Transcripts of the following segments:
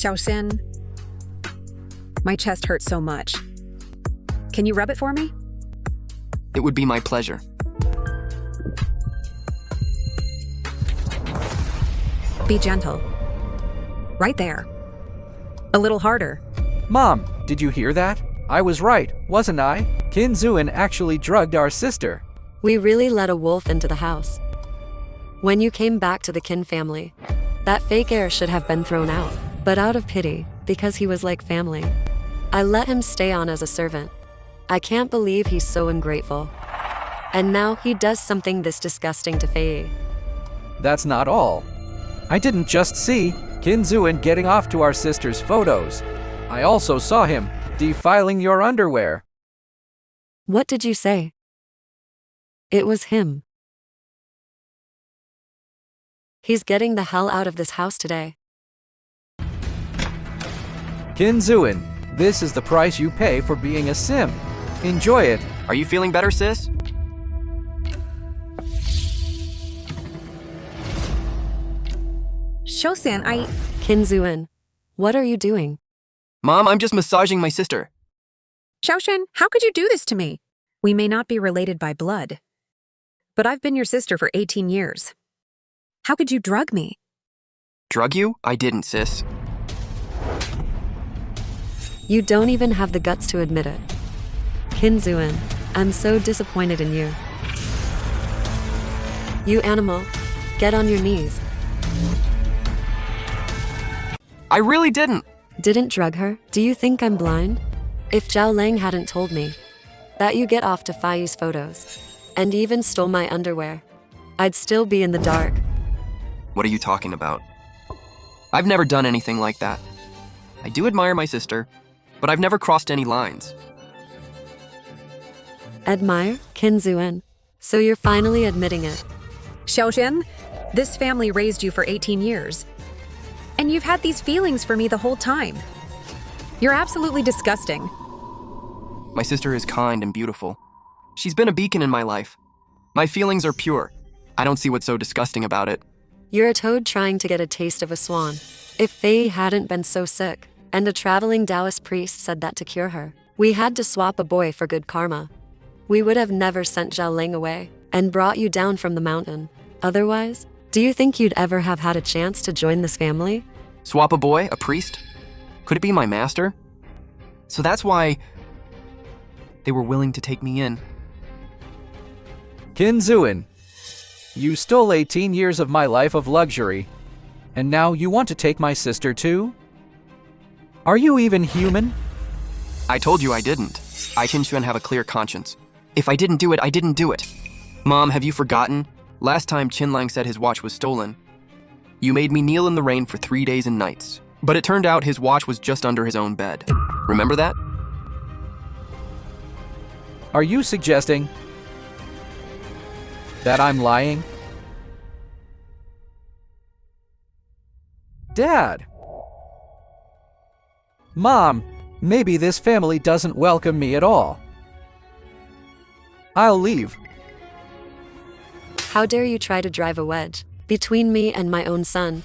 Xiaoxian, my chest hurts so much. Can you rub it for me? It would be my pleasure. Be gentle. Right there. A little harder. Mom, did you hear that? I was right, wasn't I? Qin Zuin actually drugged our sister. We really let a wolf into the house. When you came back to the Qin family, that fake heir should have been thrown out. But out of pity, because he was like family, I let him stay on as a servant. I can't believe he's so ungrateful. And now he does something this disgusting to Fei. That's not all. I didn't just see Qin Zuin getting off to our sister's photos. I also saw him defiling your underwear. What did you say? It was him. He's getting the hell out of this house today. Qin Zuin, this is the price you pay for being a sim. Enjoy it. Are you feeling better, sis? Xiaoxian, Qin Zuin, what are you doing? Mom, I'm just massaging my sister. Xiaoxian, how could you do this to me? We may not be related by blood, but I've been your sister for 18 years. How could you drug me? Drug you? I didn't, sis. You don't even have the guts to admit it. Qin Zuin, I'm so disappointed in you. You animal, get on your knees. I really didn't. Didn't drug her? Do you think I'm blind? If Zhao Lang hadn't told me that you get off to Fei's photos and even stole my underwear, I'd still be in the dark. What are you talking about? I've never done anything like that. I do admire my sister, but I've never crossed any lines. Admire? Qin Zuin. So you're finally admitting it. Xiaoxian, this family raised you for 18 years. And you've had these feelings for me the whole time. You're absolutely disgusting. My sister is kind and beautiful. She's been a beacon in my life. My feelings are pure. I don't see what's so disgusting about it. You're a toad trying to get a taste of a swan. If Fei hadn't been so sick, and a traveling Taoist priest said that to cure her, we had to swap a boy for good karma. We would have never sent Zhao Ling away and brought you down from the mountain. Otherwise, do you think you'd ever have had a chance to join this family? Swap a boy? A priest? Could it be my master? So that's why they were willing to take me in. Qin Zuin, you stole 18 years of my life of luxury, and now you want to take my sister too? Are you even human? I told you I didn't. I, Qin Xuan, have a clear conscience. If I didn't do it, I didn't do it. Mom, have you forgotten? Last time Qin Lang said his watch was stolen, you made me kneel in the rain for 3 days and nights. But it turned out his watch was just under his own bed. Remember that? Are you suggesting that I'm lying? Dad! Mom, maybe this family doesn't welcome me at all. I'll leave. How dare you try to drive a wedge between me and my own son?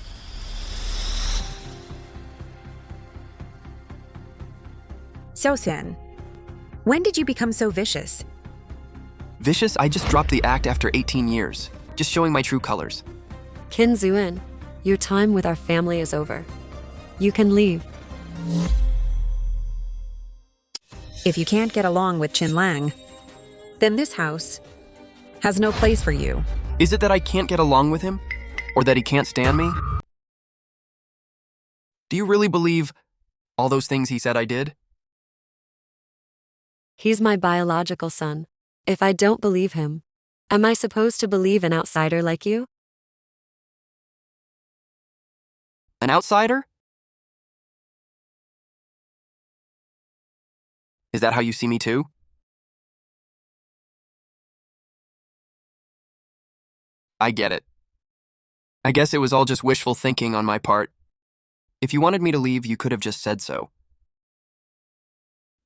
Xiaoxian, when did you become so vicious? Vicious? I just dropped the act after 18 years. Just showing my true colors. Qin Zuin, your time with our family is over. You can leave. If you can't get along with Qin Lang, then this house has no place for you. Is it that I can't get along with him? Or that he can't stand me? Do you really believe all those things he said I did? He's my biological son. If I don't believe him, am I supposed to believe an outsider like you? An outsider? Is that how you see me too? I get it. I guess it was all just wishful thinking on my part. If you wanted me to leave, you could have just said so.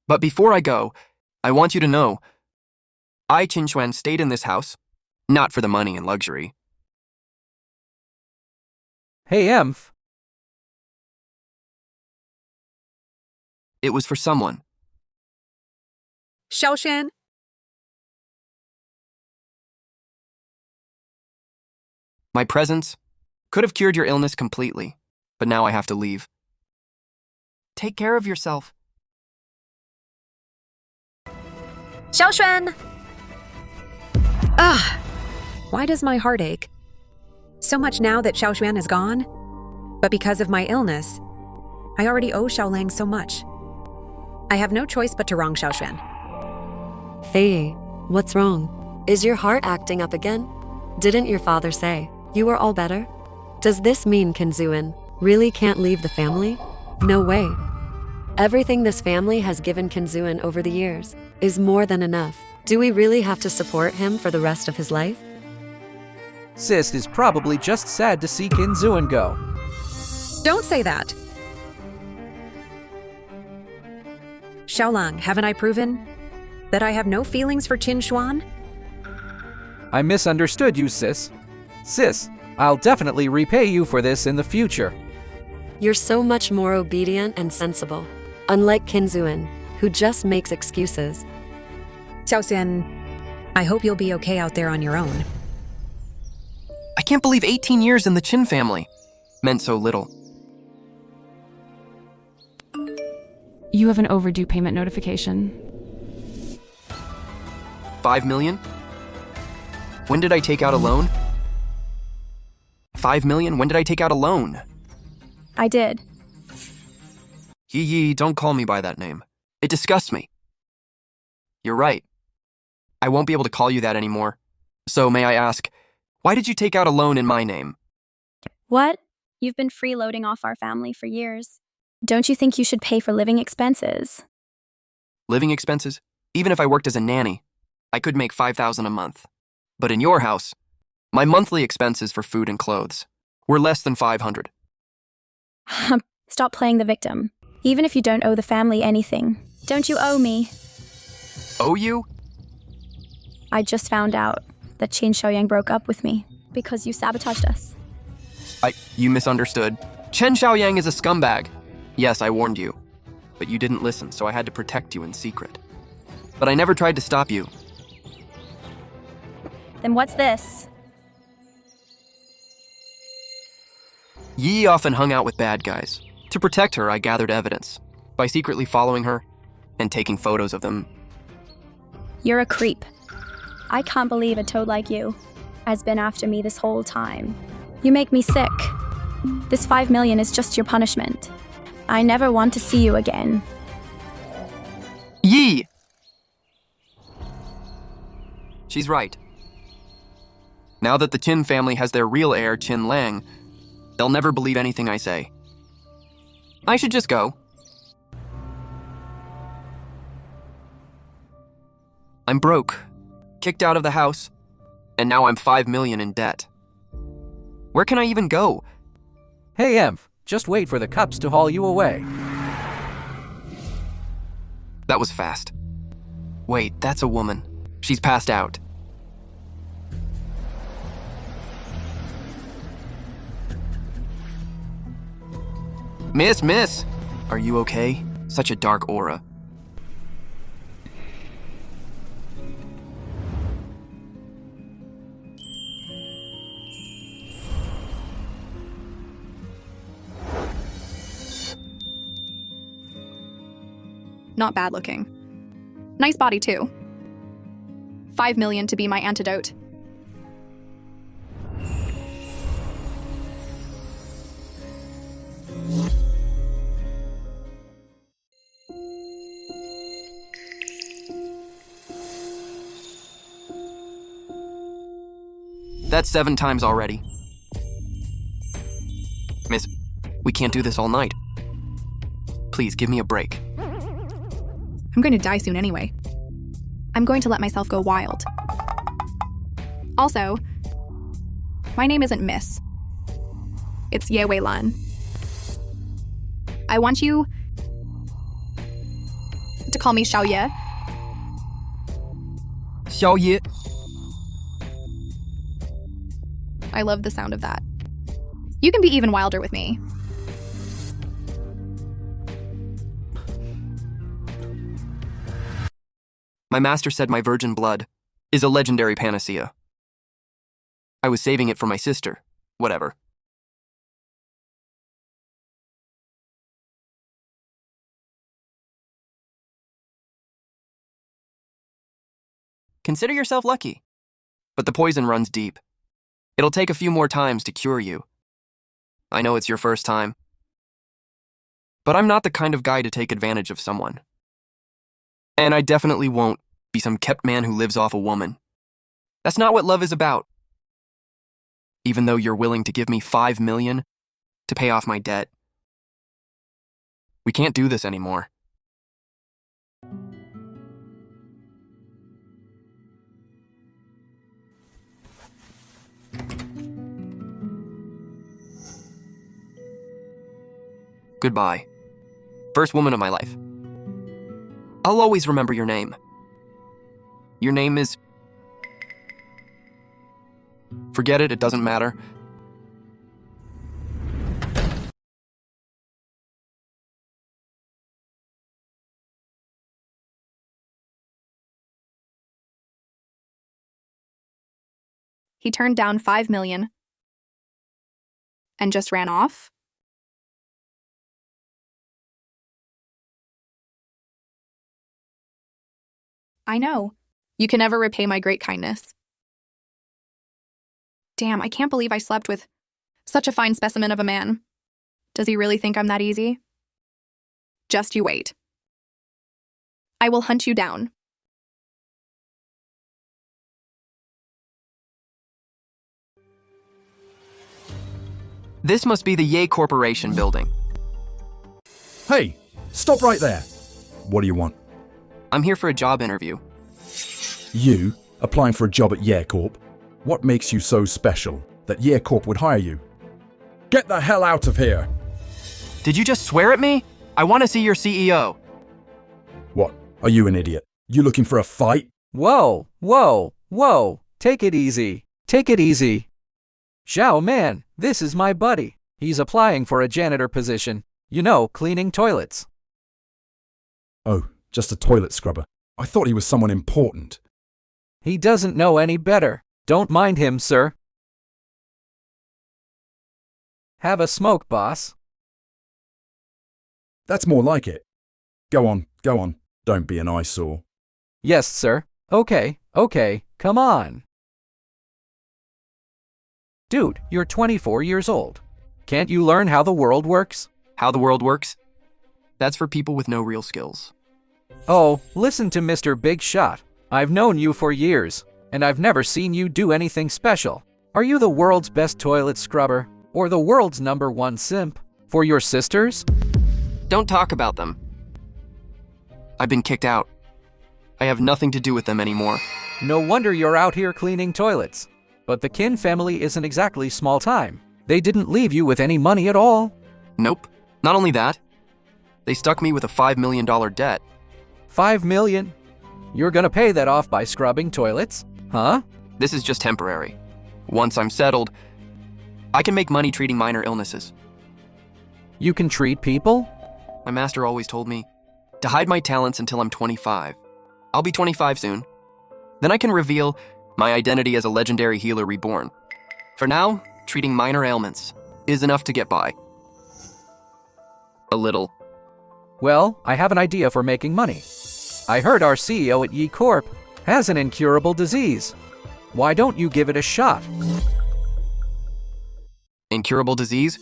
But before I go, I want you to know, I, Qin Xuan, stayed in this house, not for the money and luxury. Hey, Emph. It was for someone. Xiaoshan? My presence could have cured your illness completely, but now I have to leave. Take care of yourself. Xiaoshan! Ugh! Why does my heart ache? So much now that Xiaoshan is gone, but because of my illness, I already owe Xiaolang so much. I have no choice but to wrong Xiaoshan. Fei, what's wrong? Is your heart acting up again? Didn't your father say you were all better? Does this mean Kinzuin really can't leave the family? No way. Everything this family has given Kinzuin over the years is more than enough. Do we really have to support him for the rest of his life? Sis is probably just sad to see Kinzuin go. Don't say that! Xiaolang, haven't I proven that I have no feelings for Qin Xuan? I misunderstood you, sis. Sis, I'll definitely repay you for this in the future. You're so much more obedient and sensible, unlike Kinzuin, who just makes excuses. Xiaoxian, I hope you'll be okay out there on your own. I can't believe 18 years in the Qin family meant so little. You have an overdue payment notification. 5 million? When did I take out a loan? 5 million? When did I take out a loan? I did. Yee, don't call me by that name. It disgusts me. You're right. I won't be able to call you that anymore. So may I ask, why did you take out a loan in my name? What? You've been freeloading off our family for years. Don't you think you should pay for living expenses? Living expenses? Even if I worked as a nanny, I could make $5,000 a month. But in your house, my monthly expenses for food and clothes were less than $500. Stop playing the victim. Even if you don't owe the family anything, don't you owe me? Owe you? I just found out that Qin Xiaoyang broke up with me because you sabotaged us. You misunderstood. Chen Xiaoyang is a scumbag. Yes, I warned you. But you didn't listen, so I had to protect you in secret. But I never tried to stop you. Then what's this? Yi often hung out with bad guys. To protect her, I gathered evidence by secretly following her and taking photos of them. You're a creep. I can't believe a toad like you has been after me this whole time. You make me sick. This 5 million is just your punishment. I never want to see you again. Yi! She's right. Now that the Qin family has their real heir, Qin Lang, they'll never believe anything I say. I should just go. I'm broke, kicked out of the house, and now I'm 5 million in debt. Where can I even go? Hey, Emph, just wait for the cops to haul you away. That was fast. Wait, that's a woman. She's passed out. Miss, are you okay? Such a dark aura. Not bad looking. Nice body too. 5 million to be my antidote. That's 7 times already. Miss, we can't do this all night. Please, give me a break. I'm going to die soon anyway. I'm going to let myself go wild. Also, my name isn't Miss. It's Ye Wei Lan. I want you to call me Xiao Ye. Xiao Ye. I love the sound of that. You can be even wilder with me. My master said my virgin blood is a legendary panacea. I was saving it for my sister. Whatever. Consider yourself lucky. But the poison runs deep. It'll take a few more times to cure you. I know it's your first time. But I'm not the kind of guy to take advantage of someone. And I definitely won't be some kept man who lives off a woman. That's not what love is about. Even though you're willing to give me $5 million to pay off my debt. We can't do this anymore. Goodbye. First woman of my life. I'll always remember your name. Your name is... Forget it, it doesn't matter. He turned down $5 million and just ran off? I know. You can never repay my great kindness. Damn, I can't believe I slept with such a fine specimen of a man. Does he really think I'm that easy? Just you wait. I will hunt you down. This must be the Ye Corporation building. Hey, stop right there. What do you want? I'm here for a job interview. You, applying for a job at Ye Corp? What makes you so special that Ye Corp would hire you? Get the hell out of here! Did you just swear at me? I want to see your CEO. What? Are you an idiot? You looking for a fight? Whoa, whoa, whoa. Take it easy. Take it easy. Xiao man, this is my buddy. He's applying for a janitor position. You know, cleaning toilets. Oh, just a toilet scrubber. I thought he was someone important. He doesn't know any better. Don't mind him, sir. Have a smoke, boss. That's more like it. Go on, go on. Don't be an eyesore. Yes, sir. Okay, come on. Dude, you're 24 years old. Can't you learn how the world works? How the world works? That's for people with no real skills. Oh, listen to Mr. Big Shot. I've known you for years, and I've never seen you do anything special. Are you the world's best toilet scrubber? Or the world's #1 simp? For your sisters? Don't talk about them. I've been kicked out. I have nothing to do with them anymore. No wonder you're out here cleaning toilets. But the Kin family isn't exactly small time. They didn't leave you with any money at all. Nope. Not only that, they stuck me with a $5 million debt. $5 million? You're gonna pay that off by scrubbing toilets? Huh? This is just temporary. Once I'm settled, I can make money treating minor illnesses. You can treat people? My master always told me to hide my talents until I'm 25. I'll be 25 soon. Then I can reveal my identity as a legendary healer reborn. For now, treating minor ailments is enough to get by. A little. Well, I have an idea for making money. I heard our CEO at Ye Corp has an incurable disease. Why don't you give it a shot? Incurable disease?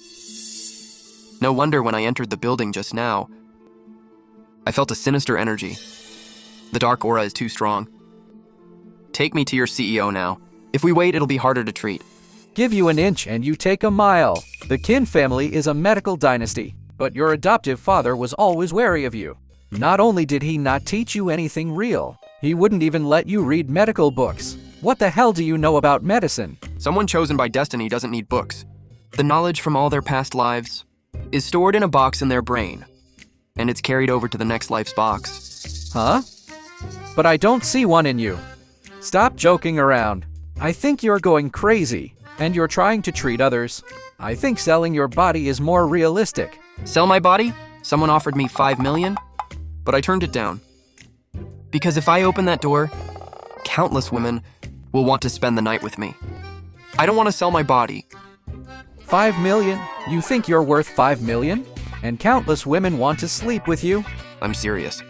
No wonder when I entered the building just now, I felt a sinister energy. The dark aura is too strong. Take me to your CEO now. If we wait, it'll be harder to treat. Give you an inch and you take a mile. The Kin family is a medical dynasty, but your adoptive father was always wary of you. Not only did he not teach you anything real, he wouldn't even let you read medical books. What the hell do you know about medicine? Someone chosen by destiny doesn't need books. The knowledge from all their past lives is stored in a box in their brain, and it's carried over to the next life's box. Huh? But I don't see one in you. Stop joking around. I think you're going crazy, and you're trying to treat others. I think selling your body is more realistic. Sell my body? Someone offered me $5 million, but I turned it down. Because if I open that door, countless women will want to spend the night with me. I don't want to sell my body. 5 million? You think you're worth 5 million? And countless women want to sleep with you? I'm serious.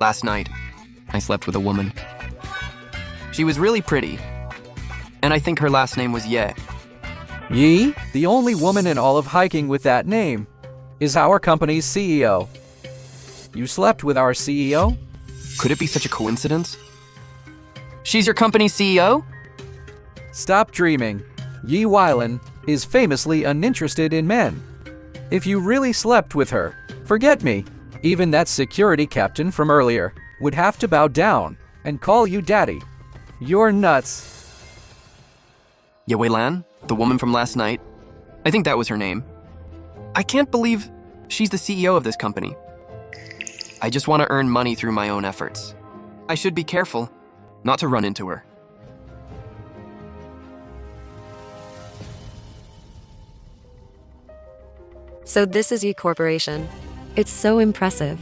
Last night, I slept with a woman. She was really pretty, and I think her last name was Ye. Yi, the only woman in all of hiking with that name, is our company's CEO. You slept with our CEO? Could it be such a coincidence? She's your company's CEO? Stop dreaming. Yi Weilan is famously uninterested in men. If you really slept with her, forget me. Even that security captain from earlier would have to bow down and call you daddy. You're nuts. Ye Weilan, the woman from last night. I think that was her name. I can't believe she's the CEO of this company. I just want to earn money through my own efforts. I should be careful not to run into her. So this is Yi Corporation. It's so impressive.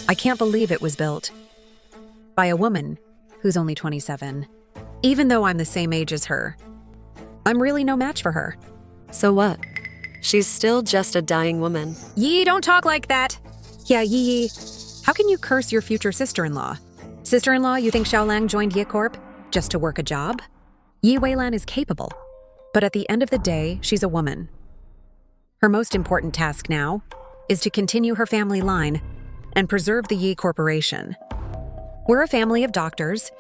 I can't believe it was built by a woman who's only 27. Even though I'm the same age as her, I'm really no match for her. So what? She's still just a dying woman. Yi, don't talk like that. Yeah, Yi. How can you curse your future sister-in-law? Sister-in-law, you think Xiaolang joined Ye Corp just to work a job? Yi Weilan is capable, but at the end of the day, she's a woman. Her most important task now is to continue her family line and preserve the Yi Corporation. We're a family of doctors,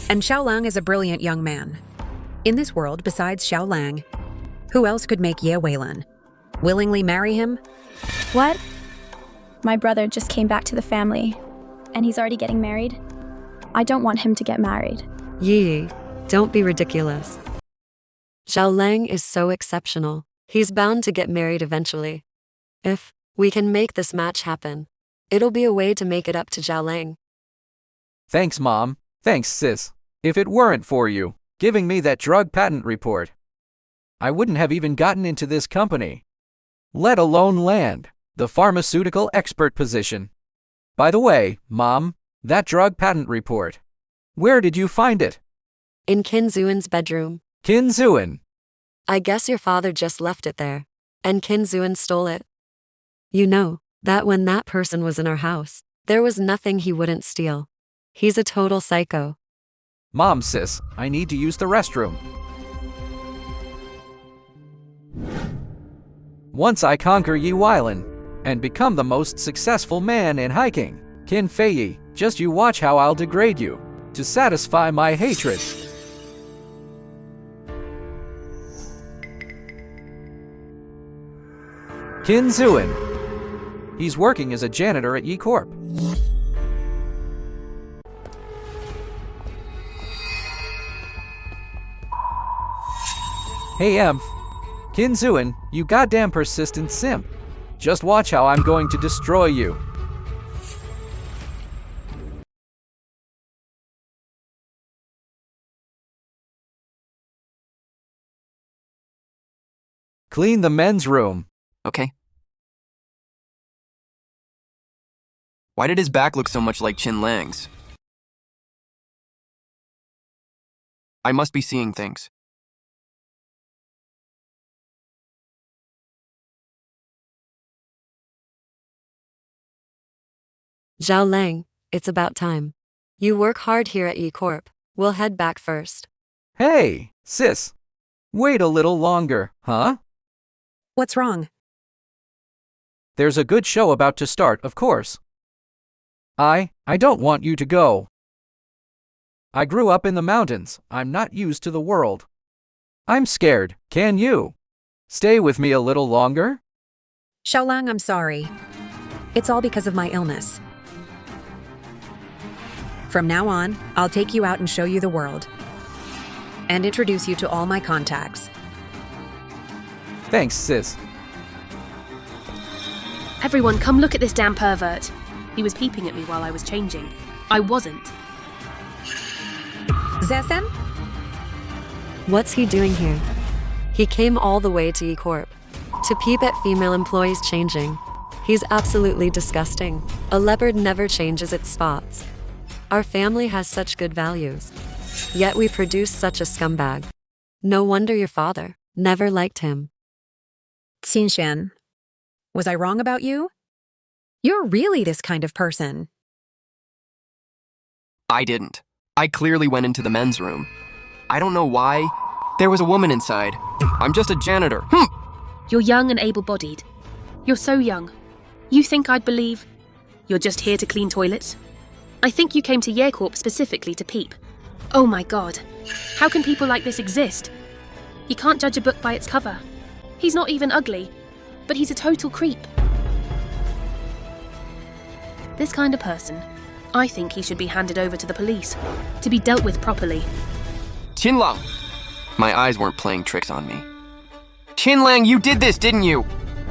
and Xiaolang is a brilliant young man. In this world, besides Xiaolang, who else could make Ye Weilan willingly marry him? What? My brother just came back to the family, and he's already getting married? I don't want him to get married. Yi, don't be ridiculous. Zhao Lang is so exceptional. He's bound to get married eventually. If we can make this match happen, it'll be a way to make it up to Zhao Lang. Thanks, Mom. Thanks, sis. If it weren't for you giving me that drug patent report, I wouldn't have even gotten into this company, let alone land the pharmaceutical expert position. By the way, Mom, that drug patent report, where did you find it? In Qin Zuan's bedroom. Qin Zuan. I guess your father just left it there, and Qin Zuan stole it. You know that when that person was in our house, there was nothing he wouldn't steal. He's a total psycho. Mom, sis, I need to use the restroom. Once I conquer Yi Weilan and become the most successful man in hiking, Qin Feiyi, just you watch how I'll degrade you to satisfy my hatred. Qin Zuan. He's working as a janitor at Yi Corp. Hey, Emph. Qin Zuan, you goddamn persistent simp. Just watch how I'm going to destroy you. Clean the men's room. Okay. Why did his back look so much like Qin Lang's? I must be seeing things. Zhao Lang, it's about time. You work hard here at Yi Corp. We'll head back first. Hey, sis. Wait a little longer, huh? What's wrong? There's a good show about to start, of course. I don't want you to go. I grew up in the mountains. I'm not used to the world. I'm scared. Can you stay with me a little longer? Xiaolang, I'm sorry. It's all because of my illness. From now on, I'll take you out and show you the world. And introduce you to all my contacts. Thanks, sis. Everyone, come look at this damn pervert. He was peeping at me while I was changing. I wasn't. Zesen? What's he doing here? He came all the way to Yi Corp to peep at female employees changing. He's absolutely disgusting. A leopard never changes its spots. Our family has such good values. Yet we produce such a scumbag. No wonder your father never liked him. Qinxuan, was I wrong about you? You're really this kind of person. I didn't. I clearly went into the men's room. I don't know why. There was a woman inside. I'm just a janitor. You're young and able-bodied. You're so young. You think I'd believe you're just here to clean toilets? I think you came to Yearcorp specifically to peep. Oh my god. How can people like this exist? You can't judge a book by its cover. He's not even ugly, but he's a total creep. This kind of person, I think he should be handed over to the police, to be dealt with properly. Qinlang! My eyes weren't playing tricks on me. Qinlang, you did this, didn't you?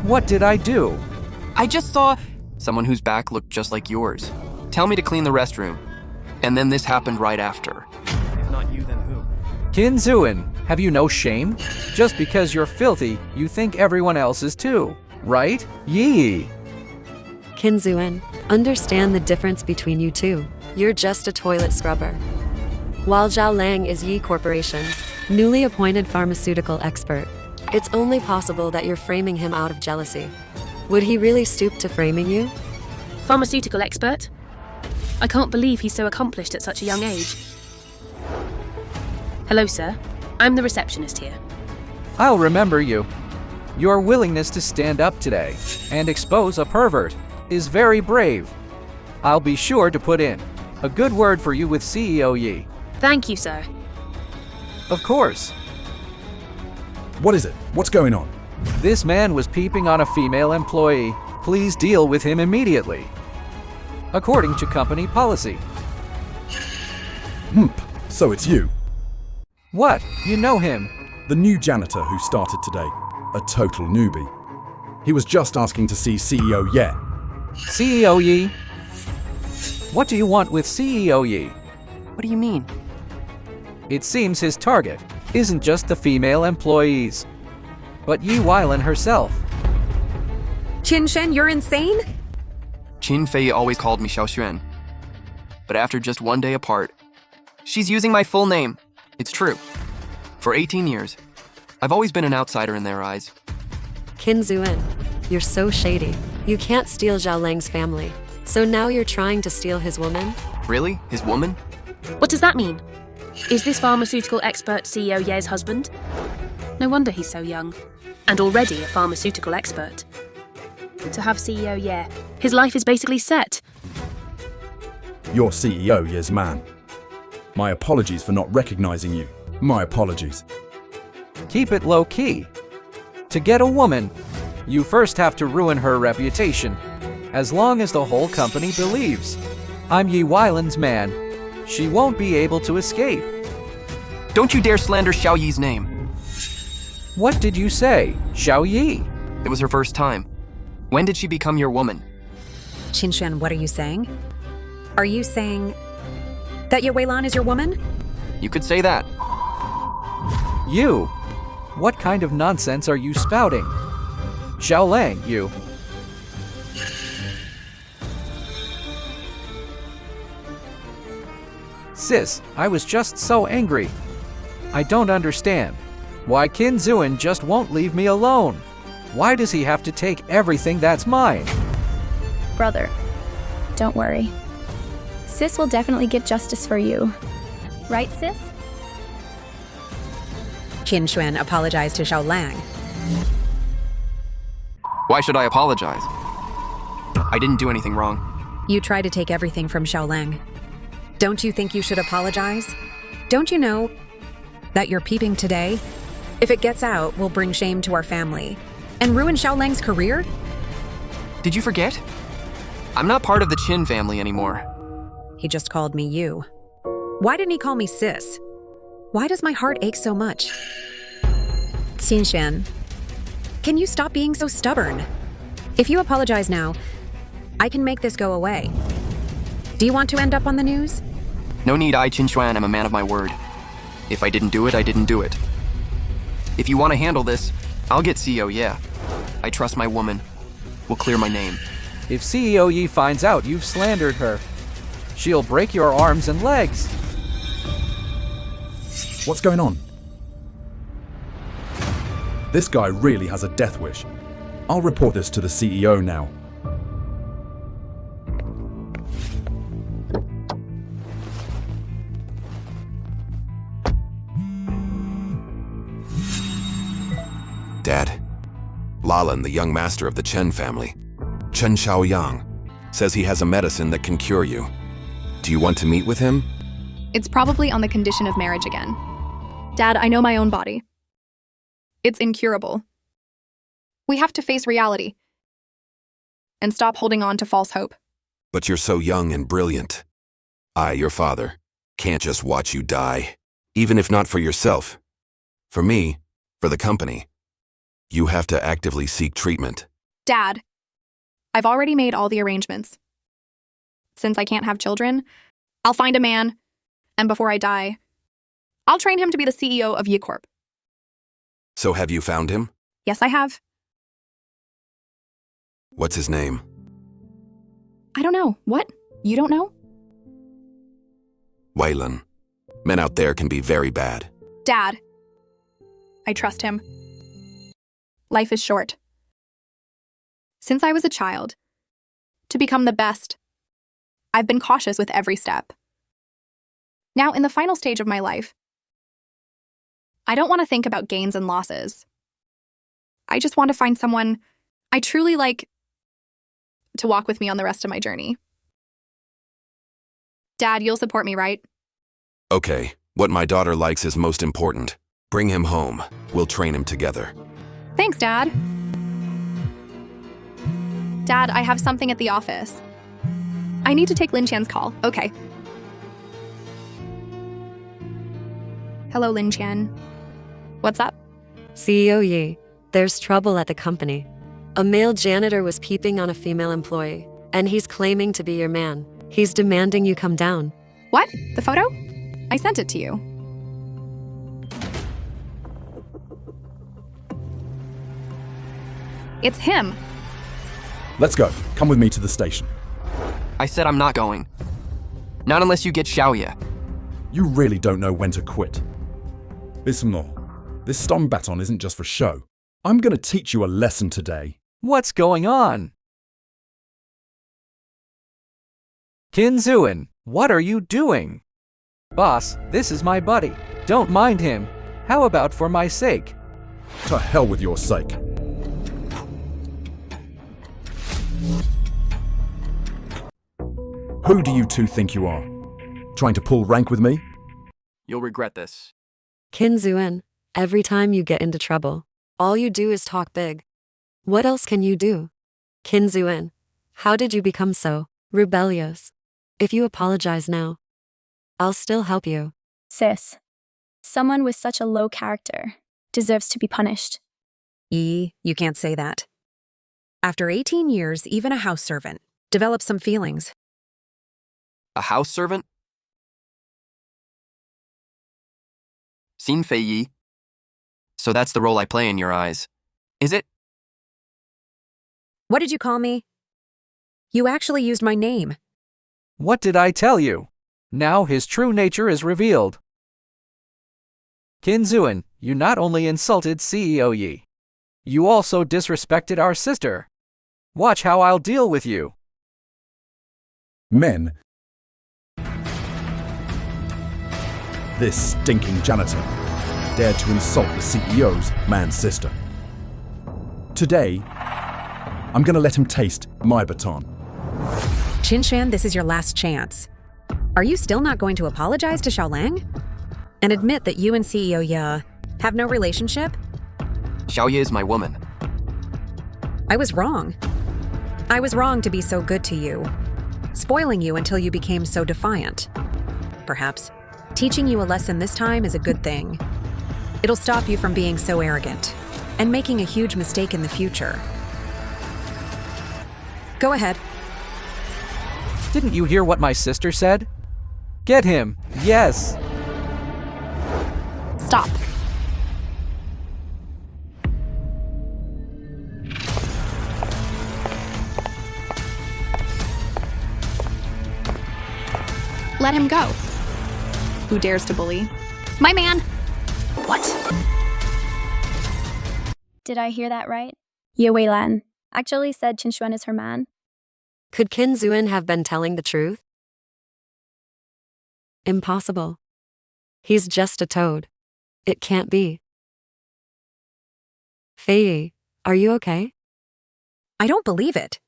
What did I do? I just saw someone whose back looked just like yours. Tell me to clean the restroom. And then this happened right after. If not you, then who? Qin Zuin, have you no shame? Just because you're filthy, you think everyone else is too, right? Yee! Qin Zuin, understand the difference between you two. You're just a toilet scrubber. While Zhao Lang is Yi Corporation's newly appointed pharmaceutical expert, it's only possible that you're framing him out of jealousy. Would he really stoop to framing you? Pharmaceutical expert? I can't believe he's so accomplished at such a young age. Hello, sir. I'm the receptionist here. I'll remember you. Your willingness to stand up today and expose a pervert is very brave. I'll be sure to put in a good word for you with CEO Yi. Thank you, sir. Of course. What is it? What's going on? This man was peeping on a female employee. Please deal with him immediately. According to company policy. So it's you, What? You know him? the new janitor who started today. A total newbie. He was just asking to see CEO Ye. CEO Yi? What do you want with CEO Yi? What do you mean? It seems his target isn't just the female employees, but Yi Weilan herself. Qinxuan, you're insane? Qin Fei always called me Xiaoxuan. But after just one day apart, she's using my full name. It's true. For 18 years, I've always been an outsider in their eyes. Qin Zuin, you're so shady. You can't steal Zhao Lang's family. So now you're trying to steal his woman? Really? His woman? What does that mean? Is this pharmaceutical expert CEO Ye's husband? No wonder he's so young. And already a pharmaceutical expert. To have CEO Ye, his life is basically set. Your CEO Ye's man. My apologies for not recognizing you. My apologies. Keep it low-key. To get a woman, you first have to ruin her reputation. As long as the whole company believes I'm Yi Weilan's man, she won't be able to escape. Don't you dare slander Xiao Yi's name. What did you say, Xiao Yi? It was her first time. When did she become your woman? Qinxuan, what are you saying? Are you saying that Ye Weilan is your woman? You could say that. You? What kind of nonsense are you spouting? Xiao Lang, you. Sis, I was just so angry. I don't understand. Why Qin Zuin just won't leave me alone? Why does he have to take everything that's mine? Brother, don't worry. Sis will definitely get justice for you. Right, sis? Qinxuan apologized to Xiao Lang. Why should I apologize? I didn't do anything wrong. You tried to take everything from Xiao Lang. Don't you think you should apologize? Don't you know that you're peeping today? If it gets out, will bring shame to our family and ruin Xiao Lang's career? Did you forget? I'm not part of the Qin family anymore. He just called me you. Why didn't he call me sis? Why does my heart ache so much? Qinxuan, can you stop being so stubborn? If you apologize now, I can make this go away. Do you want to end up on the news? No need, I, Qinxuan, am a man of my word. If I didn't do it, I didn't do it. If you want to handle this, I'll get CEO, yeah. I trust my woman. will clear my name. If CEO Yi finds out you've slandered her, she'll break your arms and legs. What's going on? This guy really has a death wish. I'll report this to the CEO now. Dad, Lalan, the young master of the Chen family, Chen Xiaoyang, says he has a medicine that can cure you. Do you want to meet with him? It's probably on the condition of marriage again. Dad, I know my own body. It's incurable. We have to face reality and stop holding on to false hope. But you're so young and brilliant. I, your father, can't just watch you die, even if not for yourself. For me, for the company. You have to actively seek treatment. Dad, I've already made all the arrangements. Since I can't have children, I'll find a man, and before I die, I'll train him to be the CEO of Yicorp. So have you found him? Yes, I have. What's his name? I don't know. What? You don't know? Weilan. Men out there can be very bad. Dad, I trust him. Life is short. Since I was a child, to become the best, I've been cautious with every step. Now, in the final stage of my life, I don't want to think about gains and losses. I just want to find someone I truly like to walk with me on the rest of my journey. Dad, you'll support me, right? Okay, what my daughter likes is most important. Bring him home. We'll train him together. Thanks, Dad. Dad, I have something at the office. I need to take Lin Qian's call. Okay. Hello, Lin Qian. What's up? CEO Yi, there's trouble at the company. A male janitor was peeping on a female employee, and he's claiming to be your man. He's demanding you come down. What? The photo? I sent it to you. It's him. Let's go. Come with me to the station. I said I'm not going. Not unless you get Xiaoye. You really don't know when to quit. Listen, this stun baton isn't just for show. I'm gonna teach you a lesson today. What's going on? Qin Zuan, what are you doing? Boss, this is my buddy. Don't mind him. How about for my sake? To hell with your sake. Who do you two think you are? Trying to pull rank with me? You'll regret this. Qin Zuan, every time you get into trouble, all you do is talk big. What else can you do? Qin Zuan, how did you become so rebellious? If you apologize now, I'll still help you. Sis, someone with such a low character deserves to be punished. Yi, you can't say that. After 18 years, even a house servant develops some feelings. A house servant? Xin Fei Yi. So that's the role I play in your eyes. Is it? What did you call me? You actually used my name. What did I tell you? Now his true nature is revealed. Qin Zuan, you not only insulted CEO Yi, you also disrespected our sister. Watch how I'll deal with you. Men. This stinking janitor dared to insult the CEO's man-sister. Today, I'm gonna let him taste my baton. Qinshan, this is your last chance. Are you still not going to apologize to Xiaolang? And admit that you and CEO Ye have no relationship? Xiaoye is my woman. I was wrong. I was wrong to be so good to you, spoiling you until you became so defiant. Perhaps teaching you a lesson this time is a good thing. It'll stop you from being so arrogant and making a huge mistake in the future. Go ahead. Didn't you hear what my sister said? Get him, yes! Stop. Let him go. Who dares to bully? My man! What? Did I hear that right? Ye Weilan actually said Qin is her man. Could Qin Zuin have been telling the truth? Impossible. He's just a toad. It can't be. Fei, are you okay? I don't believe it.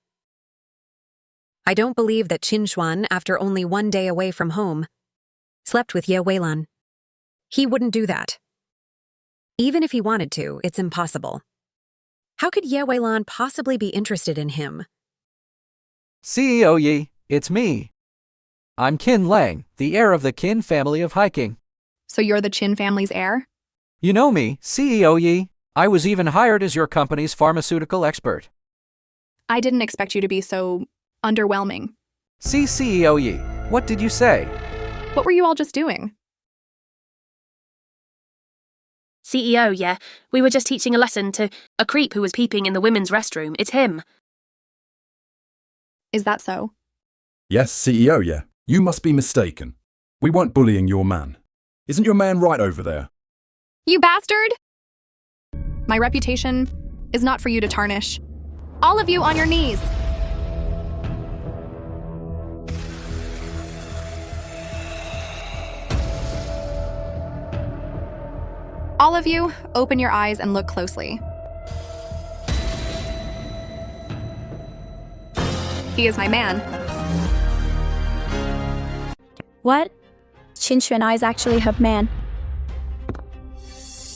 I don't believe that Qin Xuan, after only 1 day away from home, slept with Ye Weilan. He wouldn't do that. Even if he wanted to, it's impossible. How could Ye Weilan possibly be interested in him? CEO Yi, it's me. I'm Qin Lang, the heir of the Qin family of hiking. So you're the Qin family's heir? You know me, CEO Yi. I was even hired as your company's pharmaceutical expert. I didn't expect you to be so underwhelming. See, CEO Yi, what did you say? What were you all just doing? CEO, yeah. We were just teaching a lesson to a creep who was peeping in the women's restroom. It's him. Is that so? Yes, CEO, yeah. You must be mistaken. We weren't bullying your man. Isn't your man right over there? You bastard! My reputation is not for you to tarnish. All of you on your knees! All of you, open your eyes and look closely. He is my man. What? Qin is actually her man.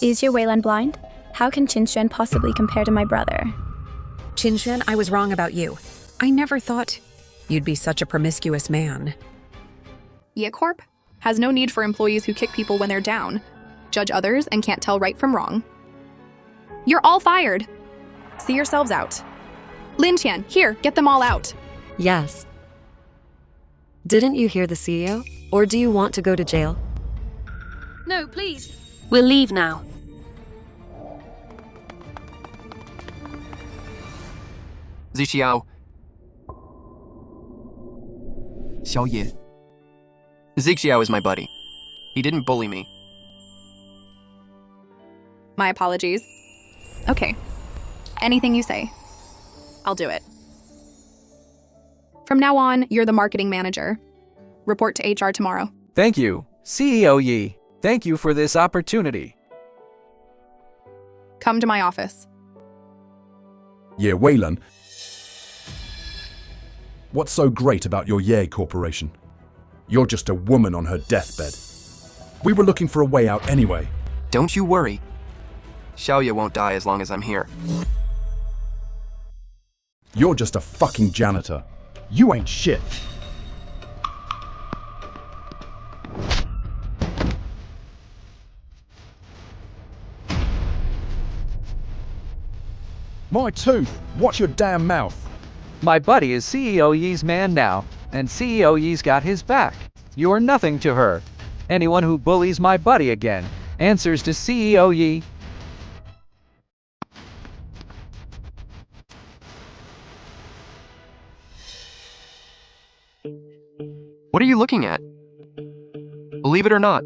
Is Ye Weilan blind? How can Qin possibly compare to my brother? Qin, I was wrong about you. I never thought you'd be such a promiscuous man. Ye Corp has no need for employees who kick people when they're down, judge others, and can't tell right from wrong. You're all fired. See yourselves out. Lin Qian, here, get them all out. Yes. Didn't you hear the CEO? Or do you want to go to jail? No, please. We'll leave now. Zixiao. Xiaoye. Zixiao is my buddy. He didn't bully me. My apologies. Okay. Anything you say. I'll do it. From now on, you're the marketing manager. Report to HR tomorrow. Thank you, CEO Yi. Thank you for this opportunity. Come to my office. Ye Weilan. What's so great about your Ye Corporation? You're just a woman on her deathbed. We were looking for a way out anyway. Don't you worry. Xiaoye won't die as long as I'm here. You're just a fucking janitor. You ain't shit. My tooth! Watch your damn mouth! My buddy is CEO Yi's man now, and CEO Yi's got his back. You're nothing to her. Anyone who bullies my buddy again answers to CEO Yi. What are you looking at? Believe it or not,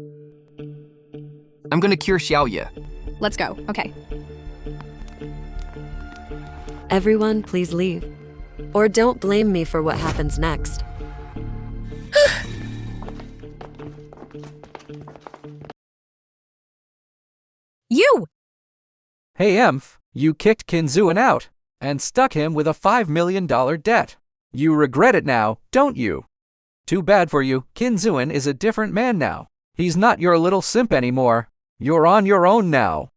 I'm gonna cure Xiaoye. Let's go. Okay. Everyone, please leave. Or don't blame me for what happens next. You! Hey Emph, you kicked Qin Zuin out and stuck him with a $5 million debt. You regret it now, don't you? Too bad for you, Qin Zuin is a different man now. He's not your little simp anymore. You're on your own now.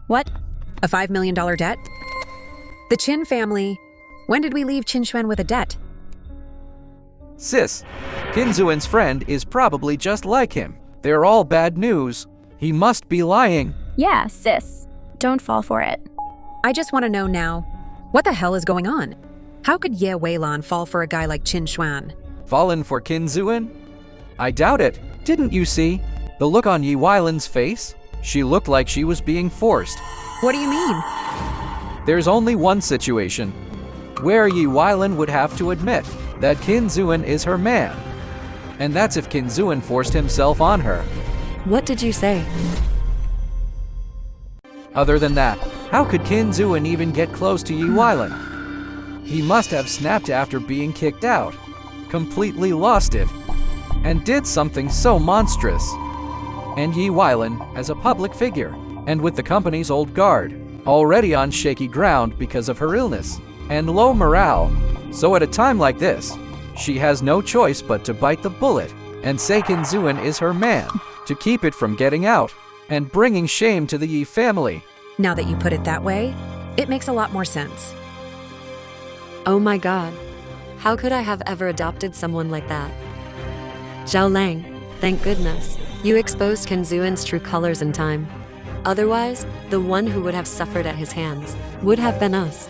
What? A $5 million debt? The Qin family. When did we leave Qin Xuan with a debt? Sis, Qin Zuin's friend is probably just like him. They're all bad news. He must be lying. Yeah, sis. Don't fall for it. I just want to know now, what the hell is going on? How could Ye Weilan fall for a guy like Qin Xuan? Fallen for Qin Zuin? I doubt it. Didn't you see the look on Ye Weilan's face? She looked like she was being forced. What do you mean? There's only one situation where Ye Weilan would have to admit that Qin Zuin is her man. And that's if Kinzuan forced himself on her. What did you say? Other than that, how could Kinzuan even get close to Yi Weilan? He must have snapped after being kicked out, completely lost it, and did something so monstrous. And Yi Weilan, as a public figure, and with the company's old guard, already on shaky ground because of her illness and low morale. So at a time like this, she has no choice but to bite the bullet and say Kinzuan is her man, to keep it from getting out and bringing shame to the Yi family. Now that you put it that way, it makes a lot more sense. Oh my god. How could I have ever adopted someone like that? Zhao Lang, thank goodness. You exposed Kinzuan's true colors in time. Otherwise, the one who would have suffered at his hands would have been us.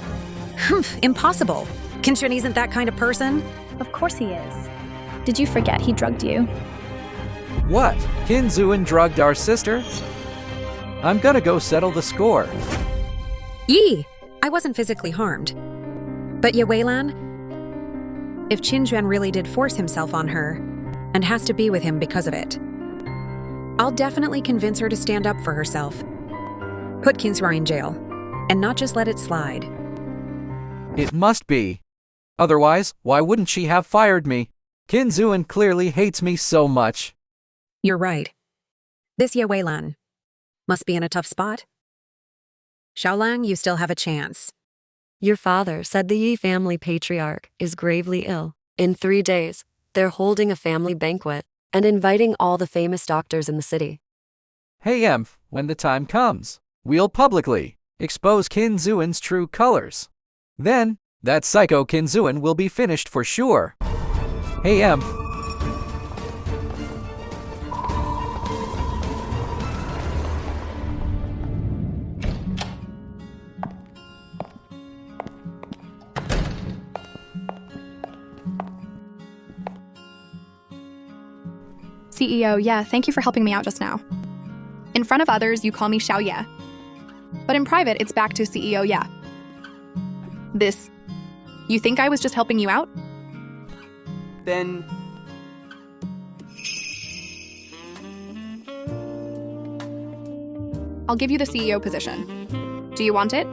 Impossible. Kinzuan isn't that kind of person. Of course he is. Did you forget he drugged you? What? Kinzuan drugged our sister? I'm gonna go settle the score. Yi! I wasn't physically harmed. But Yi Weilan, if Qinjuan really did force himself on her, and has to be with him because of it, I'll definitely convince her to stand up for herself. Put Kinzuan in jail, and not just let it slide. It must be. Otherwise, why wouldn't she have fired me? Kinzuan clearly hates me so much. You're right. This Yi Weilan must be in a tough spot. Xiaolang, you still have a chance. Your father said the Yi family patriarch is gravely ill. In 3 days, they're holding a family banquet and inviting all the famous doctors in the city. Hey Emph, when the time comes, we'll publicly expose Kinzuan's true colors. Then, that psycho Kinzuan will be finished for sure. Hey Emph. CEO, yeah, thank you for helping me out just now. In front of others, you call me Xiao Ye. But in private, it's back to CEO, yeah. This, you think I was just helping you out? Then I'll give you the CEO position. Do you want it?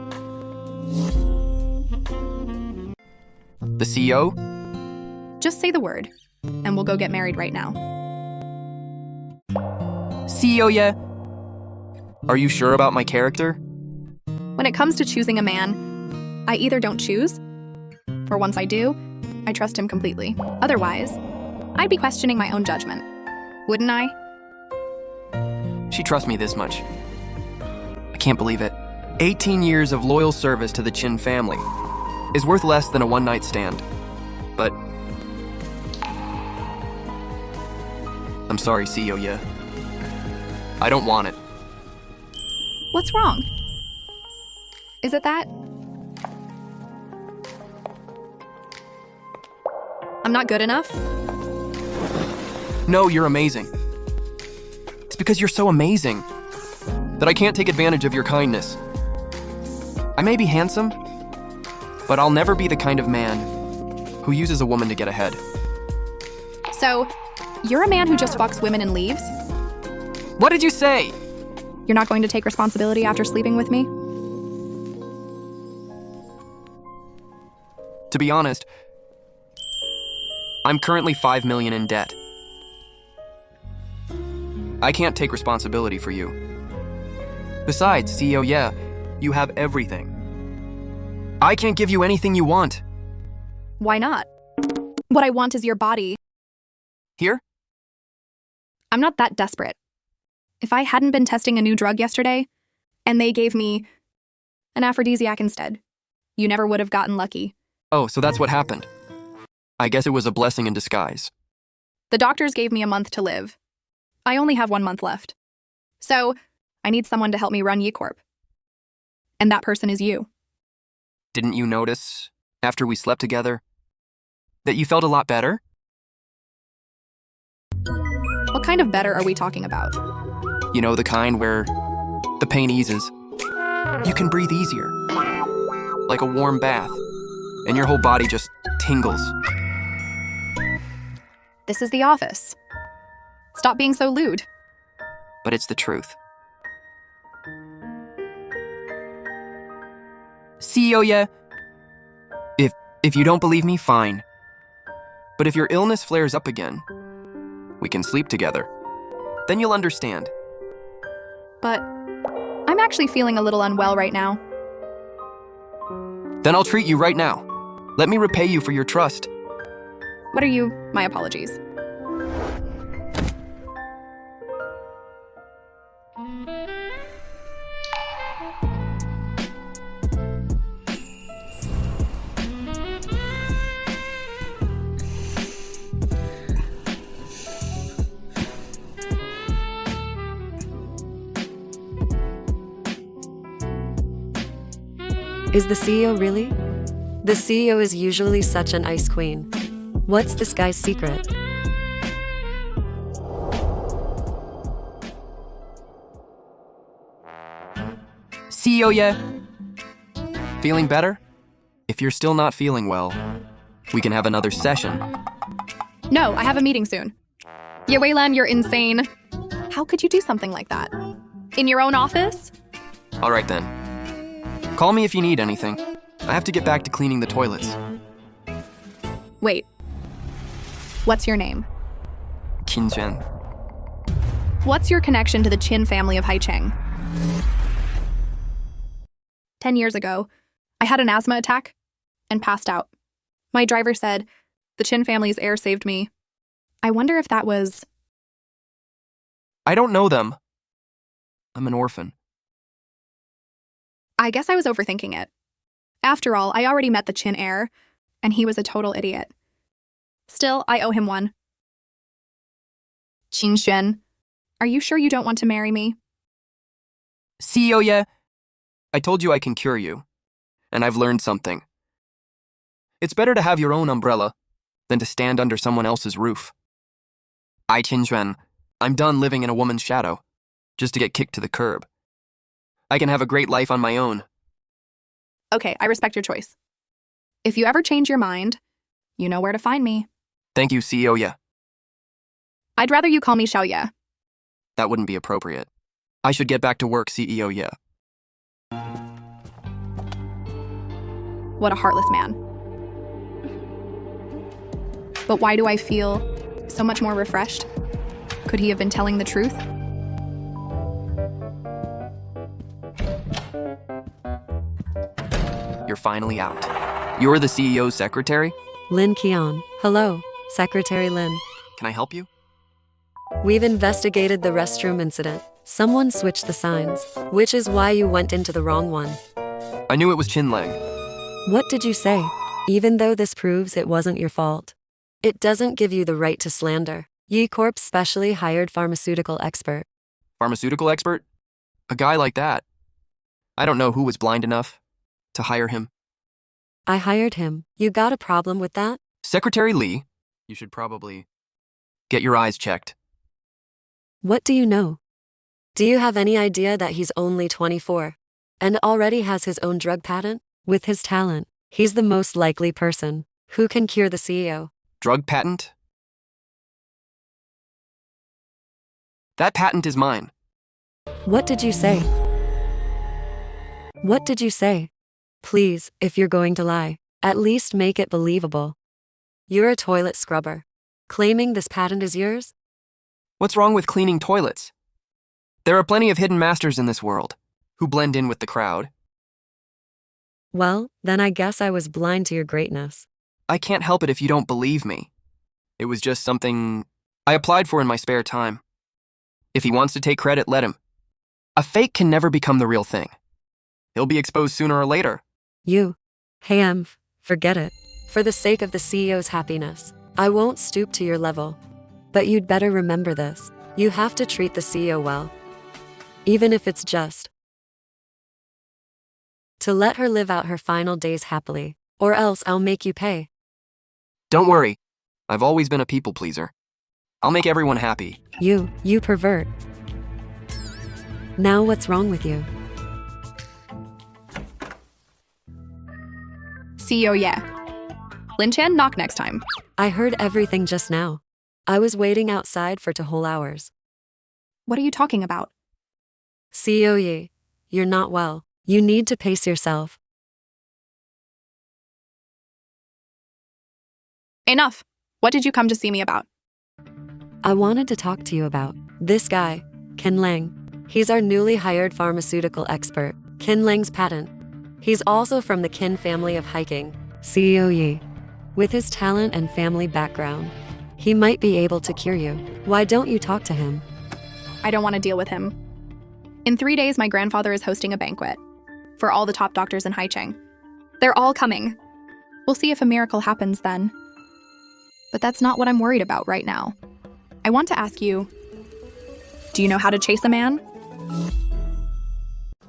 the CEO? Just say the word, and we'll go get married right now. CEO, yeah? Are you sure about my character? When it comes to choosing a man, I either don't choose, or once I do, I trust him completely. Otherwise, I'd be questioning my own judgment. Wouldn't I? She trusts me this much. I can't believe it. 18 years of loyal service to the Qin family is worth less than a one-night stand. But I'm sorry, CEO, yeah. I don't want it. What's wrong? Is it that? I'm not good enough? No, you're amazing. It's because you're so amazing that I can't take advantage of your kindness. I may be handsome, but I'll never be the kind of man who uses a woman to get ahead. So, you're a man who just fucks women and leaves? What did you say? You're not going to take responsibility after sleeping with me? To be honest, I'm currently 5 million in debt. I can't take responsibility for you. Besides, CEO, yeah, you have everything. I can't give you anything you want. Why not? What I want is your body. Here? I'm not that desperate. If I hadn't been testing a new drug yesterday, and they gave me an aphrodisiac instead, you never would have gotten lucky. Oh, so that's what happened. I guess it was a blessing in disguise. The doctors gave me a month to live. I only have 1 month left. So, I need someone to help me run Yi Corp. And that person is you. Didn't you notice, after we slept together, that you felt a lot better? What kind of better are we talking about? You know, the kind where the pain eases. You can breathe easier. Like a warm bath. And your whole body just tingles. This is the office. Stop being so lewd. But it's the truth. CEO, yeah. If you don't believe me, fine. But if your illness flares up again, we can sleep together. Then you'll understand. But I'm actually feeling a little unwell right now. Then I'll treat you right now. Let me repay you for your trust. What are you? My apologies. Is the CEO really? The CEO is usually such an ice queen. What's this guy's secret? CEO, yeah. Feeling better? If you're still not feeling well, we can have another session. No, I have a meeting soon. Wayland, you're insane. How could you do something like that? In your own office? All right then. Call me if you need anything. I have to get back to cleaning the toilets. Wait. What's your name? Qinzhen. What's your connection to the Qin family of Haicheng? 10 years ago, I had an asthma attack and passed out. My driver said, the Qin family's heir saved me. I wonder if that was... I don't know them. I'm an orphan. I guess I was overthinking it. After all, I already met the Qin heir, and he was a total idiot. Still, I owe him one. Qinxuan, are you sure you don't want to marry me? CEO, yeah. I told you I can cure you, and I've learned something. It's better to have your own umbrella than to stand under someone else's roof. Qinxuan, I'm done living in a woman's shadow, just to get kicked to the curb. I can have a great life on my own. Okay, I respect your choice. If you ever change your mind, you know where to find me. Thank you, CEO, yeah. I'd rather you call me Xiao Ye. That wouldn't be appropriate. I should get back to work, CEO, yeah. What a heartless man. But why do I feel so much more refreshed? Could he have been telling the truth? You're finally out. You're the CEO's secretary? Lin Qian. Hello, Secretary Lin. Can I help you? We've investigated the restroom incident. Someone switched the signs, which is why you went into the wrong one. I knew it was Qinlang. What did you say? Even though this proves it wasn't your fault, it doesn't give you the right to slander. Yi Corp's specially hired pharmaceutical expert. Pharmaceutical expert? A guy like that. I don't know who was blind enough to hire him. I hired him. You got a problem with that? Secretary Lee, you should probably get your eyes checked. What do you know? Do you have any idea that he's only 24 and already has his own drug patent? With his talent, he's the most likely person who can cure the CEO. Drug patent? That patent is mine. What did you say? What did you say? Please, if you're going to lie, at least make it believable. You're a toilet scrubber. Claiming this patent is yours? What's wrong with cleaning toilets? There are plenty of hidden masters in this world who blend in with the crowd. Well, then I guess I was blind to your greatness. I can't help it if you don't believe me. It was just something I applied for in my spare time. If he wants to take credit, let him. A fake can never become the real thing. He'll be exposed sooner or later. Hey, forget it. For the sake of the CEO's happiness, I won't stoop to your level. But you'd better remember this. You have to treat the CEO well. Even if it's just to let her live out her final days happily, or else I'll make you pay. Don't worry. I've always been a people pleaser. I'll make everyone happy. You pervert. Now what's wrong with you? CEO, yeah. Lin Chan, knock next time. I heard everything just now. I was waiting outside for 2 whole hours. What are you talking about? CEO Yi, you're not well. You need to pace yourself. Enough. What did you come to see me about? I wanted to talk to you about this guy, Kin Lang. He's our newly hired pharmaceutical expert, Kin Lang's patent. He's also from the Kin family of hiking, CEO Yi. With his talent and family background, he might be able to cure you. Why don't you talk to him? I don't want to deal with him. In 3 days, my grandfather is hosting a banquet for all the top doctors in Haicheng. They're all coming. We'll see if a miracle happens then. But that's not what I'm worried about right now. I want to ask you, do you know how to chase a man?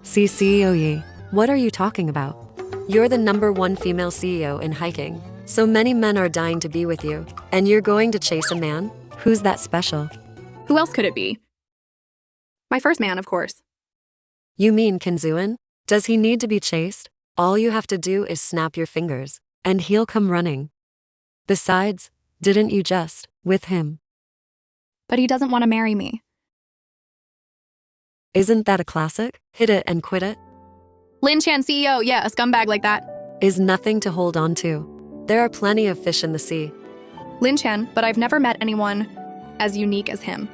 See, CEO Yi, what are you talking about? You're the #1 female CEO in hiking. So many men are dying to be with you, and you're going to chase a man? Who's that special? Who else could it be? My first man, of course. You mean Kim Zuin? Does he need to be chased? All you have to do is snap your fingers, and he'll come running. Besides, didn't you just with him? But he doesn't want to marry me. Isn't that a classic? Hit it and quit it? Lin Chan CEO, yeah, a scumbag like that. Is nothing to hold on to. There are plenty of fish in the sea. Lin Chan, but I've never met anyone as unique as him.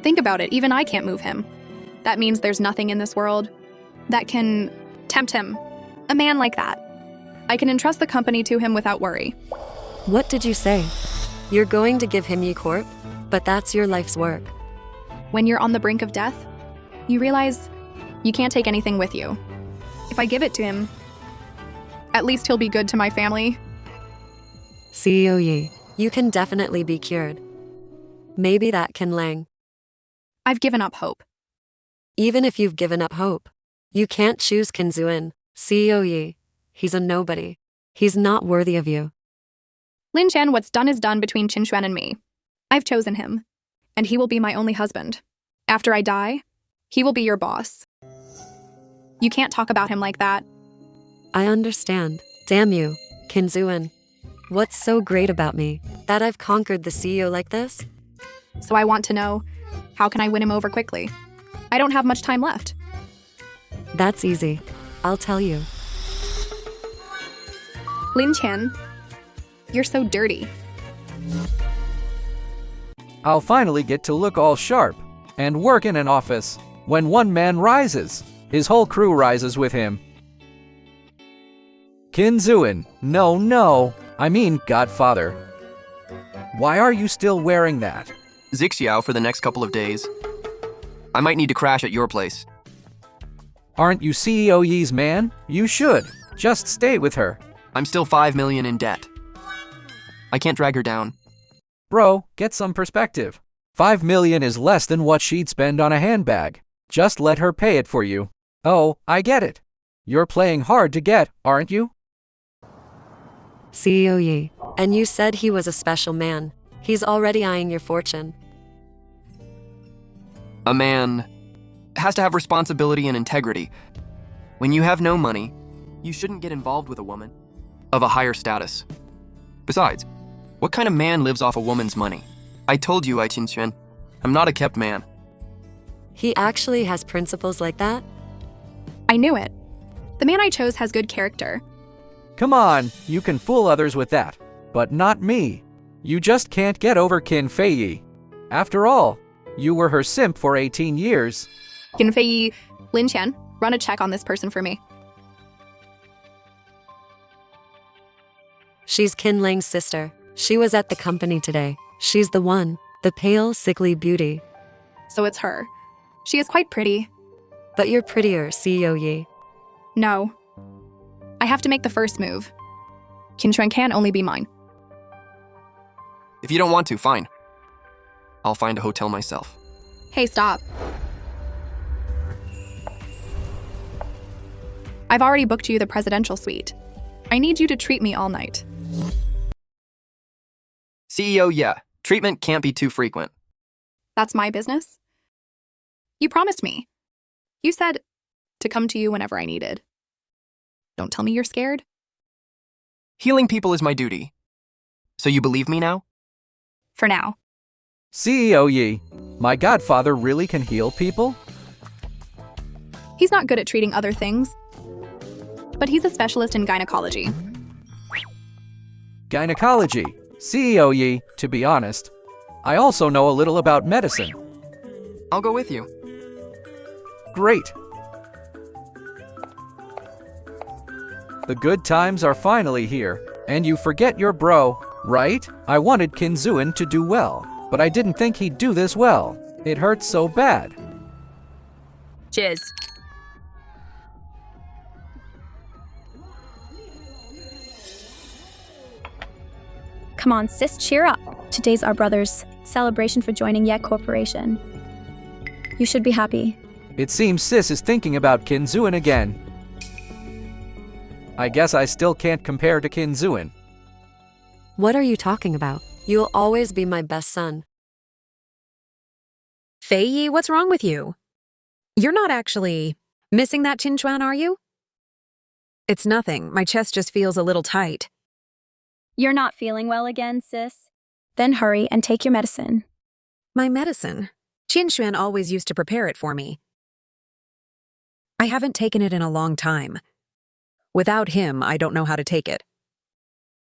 Think about it, even I can't move him. That means there's nothing in this world that can tempt him. A man like that. I can entrust the company to him without worry. What did you say? You're going to give him Yi Corp? But that's your life's work. When you're on the brink of death, you realize you can't take anything with you. If I give it to him, at least he'll be good to my family. CEO Yi, you can definitely be cured. Maybe that Kin Lang. I've given up hope. Even if you've given up hope, you can't choose Kim Zuin, CEO Yi. He's a nobody. He's not worthy of you. Lin Chan, what's done is done between Qin Xuan and me. I've chosen him, and he will be my only husband. After I die, he will be your boss. You can't talk about him like that. I understand. Damn you, Kim Zuin. What's so great about me that I've conquered the CEO like this? So I want to know, how can I win him over quickly? I don't have much time left. That's easy. I'll tell you. Lin Chan, you're so dirty. I'll finally get to look all sharp and work in an office. When one man rises, his whole crew rises with him. Kin Zuin, no, I mean Godfather. Why are you still wearing that? Zixiao for the next couple of days. I might need to crash at your place. Aren't you CEO Yi's man? You should. Just stay with her. I'm still 5 million in debt. I can't drag her down. Bro, get some perspective. 5 million is less than what she'd spend on a handbag. Just let her pay it for you. Oh, I get it. You're playing hard to get, aren't you? CEO Yi, and you said he was a special man. He's already eyeing your fortune. A man has to have responsibility and integrity. When you have no money, you shouldn't get involved with a woman of a higher status. Besides, what kind of man lives off a woman's money? I told you, Qin Xuan, I'm not a kept man. He actually has principles like that? I knew it. The man I chose has good character. Come on, you can fool others with that. But not me. You just can't get over Qin Feiyi. After all, you were her simp for 18 years. Qin Feiyi, Lin Chan, run a check on this person for me. She's Kin Lang's sister. She was at the company today. She's the one, the pale, sickly beauty. So it's her. She is quite pretty. But you're prettier, CEO Yi. No. I have to make the first move. Qin Xuan can only be mine. If you don't want to, fine. I'll find a hotel myself. Hey, stop. I've already booked you the presidential suite. I need you to treat me all night. CEO, yeah. Treatment can't be too frequent. That's my business? You promised me. You said to come to you whenever I needed. Don't tell me you're scared. Healing people is my duty. So you believe me now? For now. CEO Yi, my godfather really can heal people? He's not good at treating other things, but he's a specialist in gynecology. Gynecology. CEO Yi, to be honest. I also know a little about medicine. I'll go with you. Great. The good times are finally here, and you forget your bro, right? I wanted Kinzuin to do well, but I didn't think he'd do this well. It hurts so bad. Cheers. Come on, sis, cheer up. Today's our brother's celebration for joining Ye Corporation. You should be happy. It seems Sis is thinking about Kinzuin again. I guess I still can't compare to Kinzuin. What are you talking about? You'll always be my best son. Fei Yi, what's wrong with you? You're not actually missing that Qinchuan, are you? It's nothing. My chest just feels a little tight. You're not feeling well again, sis? Then hurry and take your medicine. My medicine? Qinchuan always used to prepare it for me. I haven't taken it in a long time. Without him, I don't know how to take it.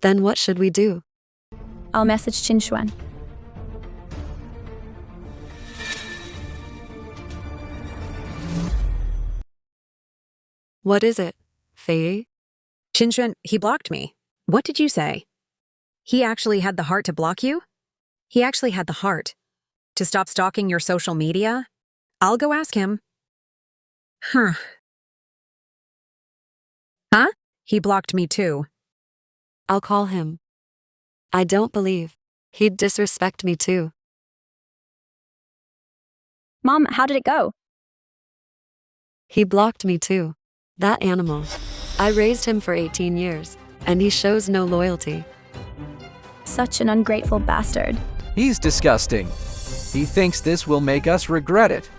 Then what should we do? I'll message Qinchuan. What is it, Fei? Qinchuan, he blocked me. What did you say? He actually had the heart to block you? He actually had the heart to stop stalking your social media? I'll go ask him. Huh? He blocked me too. I'll call him. I don't believe he'd disrespect me too. Mom, how did it go? He blocked me too. That animal. I raised him for 18 years, and he shows no loyalty. Such an ungrateful bastard. He's disgusting. He thinks this will make us regret it.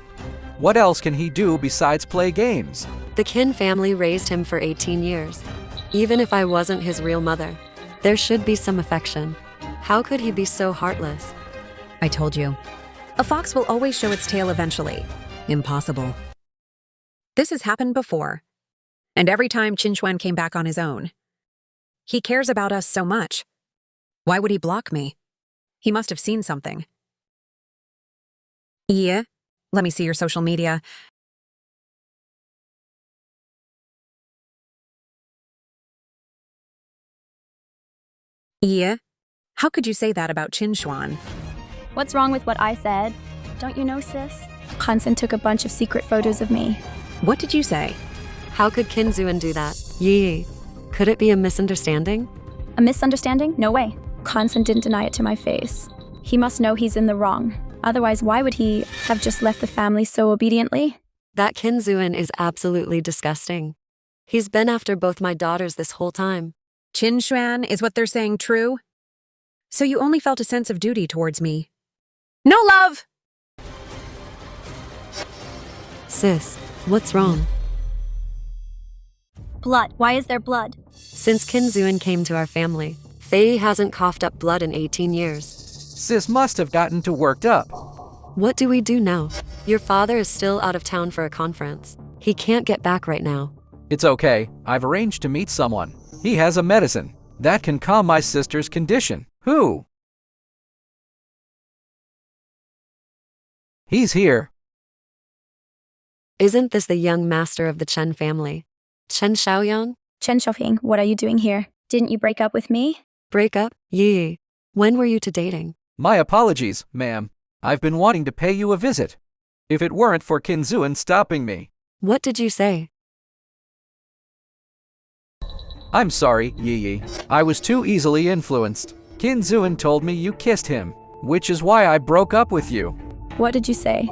What else can he do besides play games? The Qin family raised him for 18 years. Even if I wasn't his real mother, there should be some affection. How could he be so heartless? I told you. A fox will always show its tail eventually. Impossible. This has happened before. And every time Qinchuan came back on his own. He cares about us so much. Why would he block me? He must have seen something. Yeah? Let me see your social media. Yeah? How could you say that about Qinchuan? What's wrong with what I said? Don't you know, sis? Hansen took a bunch of secret photos of me. What did you say? How could Kinzuin do that? Yi, could it be a misunderstanding? A misunderstanding? No way. Hansen didn't deny it to my face. He must know he's in the wrong. Otherwise, why would he have just left the family so obediently? That Kinzuin is absolutely disgusting. He's been after both my daughters this whole time. Qinchuan, is what they're saying true? So you only felt a sense of duty towards me. No love! Sis, what's wrong? Blood. Why is there blood? Since Kinzuin came to our family, Fei hasn't coughed up blood in 18 years. Sis must have gotten too worked up. What do we do now? Your father is still out of town for a conference. He can't get back right now. It's okay. I've arranged to meet someone. He has a medicine that can calm my sister's condition. Who? He's here. Isn't this the young master of the Chen family? Chen Xiaoyang? Chen Xiaoping, what are you doing here? Didn't you break up with me? Break up? Yi. When were you two dating? My apologies, ma'am. I've been wanting to pay you a visit. If it weren't for Kinzuin stopping me. What did you say? I'm sorry, Yi. I was too easily influenced. Kinzuin told me you kissed him, which is why I broke up with you. What did you say?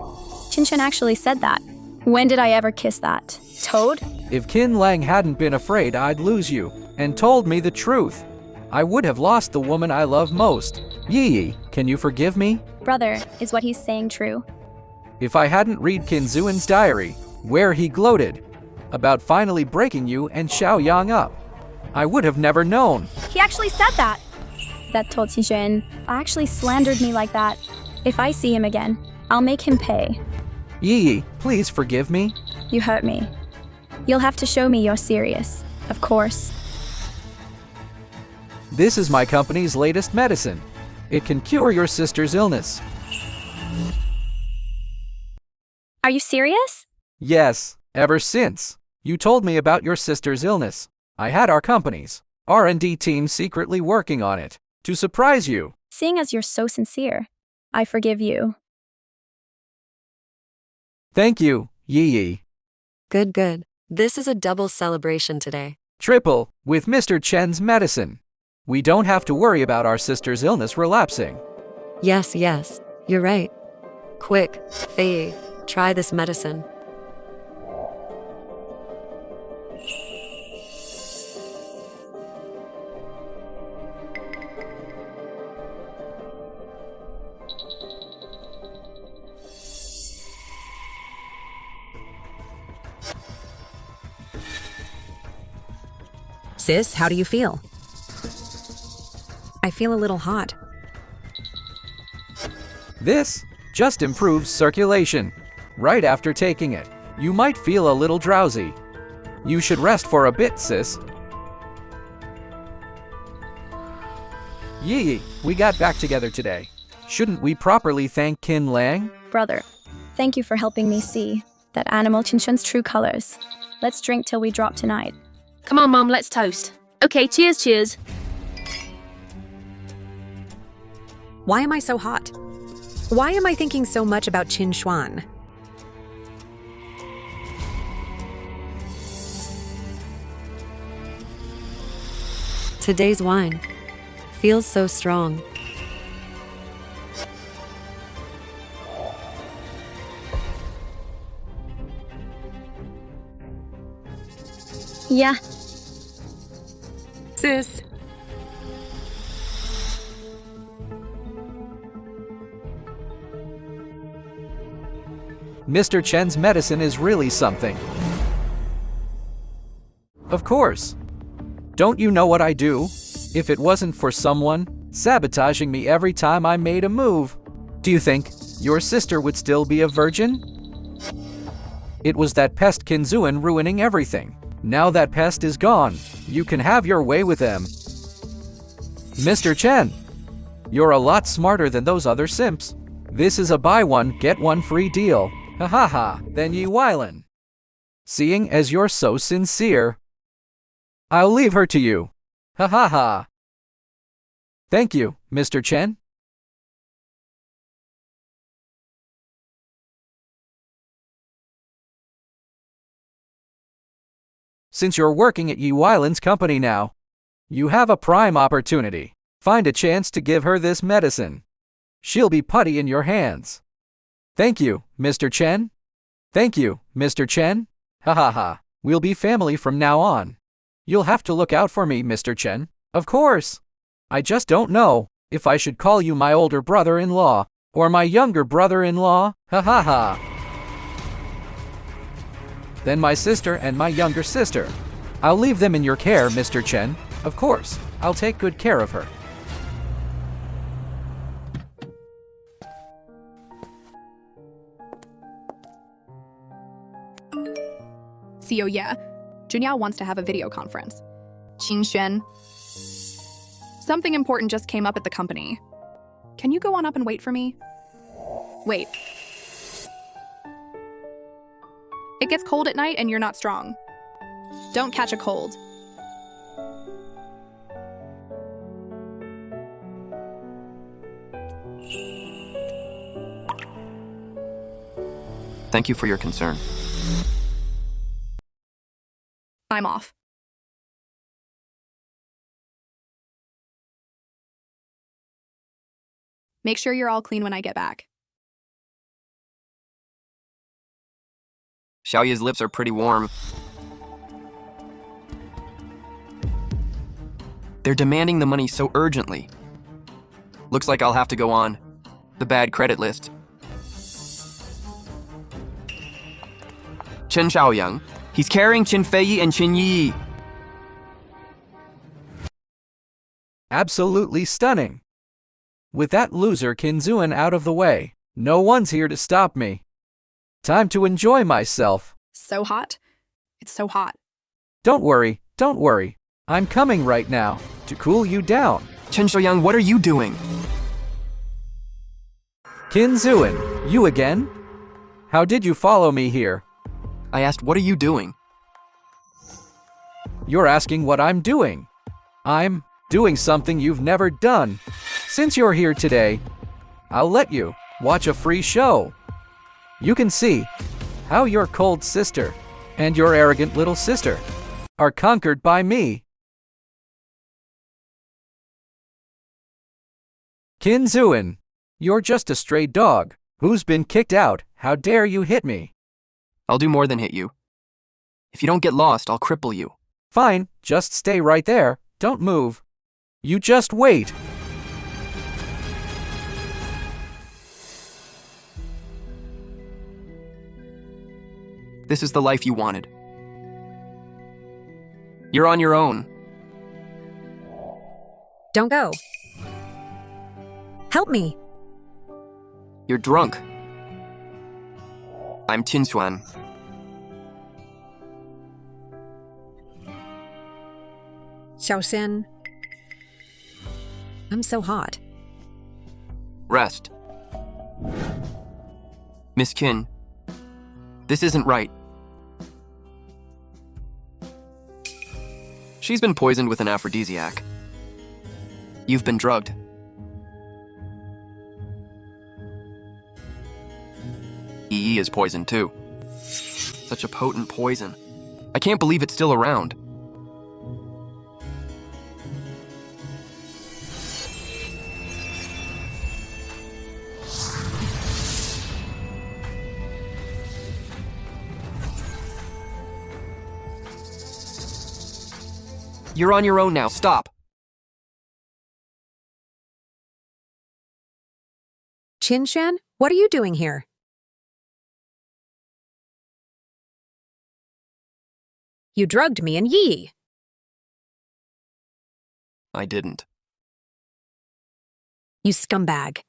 Qinchuan actually said that. When did I ever kiss that? Toad? If Qin Lang hadn't been afraid I'd lose you, and told me the truth, I would have lost the woman I love most. Yi, can you forgive me? Brother, is what he's saying true? If I hadn't read Kinzuin's diary, where he gloated about finally breaking you and Xiaoyang up, I would have never known. He actually said that! That Toad Qinchuan actually slandered me like that. If I see him again, I'll make him pay. Yi, please forgive me. You hurt me. You'll have to show me you're serious, of course. This is my company's latest medicine. It can cure your sister's illness. Are you serious? Yes, ever since you told me about your sister's illness, I had our company's R&D team secretly working on it to surprise you. Seeing as you're so sincere, I forgive you. Thank you, Yi. Good, good. This is a double celebration today. Triple, with Mr. Chen's medicine. We don't have to worry about our sister's illness relapsing. Yes, yes, you're right. Quick, Faye, try this medicine. Sis, how do you feel? I feel a little hot. This just improves circulation. Right after taking it, you might feel a little drowsy. You should rest for a bit, sis. Yi, we got back together today. Shouldn't we properly thank Qin Lang? Brother, thank you for helping me see that animal Qinshen's true colors. Let's drink till we drop tonight. Come on, Mom, let's toast. Okay, cheers, cheers. Why am I so hot? Why am I thinking so much about Qin Xuan? Today's wine feels so strong. Yeah. Sis. Mr. Chen's medicine is really something. Of course. Don't you know what I do? If it wasn't for someone sabotaging me every time I made a move, do you think your sister would still be a virgin? It was that pest Kinzuan ruining everything. Now that pest is gone, you can have your way with them. Mr. Chen, you're a lot smarter than those other simps. This is a buy one, get one free deal. Ha ha ha, then Yi Weilan. Seeing as you're so sincere, I'll leave her to you. Ha ha ha. Thank you, Mr. Chen. Since you're working at Yi Weilan's company now, you have a prime opportunity. Find a chance to give her this medicine. She'll be putty in your hands. Thank you, Mr. Chen. Thank you, Mr. Chen. Ha ha ha. We'll be family from now on. You'll have to look out for me, Mr. Chen. Of course. I just don't know if I should call you my older brother-in-law or my younger brother-in-law. Ha ha ha. Then my sister and my younger sister. I'll leave them in your care, Mr. Chen. Of course, I'll take good care of her. CEO, yeah. Junyao wants to have a video conference. Qin something important just came up at the company. Can you go on up and wait for me? Wait. It gets cold at night and you're not strong. Don't catch a cold. Thank you for your concern. I'm off. Make sure you're all clean when I get back. Xiaoye's lips are pretty warm. They're demanding the money so urgently. Looks like I'll have to go on the bad credit list. Chen Xiaoyang. He's carrying Qin Feiyi and Qin Yi. Absolutely stunning. With that loser Kinzuan out of the way, no one's here to stop me. Time to enjoy myself. So hot. It's so hot. Don't worry, don't worry. I'm coming right now to cool you down. Chen Xiaoyang, what are you doing? Kinzuan, you again? How did you follow me here? I asked, what are you doing? You're asking what I'm doing. I'm doing something you've never done. Since you're here today, I'll let you watch a free show. You can see how your cold sister and your arrogant little sister are conquered by me. Kinzuan, you're just a stray dog who's been kicked out. How dare you hit me? I'll do more than hit you. If you don't get lost, I'll cripple you. Fine, just stay right there. Don't move. You just wait. This is the life you wanted. You're on your own. Don't go. Help me. You're drunk. I'm Qin Xuan. Xiaoxian. I'm so hot. Rest. Miss Qin, this isn't right. She's been poisoned with an aphrodisiac. You've been drugged. Yi is poisoned too. Such a potent poison. I can't believe it's still around. You're on your own now. Stop. Qinshan, what are you doing here? You drugged me and Yi. I didn't. You scumbag.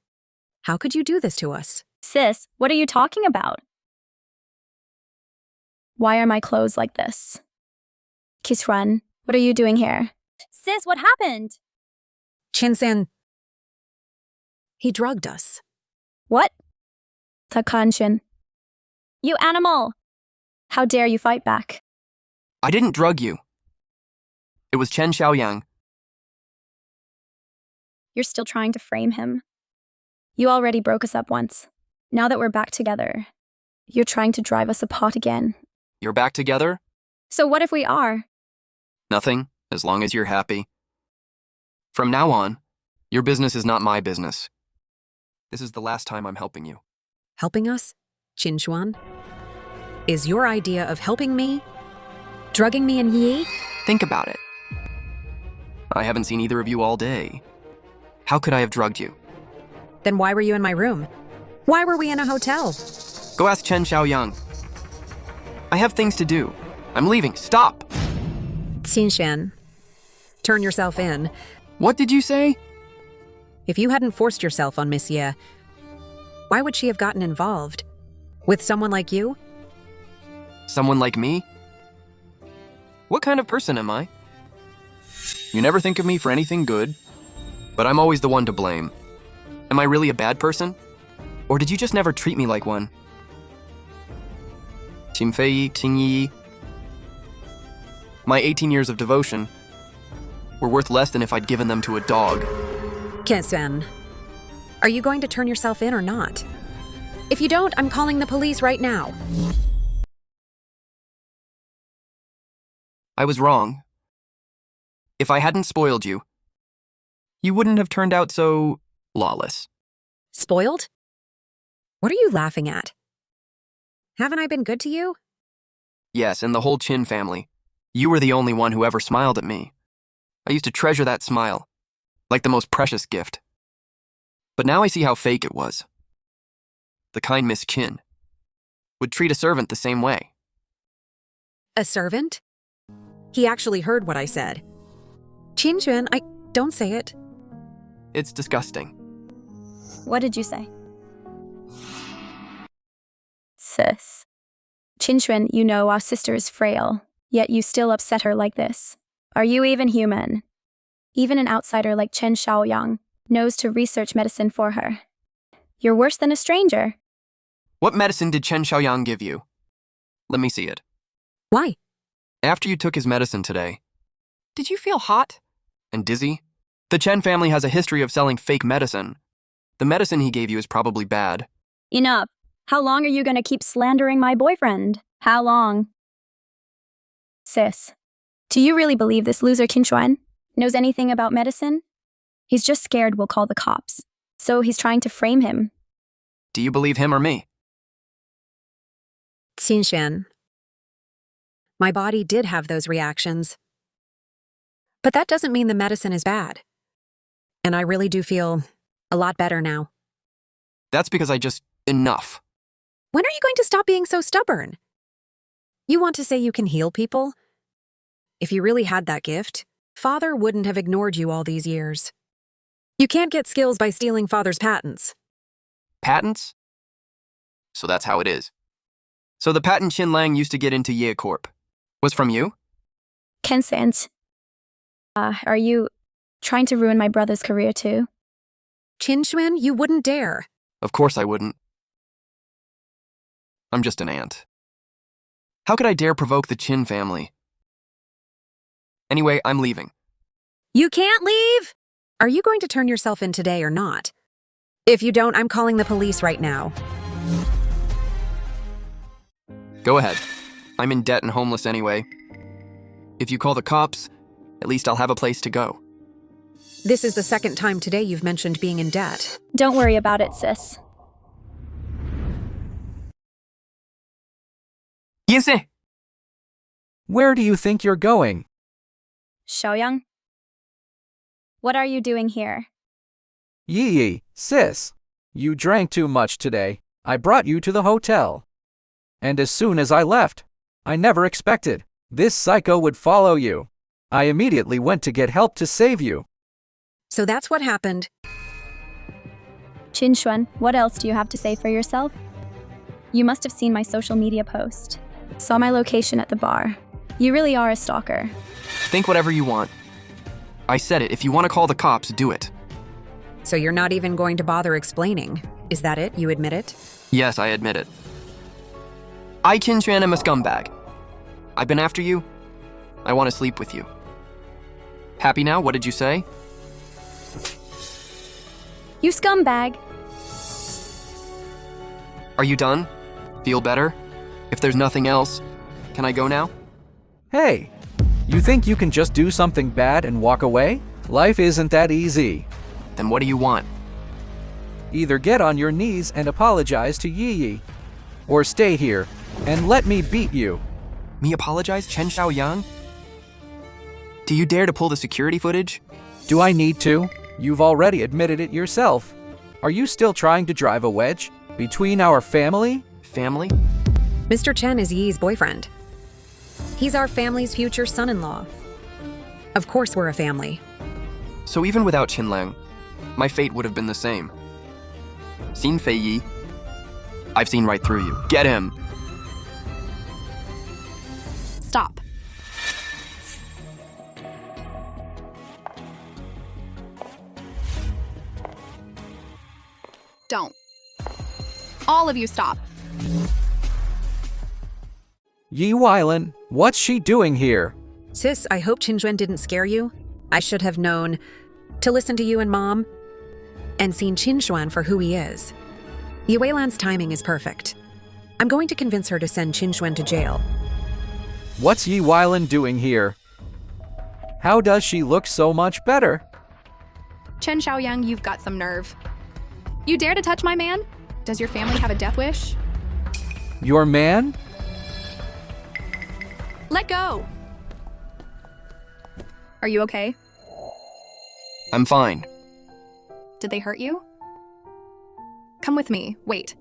How could you do this to us? Sis, what are you talking about? Why are my clothes like this? Kisran, what are you doing here? Sis, what happened? Qinshan. He drugged us. What? Takanshin. You animal! How dare you fight back? I didn't drug you. It was Chen Xiaoyang. You're still trying to frame him. You already broke us up once. Now that we're back together, you're trying to drive us apart again. You're back together? So what if we are? Nothing, as long as you're happy. From now on, your business is not my business. This is the last time I'm helping you. Helping us? Qinshuan? Is your idea of helping me? Drugging me and Yi? Think about it. I haven't seen either of you all day. How could I have drugged you? Then why were you in my room? Why were we in a hotel? Go ask Chen Xiaoyang. I have things to do. I'm leaving. Stop! Qinshan, turn yourself in. What did you say? If you hadn't forced yourself on Miss Ye, why would she have gotten involved? With someone like you? Someone like me? What kind of person am I? You never think of me for anything good, but I'm always the one to blame. Am I really a bad person? Or did you just never treat me like one? Qinfei, Qingyi. My 18 years of devotion were worth less than if I'd given them to a dog. Qinshan, are you going to turn yourself in or not? If you don't, I'm calling the police right now. I was wrong. If I hadn't spoiled you, you wouldn't have turned out so lawless. Spoiled? What are you laughing at? Haven't I been good to you? Yes, and the whole Qin family. You were the only one who ever smiled at me. I used to treasure that smile, like the most precious gift. But now I see how fake it was. The kind Miss Qin would treat a servant the same way. A servant? He actually heard what I said. Qinshan, don't say it. It's disgusting. What did you say? Sis. Qinxuan, you know our sister is frail, yet you still upset her like this. Are you even human? Even an outsider like Chen Xiaoyang knows to research medicine for her. You're worse than a stranger. What medicine did Chen Xiaoyang give you? Let me see it. Why? After you took his medicine today, did you feel hot and dizzy? The Chen family has a history of selling fake medicine. The medicine he gave you is probably bad. Enough. How long are you going to keep slandering my boyfriend? How long? Sis, do you really believe this loser Qinxuan knows anything about medicine? He's just scared we'll call the cops, so he's trying to frame him. Do you believe him or me? Qinxuan, my body did have those reactions. But that doesn't mean the medicine is bad. And I really do feel a lot better now. That's because enough. When are you going to stop being so stubborn? You want to say you can heal people? If you really had that gift, Father wouldn't have ignored you all these years. You can't get skills by stealing Father's patents. Patents? So that's how it is. So the patent Qin Lang used to get into Ye Corp was from you? Consent. Are you trying to ruin my brother's career too? Qinxuan, you wouldn't dare. Of course I wouldn't. I'm just an ant. How could I dare provoke the Qin family? Anyway, I'm leaving. You can't leave! Are you going to turn yourself in today or not? If you don't, I'm calling the police right now. Go ahead. I'm in debt and homeless anyway. If you call the cops, at least I'll have a place to go. This is the second time today you've mentioned being in debt. Don't worry about it, sis. Yinse! Where do you think you're going? Xiaoyang? What are you doing here? Yi, sis. You drank too much today. I brought you to the hotel. And as soon as I left, I never expected this psycho would follow you. I immediately went to get help to save you. So that's what happened. Qinxuan, what else do you have to say for yourself? You must have seen my social media post. Saw my location at the bar. You really are a stalker. Think whatever you want. I said it. If you want to call the cops, do it. So you're not even going to bother explaining. Is that it? You admit it? Yes, I admit it. I, Qinxuan, am a scumbag. I've been after you. I want to sleep with you. Happy now? What did you say? You scumbag. Are you done? Feel better? If there's nothing else, can I go now? Hey, you think you can just do something bad and walk away? Life isn't that easy. Then what do you want? Either get on your knees and apologize to Yi, or stay here and let me beat you. Me apologize, Chen Xiaoyang? Do you dare to pull the security footage? Do I need to? You've already admitted it yourself. Are you still trying to drive a wedge between our family? Family? Mr. Chen is Yi's boyfriend. He's our family's future son-in-law. Of course we're a family. So even without Qin Lang, my fate would have been the same. Seen Fei Yi? I've seen right through you. Get him! Stop. Don't. All of you stop. Yi Weilan, what's she doing here? Sis, I hope Qinxuan didn't scare you. I should have known to listen to you and Mom and seen Qinxuan for who he is. Yuelan's timing is perfect. I'm going to convince her to send Qinxuan to jail. What's Yi Weilan doing here? How does she look so much better? Chen Xiaoyang, you've got some nerve. You dare to touch my man? Does your family have a death wish? Your man? Let go! Are you okay? I'm fine. Did they hurt you? Come with me. Wait.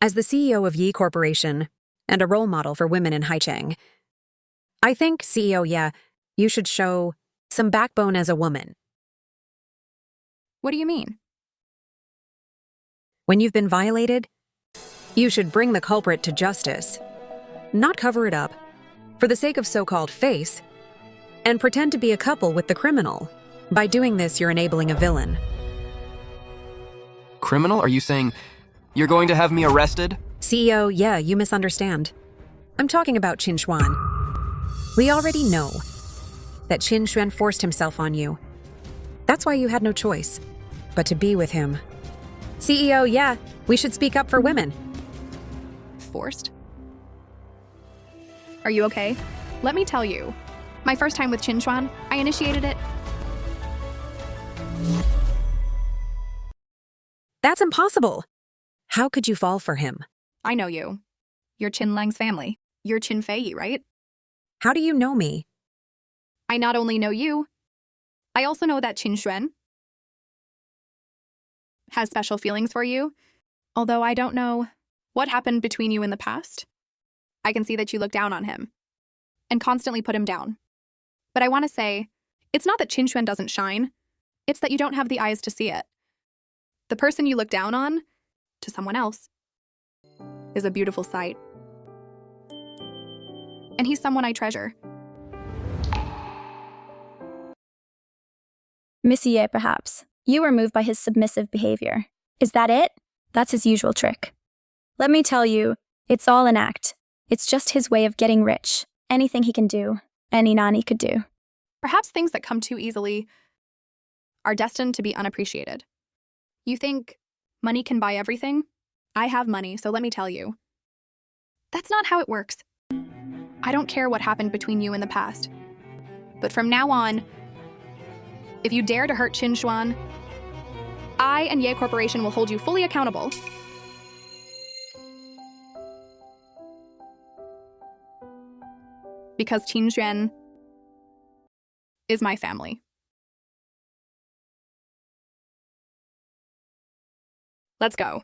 As the CEO of Yi Corporation and a role model for women in Haicheng, I think, CEO, you should show some backbone as a woman. What do you mean? When you've been violated, you should bring the culprit to justice, not cover it up, for the sake of so-called face, and pretend to be a couple with the criminal. By doing this, you're enabling a villain. Criminal? Are you saying you're going to have me arrested? CEO, yeah, you misunderstand. I'm talking about Qin Xuan. We already know that Qin Xuan forced himself on you. That's why you had no choice but to be with him. CEO, yeah, we should speak up for women. Forced? Are you okay? Let me tell you. My first time with Qin Xuan, I initiated it. That's impossible. How could you fall for him? I know you. You're Qin Lang's family. You're Qin Fei, right? How do you know me? I not only know you, I also know that Qin Xuan has special feelings for you, although I don't know what happened between you in the past. I can see that you look down on him and constantly put him down. But I want to say, it's not that Qin Xuan doesn't shine, it's that you don't have the eyes to see it. The person you look down on, to someone else, is a beautiful sight. And he's someone I treasure. Monsieur, perhaps. You were moved by his submissive behavior. Is that it? That's his usual trick. Let me tell you, it's all an act. It's just his way of getting rich. Anything he can do, any nani could do. Perhaps things that come too easily are destined to be unappreciated. You think money can buy everything? I have money, so let me tell you. That's not how it works. I don't care what happened between you in the past. But from now on, if you dare to hurt Qin Xuan, I and Ye Corporation will hold you fully accountable. Because Qin Xuan is my family. Let's go.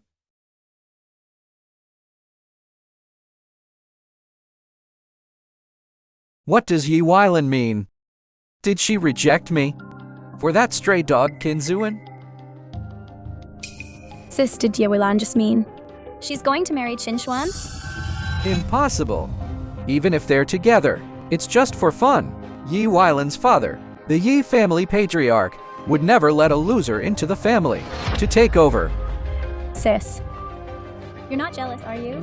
What does Yi Weilan mean? Did she reject me? For that stray dog, Kinzuan? Sis, did Ye Weilan just mean? She's going to marry Qin Xuan? Impossible. Even if they're together, it's just for fun. Yi Weilan's father, the Yi family patriarch, would never let a loser into the family to take over. Sis. You're not jealous, are you?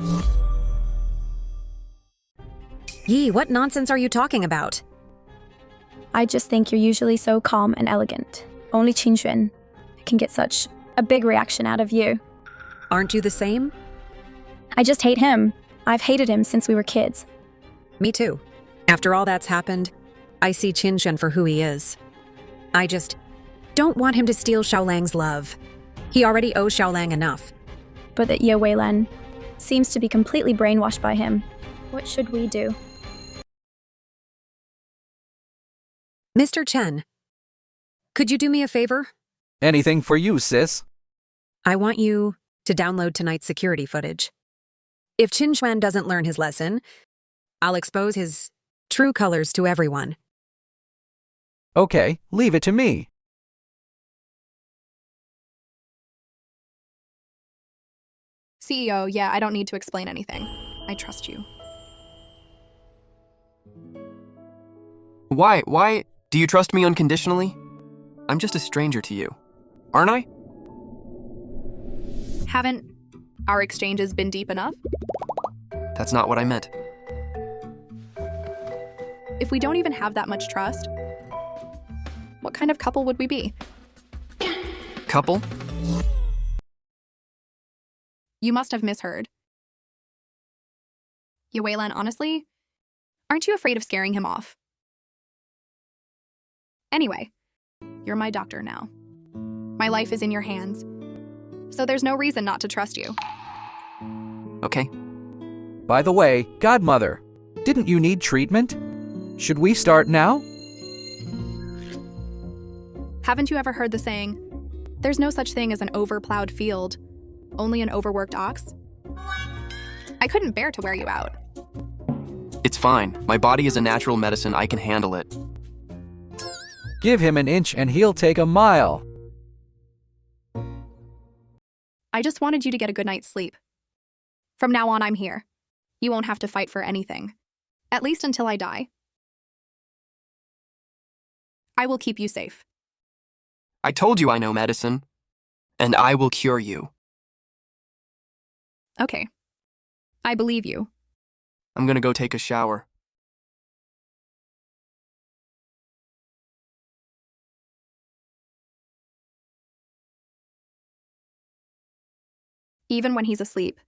Yi, what nonsense are you talking about? I just think you're usually so calm and elegant. Only Qin Xuan can get such a big reaction out of you. Aren't you the same? I just hate him. I've hated him since we were kids. Me too. After all that's happened, I see Qin Xuan for who he is. I just don't want him to steal Xiaolang's love. He already owes Xiaolang enough. But that Ye Weilan seems to be completely brainwashed by him. What should we do? Mr. Chen, could you do me a favor? Anything for you, sis. I want you to download tonight's security footage. If Qin Xuan doesn't learn his lesson, I'll expose his true colors to everyone. Okay, leave it to me. CEO, yeah, I don't need to explain anything. I trust you. Why? Do you trust me unconditionally? I'm just a stranger to you, aren't I? Haven't our exchanges been deep enough? That's not what I meant. If we don't even have that much trust, what kind of couple would we be? Couple? You must have misheard. Ye Weilan, honestly, aren't you afraid of scaring him off? Anyway, you're my doctor now. My life is in your hands, so there's no reason not to trust you. Okay. By the way, godmother, didn't you need treatment? Should we start now? Haven't you ever heard the saying, there's no such thing as an over-plowed field, only an overworked ox? I couldn't bear to wear you out. It's fine. My body is a natural medicine. I can handle it. Give him an inch and he'll take a mile. I just wanted you to get a good night's sleep. From now on, I'm here. You won't have to fight for anything. At least until I die. I will keep you safe. I told you I know medicine. And I will cure you. Okay. I believe you. I'm gonna go take a shower. Even when he's asleep,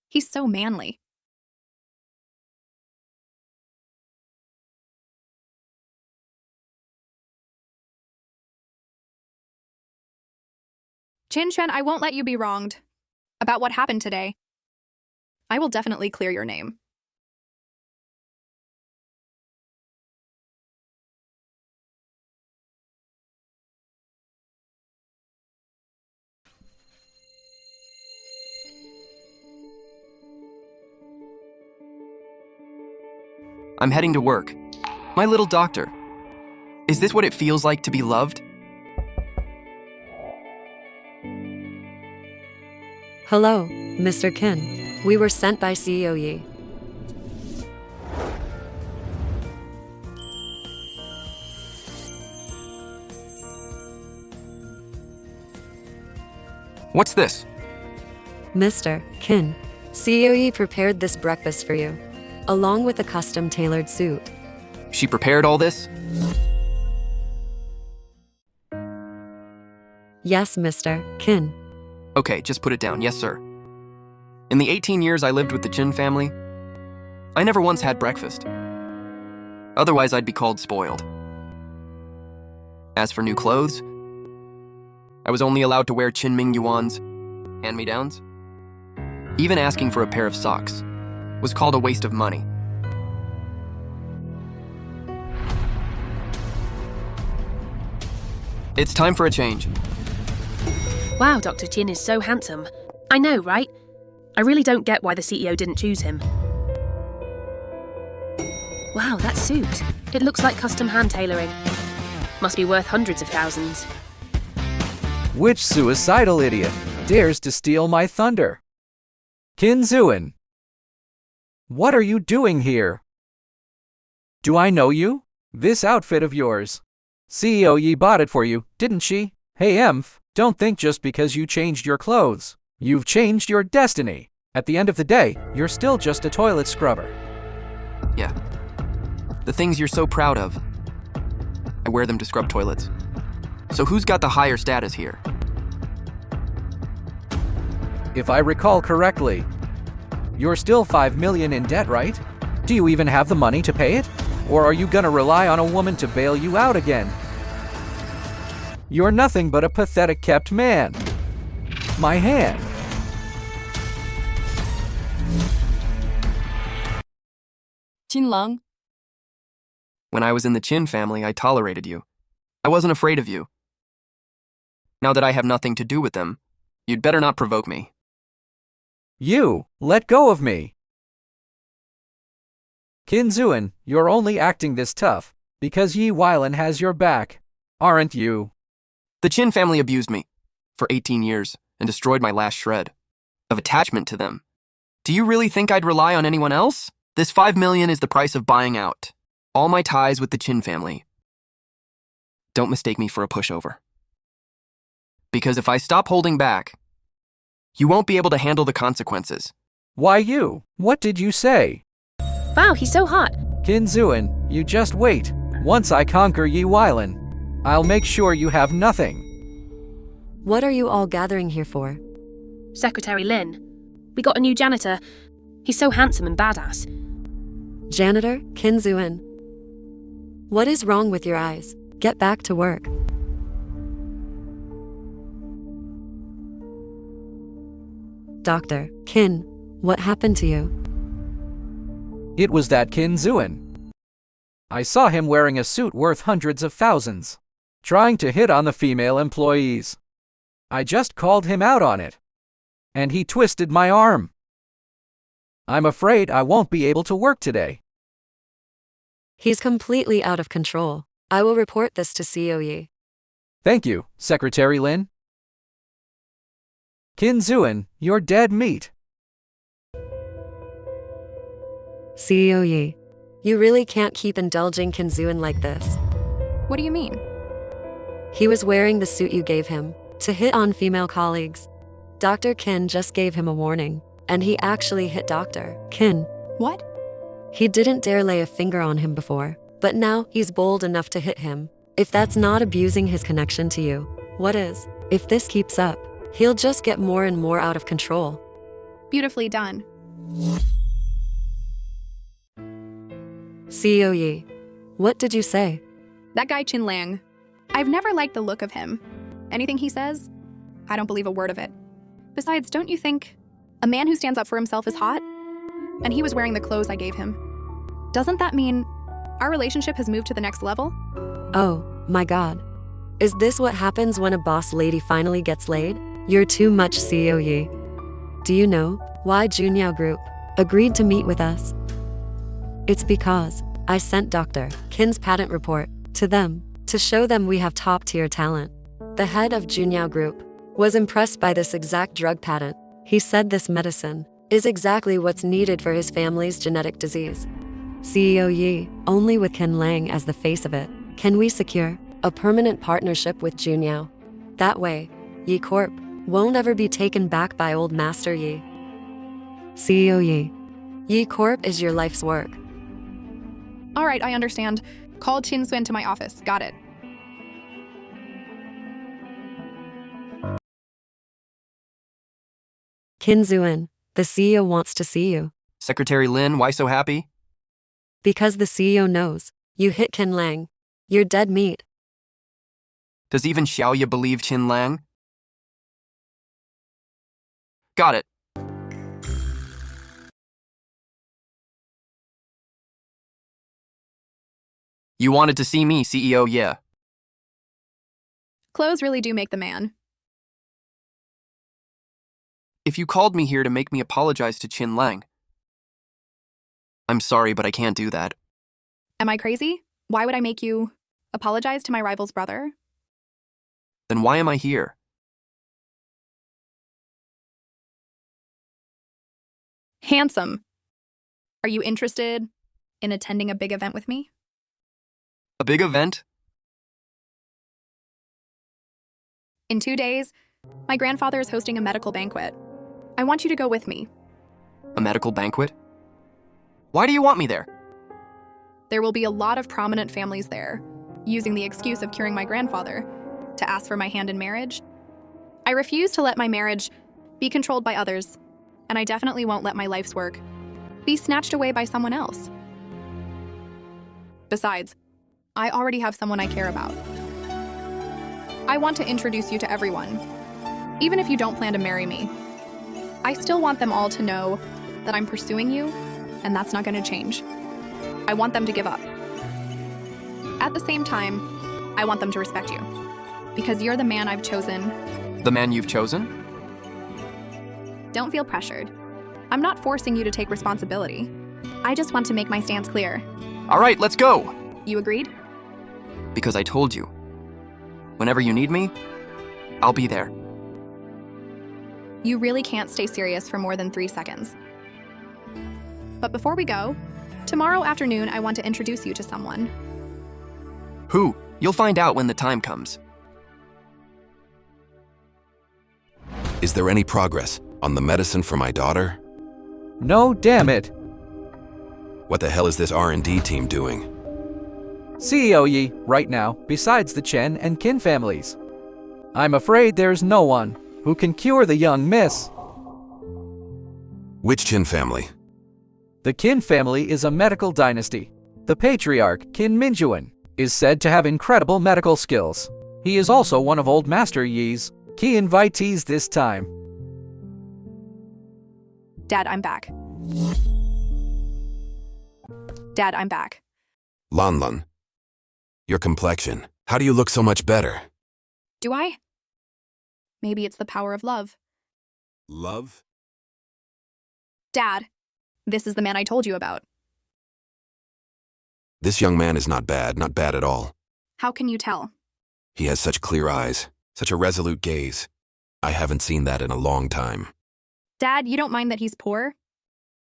he's so manly. Chin-Chen, I won't let you be wronged about what happened today. I will definitely clear your name. I'm heading to work. My little doctor. Is this what it feels like to be loved? Hello, Mr. Kin. We were sent by CEO Yi. What's this? Mr. Kin, CEO Yi prepared this breakfast for you, along with a custom-tailored suit. She prepared all this? Yes, Mr. Kin. Okay, just put it down. Yes, sir. In the 18 years I lived with the Chin family, I never once had breakfast. Otherwise, I'd be called spoiled. As for new clothes, I was only allowed to wear Chin Ming Yuan's hand-me-downs. Even asking for a pair of socks was called a waste of money. It's time for a change. Wow, Dr. Chin is so handsome. I know, right? I really don't get why the CEO didn't choose him. Wow, that suit. It looks like custom hand tailoring. Must be worth hundreds of thousands. Which suicidal idiot dares to steal my thunder? Qin Zuin. What are you doing here? Do I know you? This outfit of yours. CEO Yi bought it for you, didn't she? Hey Emph, don't think just because you changed your clothes, you've changed your destiny. At the end of the day, you're still just a toilet scrubber. Yeah. The things you're so proud of. I wear them to scrub toilets. So who's got the higher status here? If I recall correctly, you're still 5 million in debt, right? Do you even have the money to pay it? Or are you gonna rely on a woman to bail you out again? You're nothing but a pathetic kept man. My hand. Qinlang. When I was in the Chin family, I tolerated you. I wasn't afraid of you. Now that I have nothing to do with them, you'd better not provoke me. You, let go of me. Qin Zuin, you're only acting this tough because Yi Weilan has your back, aren't you? The Chin family abused me for 18 years and destroyed my last shred of attachment to them. Do you really think I'd rely on anyone else? This 5 million is the price of buying out all my ties with the Chin family. Don't mistake me for a pushover. Because if I stop holding back, you won't be able to handle the consequences. Why you? What did you say? Wow, he's so hot. Qin Zuin, you just wait. Once I conquer Yi Weilan, I'll make sure you have nothing. What are you all gathering here for? Secretary Lin. We got a new janitor. He's so handsome and badass. Janitor, Qin Zuin. What is wrong with your eyes? Get back to work. Dr. Qin, what happened to you? It was that Qin Zuin. I saw him wearing a suit worth hundreds of thousands, trying to hit on the female employees. I just called him out on it, and he twisted my arm. I'm afraid I won't be able to work today. He's completely out of control. I will report this to CEO Yi. Thank you, Secretary Lin. Kinzuan, you're dead meat. CEO Yi, you really can't keep indulging Kinzuan like this. What do you mean? He was wearing the suit you gave him to hit on female colleagues. Dr. Kin just gave him a warning, and he actually hit Dr. Kin. What? He didn't dare lay a finger on him before, but now he's bold enough to hit him. If that's not abusing his connection to you, what is? If this keeps up, he'll just get more and more out of control. Beautifully done. CEO Yi, what did you say? That guy Chin Lang. I've never liked the look of him. Anything he says, I don't believe a word of it. Besides, don't you think a man who stands up for himself is hot? And he was wearing the clothes I gave him. Doesn't that mean our relationship has moved to the next level? Oh, my God. Is this what happens when a boss lady finally gets laid? You're too much, CEO Yi. Do you know why Junyao Group agreed to meet with us? It's because I sent Dr. Kin's patent report to them to show them we have top-tier talent. The head of Junyao Group was impressed by this exact drug patent. He said this medicine is exactly what's needed for his family's genetic disease. CEO Yi, only with Ken Lang as the face of it, can we secure a permanent partnership with Junyao. That way, Yi Corp won't ever be taken back by old Master Yi. CEO Yi, Yi Corp is your life's work. All right, I understand. Call Chin Suen to my office. Got it. Kinzuan, the CEO wants to see you. Secretary Lin, why so happy? Because the CEO knows you hit Ken Lang. You're dead meat. Does even Xiaoya believe Chin Lang? Got it. You wanted to see me, CEO, yeah. Clothes really do make the man. If you called me here to make me apologize to Chin Lang, I'm sorry, but I can't do that. Am I crazy? Why would I make you apologize to my rival's brother? Then why am I here? Handsome. Are you interested in attending a big event with me? A big event? In 2 days, my grandfather is hosting a medical banquet. I want you to go with me. A medical banquet? Why do you want me there? There will be a lot of prominent families there, using the excuse of curing my grandfather to ask for my hand in marriage. I refuse to let my marriage be controlled by others, and I definitely won't let my life's work be snatched away by someone else. Besides, I already have someone I care about. I want to introduce you to everyone, even if you don't plan to marry me. I still want them all to know that I'm pursuing you, and that's not going to change. I want them to give up. At the same time, I want them to respect you, because you're the man I've chosen. The man you've chosen? Don't feel pressured. I'm not forcing you to take responsibility. I just want to make my stance clear. All right, let's go! You agreed? Because I told you. Whenever you need me, I'll be there. You really can't stay serious for more than 3 seconds. But before we go, tomorrow afternoon I want to introduce you to someone. Who? You'll find out when the time comes. Is there any progress on the medicine for my daughter? No, damn it. What the hell is this R&D team doing? CEO Yi, right now, besides the Chen and Qin families. I'm afraid there's no one who can cure the young miss. Which Chin family? The Qin family is a medical dynasty. The patriarch, Qin Minjuan, is said to have incredible medical skills. He is also one of old Master Yi's key invitees this time. Dad, I'm back. Dad, I'm back. Lanlan. Your complexion. How do you look so much better? Do I? Maybe it's the power of love. Love? Dad, this is the man I told you about. This young man is not bad at all. How can you tell? He has such clear eyes, such a resolute gaze. I haven't seen that in a long time. Dad, you don't mind that he's poor?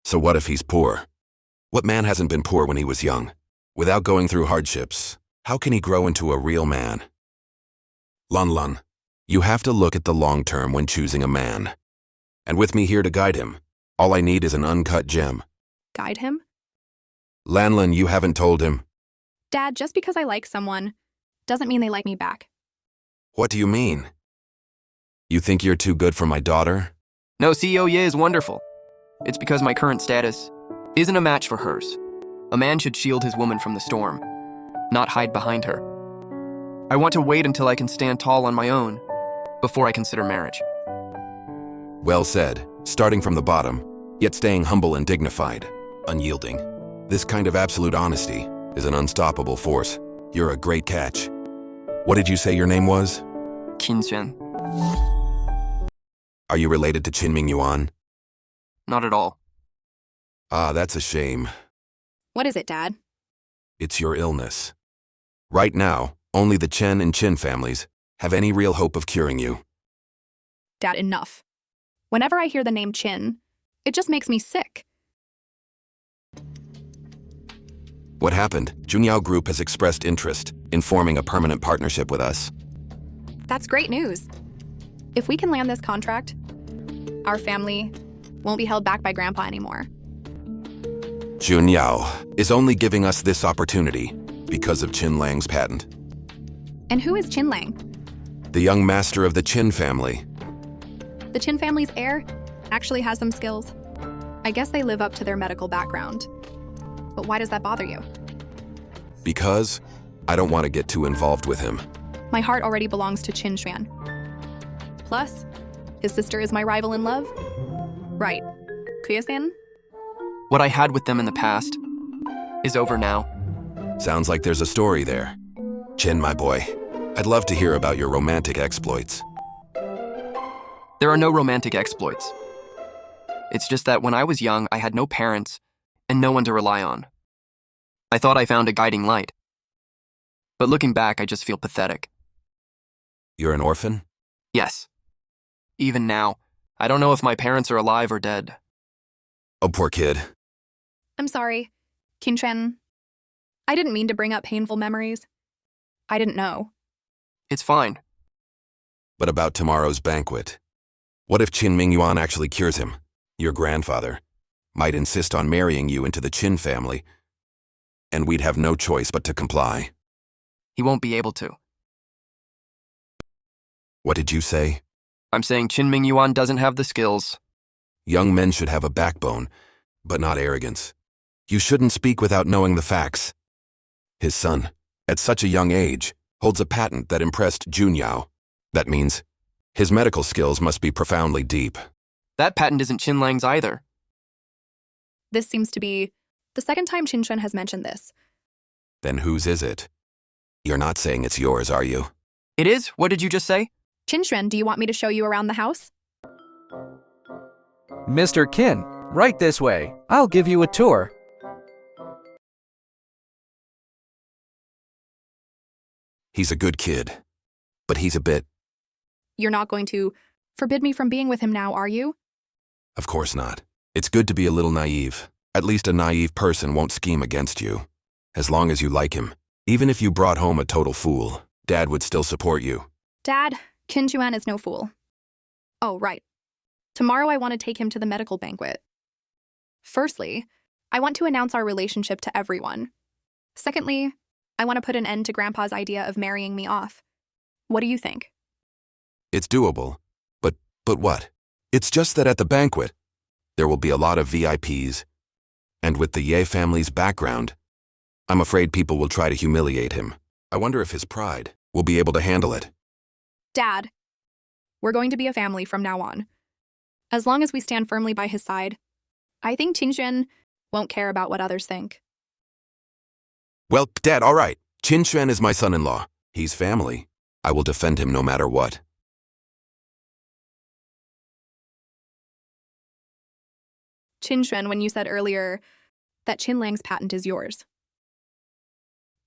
So what if he's poor? What man hasn't been poor when he was young? Without going through hardships, how can he grow into a real man? Lun, you have to look at the long term when choosing a man. And with me here to guide him, all I need is an uncut gem. Guide him? Lanlin, you haven't told him. Dad, just because I like someone doesn't mean they like me back. What do you mean? You think you're too good for my daughter? No, CEO Ye is wonderful. It's because my current status isn't a match for hers. A man should shield his woman from the storm, not hide behind her. I want to wait until I can stand tall on my own before I consider marriage. Well said, starting from the bottom, yet staying humble and dignified, unyielding. This kind of absolute honesty is an unstoppable force. You're a great catch. What did you say your name was? Qinxuan. Are you related to Qin Mingyuan? Not at all. Ah, that's a shame. What is it, Dad? It's your illness. Right now, only the Chen and Qin families have any real hope of curing you. Dad, enough. Whenever I hear the name Qin, it just makes me sick. What happened? Junyao Group has expressed interest in forming a permanent partnership with us. That's great news. If we can land this contract, our family won't be held back by Grandpa anymore. Junyao is only giving us this opportunity because of Qin Lang's patent. And who is Qin Lang? The young master of the Qin family. The Qin family's heir actually has some skills. I guess they live up to their medical background. But why does that bother you? Because I don't want to get too involved with him. My heart already belongs to Qin Xuan. Plus, his sister is my rival in love. Right. Kuya-san? What I had with them in the past is over now. Sounds like there's a story there. Qin, my boy, I'd love to hear about your romantic exploits. There are no romantic exploits. It's just that when I was young, I had no parents and no one to rely on. I thought I found a guiding light. But looking back, I just feel pathetic. You're an orphan? Yes. Even now, I don't know if my parents are alive or dead. Oh, poor kid. I'm sorry, Qinchuan. I didn't mean to bring up painful memories. I didn't know. It's fine. But about tomorrow's banquet. What if Qin Mingyuan actually cures him? Your grandfather might insist on marrying you into the Qin family, and we'd have no choice but to comply. He won't be able to. What did you say? I'm saying Qin Mingyuan doesn't have the skills. Young men should have a backbone, but not arrogance. You shouldn't speak without knowing the facts. His son, at such a young age, holds a patent that impressed Junyao. That means his medical skills must be profoundly deep. That patent isn't Qin Lang's either. This seems to be the second time Qinchuan has mentioned this. Then whose is it? You're not saying it's yours, are you? It is? What did you just say? Qinchuan, do you want me to show you around the house? Mr. Qin, right this way. I'll give you a tour. He's a good kid, but he's a bit... You're not going to forbid me from being with him now, are you? Of course not. It's good to be a little naive. At least a naive person won't scheme against you. As long as you like him. Even if you brought home a total fool, Dad would still support you. Dad, Qinchuan is no fool. Oh, right. Tomorrow I want to take him to the medical banquet. Firstly, I want to announce our relationship to everyone. Secondly, I want to put an end to Grandpa's idea of marrying me off. What do you think? It's doable. But what? It's just that at the banquet, there will be a lot of VIPs. And with the Ye family's background, I'm afraid people will try to humiliate him. I wonder if his pride will be able to handle it. Dad, we're going to be a family from now on. As long as we stand firmly by his side, I think Qinchuan won't care about what others think. Well, Dad, all right. Qin Xuan is my son-in-law. He's family. I will defend him no matter what. Qinchuan, when you said earlier that Qin Lang's patent is yours.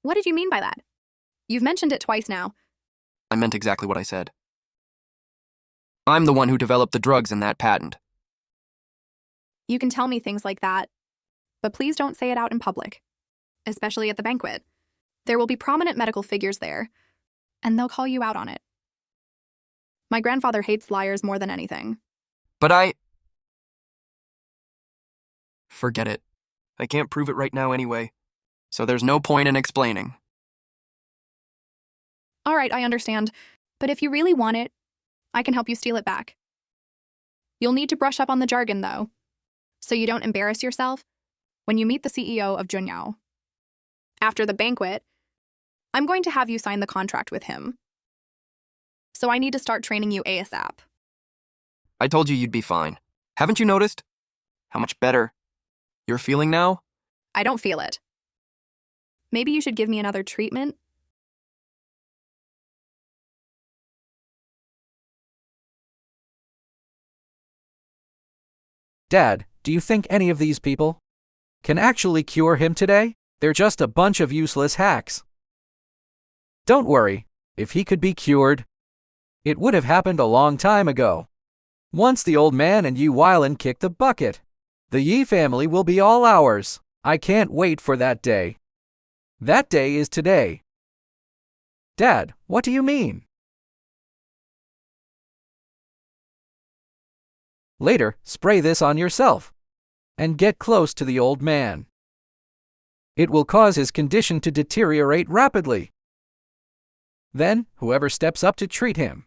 What did you mean by that? You've mentioned it twice now. I meant exactly what I said. I'm the one who developed the drugs in that patent. You can tell me things like that, but please don't say it out in public, especially at the banquet. There will be prominent medical figures there, and they'll call you out on it. My grandfather hates liars more than anything. But Forget it. I can't prove it right now anyway, so there's no point in explaining. All right, I understand, but if you really want it, I can help you steal it back. You'll need to brush up on the jargon, though, so you don't embarrass yourself when you meet the CEO of Junyao. After the banquet, I'm going to have you sign the contract with him. So I need to start training you ASAP. I told you you'd be fine. Haven't you noticed how much better you're feeling now? I don't feel it. Maybe you should give me another treatment? Dad, do you think any of these people can actually cure him today? They're just a bunch of useless hacks. Don't worry, if he could be cured, it would have happened a long time ago. Once the old man and Yi Weilan kick the bucket, the Yi family will be all ours. I can't wait for that day. That day is today. Dad, what do you mean? Later, spray this on yourself and get close to the old man. It will cause his condition to deteriorate rapidly. Then, whoever steps up to treat him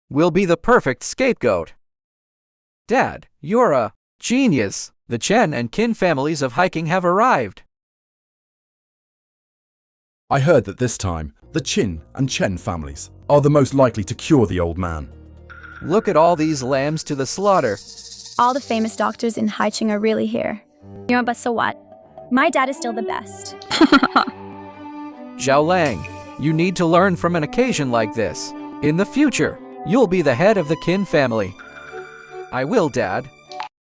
will be the perfect scapegoat. Dad, you're a genius. The Chen and Qin families of hiking have arrived. I heard that this time, the Qin and Chen families are the most likely to cure the old man. Look at all these lambs to the slaughter. All the famous doctors in Haicheng are really here. Yeah, but so what? My dad is still the best. Zhao Lang, you need to learn from an occasion like this. In the future, you'll be the head of the Qin family. I will, Dad.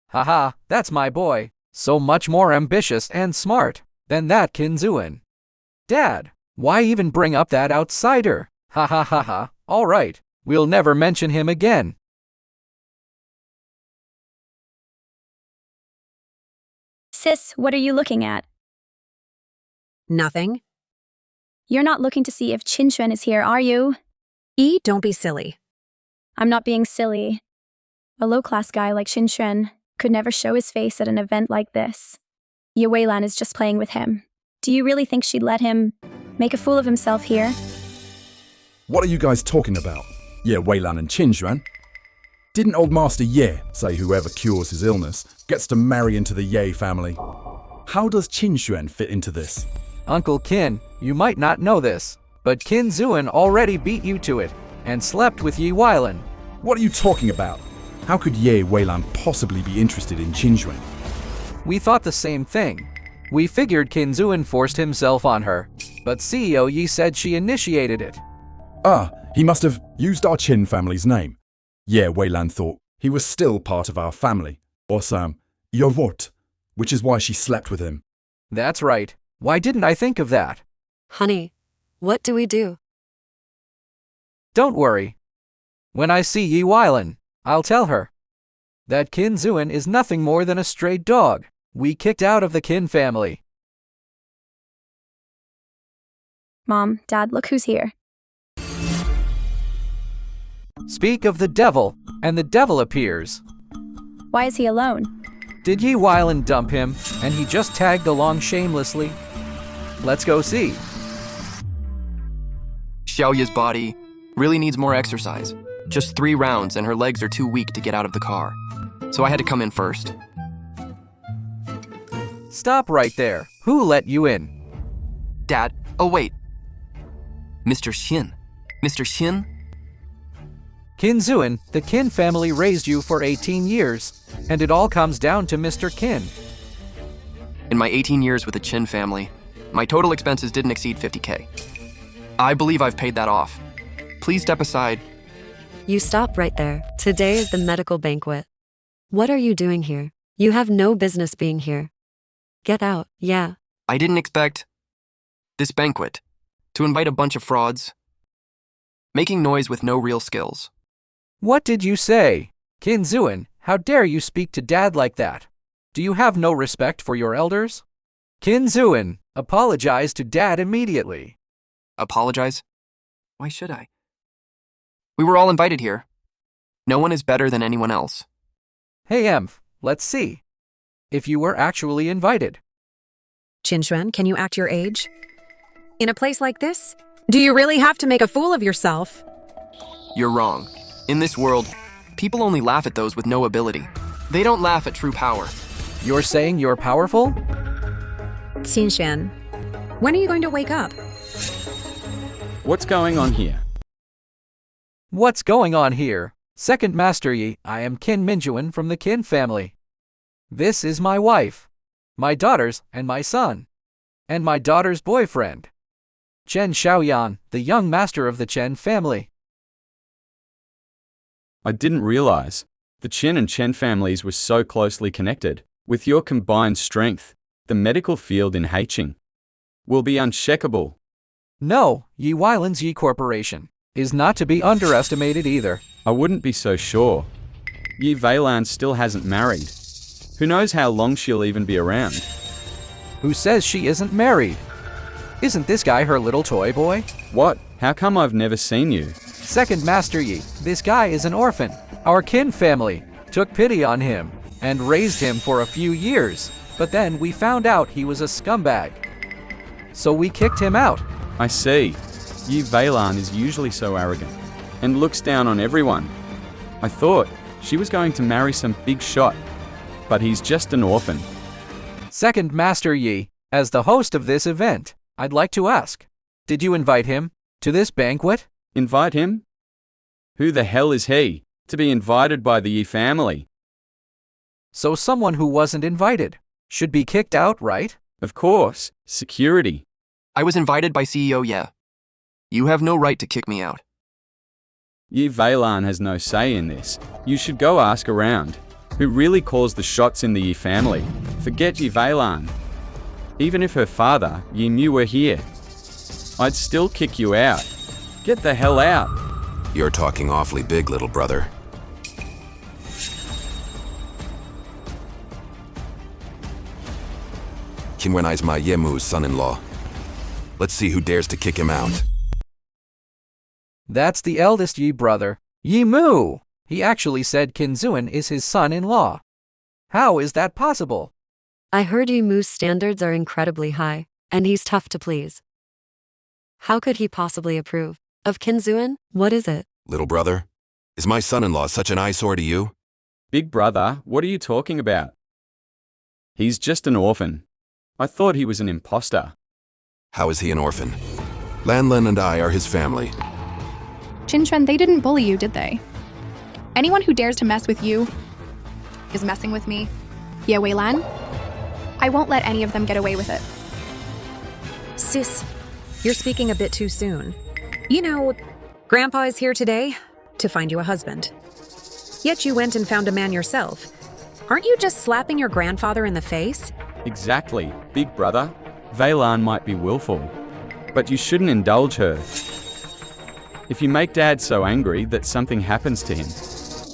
Haha, that's my boy. So much more ambitious and smart than that Qin Zuan. Dad, why even bring up that outsider? Ha ha ha ha. All right, we'll never mention him again. Sis, what are you looking at? Nothing. You're not looking to see if Qin Xuan is here, are you? Don't be silly. I'm not being silly. A low-class guy like Qin Xuan could never show his face at an event like this. Ye Weilan is just playing with him. Do you really think she'd let him make a fool of himself here? What are you guys talking about? Ye Weilan and Qin Xuan? Didn't old Master Ye say whoever cures his illness gets to marry into the Ye family? How does Qin Xuan fit into this? Uncle Qin, you might not know this, but Qin Zuan already beat you to it and slept with Yi Weilan. What are you talking about? How could Ye Weilan possibly be interested in Qin Xuan? We thought the same thing. We figured Qin Zuan forced himself on her, but CEO Yi said she initiated it. Ah, he must have used our Qin family's name. Ye Weilan thought he was still part of our family, or some Yovort, which is why she slept with him. That's right. Why didn't I think of that? Honey, what do we do? Don't worry. When I see Yi Weilan, I'll tell her that Qin Zuan is nothing more than a stray dog we kicked out of the Qin family. Mom, Dad, look who's here. Speak of the devil, and the devil appears. Why is he alone? Did Yi Weilan dump him, and he just tagged along shamelessly? Let's go see. Xiaoya's body really needs more exercise. Just 3 rounds and her legs are too weak to get out of the car. So I had to come in first. Stop right there. Who let you in? Dad, oh wait. Mr. Xin. Mr. Xin? Qin Zuan, the Qin family raised you for 18 years, and it all comes down to Mr. Qin. In my 18 years with the Qin family, my total expenses didn't exceed 50K. I believe I've paid that off. Please step aside. You stop right there. Today is the medical banquet. What are you doing here? You have no business being here. Get out, yeah. I didn't expect this banquet to invite a bunch of frauds, making noise with no real skills. What did you say? Qin Zuan, how dare you speak to Dad like that? Do you have no respect for your elders? Qin Zuan, apologize to Dad immediately. Apologize? Why should I? We were all invited here. No one is better than anyone else. Hey Emph, let's see. If you were actually invited. Qinshuan, can you act your age? In a place like this? Do you really have to make a fool of yourself? You're wrong. In this world, people only laugh at those with no ability. They don't laugh at true power. You're saying you're powerful? Qinshuan, when are you going to wake up? What's going on here? What's going on here? Second Master Yi, I am Qin Minjuan from the Qin family. This is my wife, my daughters, and my son, and my daughter's boyfriend, Chen Xiaoyan, the young master of the Chen family. I didn't realize the Chen and Chen families were so closely connected. With your combined strength, the medical field in Haiqing will be unshakable. No, Yi Weilan's Yi Corporation is not to be underestimated either. I wouldn't be so sure. Yi Weilan still hasn't married. Who knows how long she'll even be around? Who says she isn't married? Isn't this guy her little toy boy? What? How come I've never seen you? Second Master Yi, this guy is an orphan. Our Qin family took pity on him and raised him for a few years, but then we found out he was a scumbag. So we kicked him out. I see. Yi Weilan is usually so arrogant and looks down on everyone. I thought she was going to marry some big shot, but he's just an orphan. Second Master Yi, as the host of this event, I'd like to ask, did you invite him to this banquet? Invite him? Who the hell is he to be invited by the Yi family? So someone who wasn't invited should be kicked out, right? Of course. Security. I was invited by CEO Ye. You have no right to kick me out. Yi Weilan has no say in this. You should go ask around. Who really calls the shots in the Yi family? Forget Yi Weilan. Even if her father, Yi Mu, were here, I'd still kick you out. Get the hell out. You're talking awfully big, little brother. Kim Wenai's my Yemu's son-in-law. Let's see who dares to kick him out. That's the eldest Yi brother, Yi Mu. He actually said Qin Zuan is his son-in-law. How is that possible? I heard Yi Mu's standards are incredibly high, and he's tough to please. How could he possibly approve of Qin Zuan? What is it? Little brother, is my son-in-law such an eyesore to you? Big brother, what are you talking about? He's just an orphan. I thought he was an imposter. How is he an orphan? Lanlin and I are his family. Qinshuan, they didn't bully you, did they? Anyone who dares to mess with you is messing with me. Ye Weilan? I won't let any of them get away with it. Sis, you're speaking a bit too soon. You know, Grandpa is here today to find you a husband. Yet you went and found a man yourself. Aren't you just slapping your grandfather in the face? Exactly, big brother. Weilan might be willful, but you shouldn't indulge her. If you make Dad so angry that something happens to him,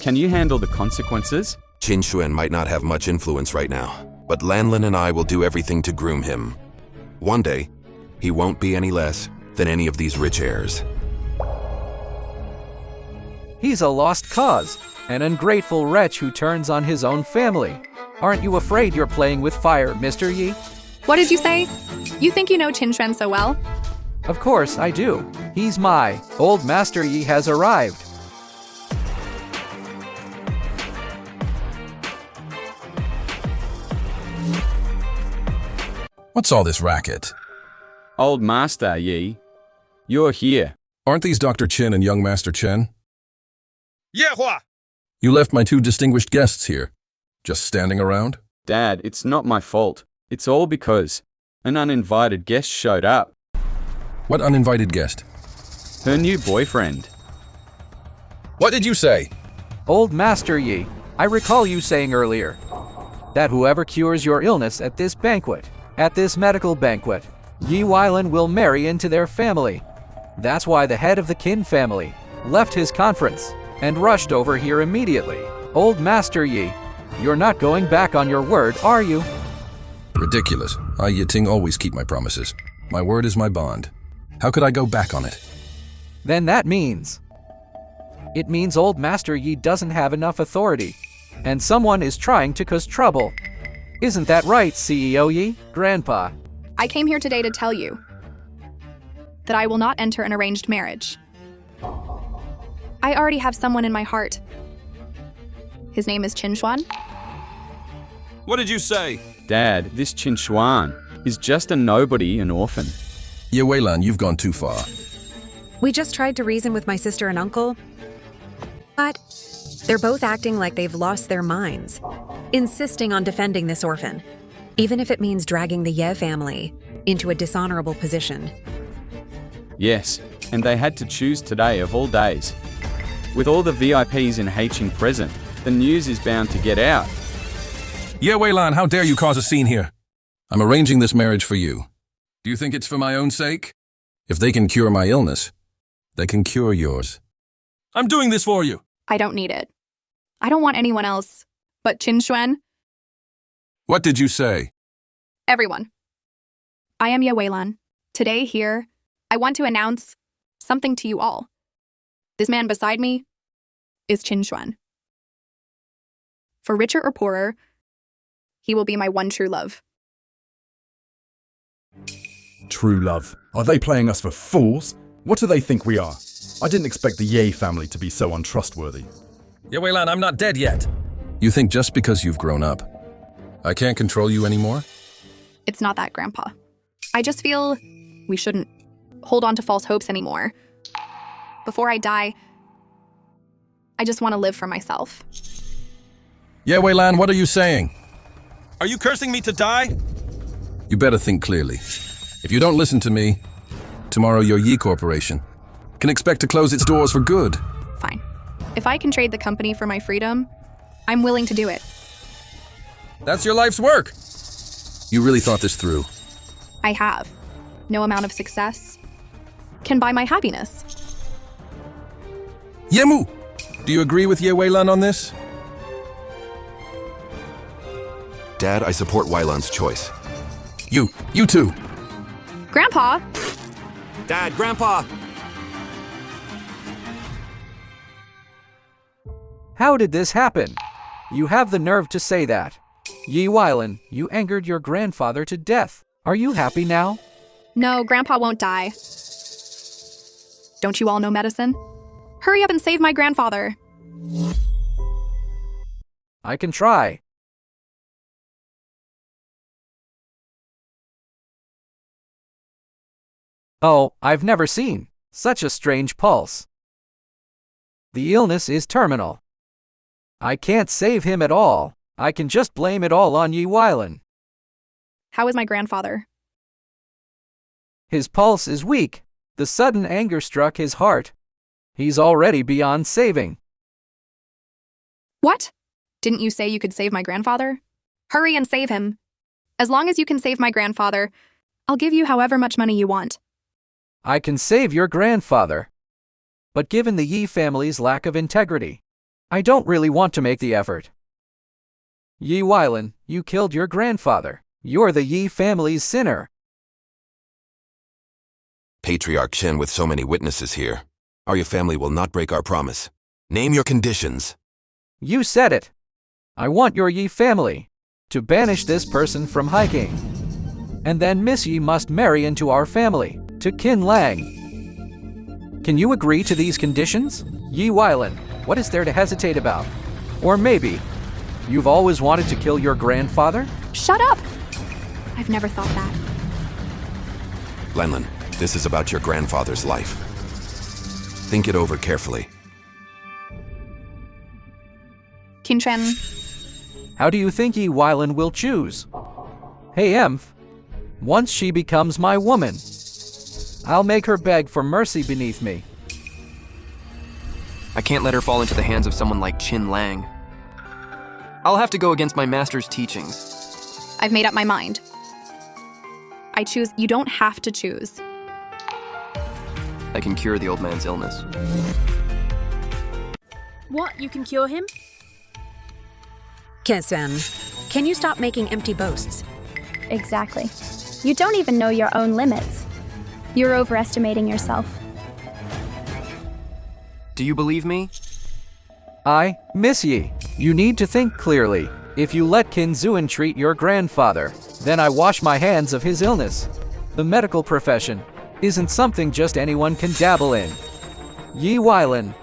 can you handle the consequences? Qinshuan might not have much influence right now, but Lanlin and I will do everything to groom him. One day, he won't be any less than any of these rich heirs. He's a lost cause, an ungrateful wretch who turns on his own family. Aren't you afraid you're playing with fire, Mr. Yi? What did you say? You think you know Qinshuan so well? Of course I do. He's my old Master Yi has arrived. What's all this racket? Old Master Yi, you're here. Aren't these Dr. Chen and young Master Chen? You left my two distinguished guests here. Just standing around? Dad, it's not my fault. It's all because an uninvited guest showed up. What uninvited guest? Her new boyfriend. What did you say? Old Master Yi, I recall you saying earlier that whoever cures your illness at this banquet, at this medical banquet, Yi Weilan will marry into their family. That's why the head of the Qin family left his conference and rushed over here immediately. Old Master Yi, you're not going back on your word, are you? Ridiculous. I, Yiting, always keep my promises. My word is my bond. How could I go back on it? Then that means... It means old Master Yi doesn't have enough authority, and someone is trying to cause trouble. Isn't that right, CEO Yi? Grandpa. I came here today to tell you that I will not enter an arranged marriage. I already have someone in my heart. His name is Qin Xuan. What did you say? Dad, this Qin Xuan is just a nobody, an orphan. Ye Weilan, you've gone too far. We just tried to reason with my sister and uncle, but they're both acting like they've lost their minds, insisting on defending this orphan, even if it means dragging the Ye family into a dishonorable position. Yes, and they had to choose today of all days. With all the VIPs in Haching present, the news is bound to get out. Ye Weilan, how dare you cause a scene here? I'm arranging this marriage for you. Do you think it's for my own sake? If they can cure my illness, they can cure yours. I'm doing this for you. I don't need it. I don't want anyone else but Qin Xuan. What did you say? Everyone. I am Ye Weilan. Today here, I want to announce something to you all. This man beside me is Qin Xuan. For richer or poorer, he will be my one true love. True love. Are they playing us for fools? What do they think we are? I didn't expect the Ye family to be so untrustworthy. Ye Weilan, I'm not dead yet. You think just because you've grown up, I can't control you anymore? It's not that, Grandpa. I just feel we shouldn't hold on to false hopes anymore. Before I die, I just want to live for myself. Ye Weilan, what are you saying? Are you cursing me to die? You better think clearly. If you don't listen to me, tomorrow your Yi Corporation can expect to close its doors for good. Fine. If I can trade the company for my freedom, I'm willing to do it. That's your life's work. You really thought this through? I have. No amount of success can buy my happiness. Yemu, do you agree with Ye Weilan on this? Dad, I support Weilan's choice. You too. Grandpa! Dad, Grandpa! How did this happen? You have the nerve to say that. Ye Weilan, you angered your grandfather to death. Are you happy now? No, Grandpa won't die. Don't you all know medicine? Hurry up and save my grandfather. I can try. Oh, I've never seen such a strange pulse. The illness is terminal. I can't save him at all. I can just blame it all on Ye Weilan. How is my grandfather? His pulse is weak. The sudden anger struck his heart. He's already beyond saving. What? Didn't you say you could save my grandfather? Hurry and save him. As long as you can save my grandfather, I'll give you however much money you want. I can save your grandfather. But given the Yi family's lack of integrity, I don't really want to make the effort. Ye Weilan, you killed your grandfather. You're the Yi family's sinner. Patriarch Chen, with so many witnesses here, our family will not break our promise. Name your conditions. You said it. I want your Yi family to banish this person from hiking. And then Miss Yi must marry into our family, to Qin Lang. Can you agree to these conditions? Ye Weilan, what is there to hesitate about? Or maybe, you've always wanted to kill your grandfather? Shut up! I've never thought that. Lenlin, this is about your grandfather's life. Think it over carefully. Qinchen. How do you think Ye Weilan will choose? Hey Emph, once she becomes my woman, I'll make her beg for mercy beneath me. I can't let her fall into the hands of someone like Qin Lang. I'll have to go against my master's teachings. I've made up my mind. I choose. You don't have to choose. I can cure the old man's illness. What, you can cure him? Kiswen, can you stop making empty boasts? Exactly. You don't even know your own limits. You're overestimating yourself. Do you believe me? I miss ye. You need to think clearly. If you let Qin Zuan treat your grandfather, then I wash my hands of his illness. The medical profession isn't something just anyone can dabble in. Yi Weilan,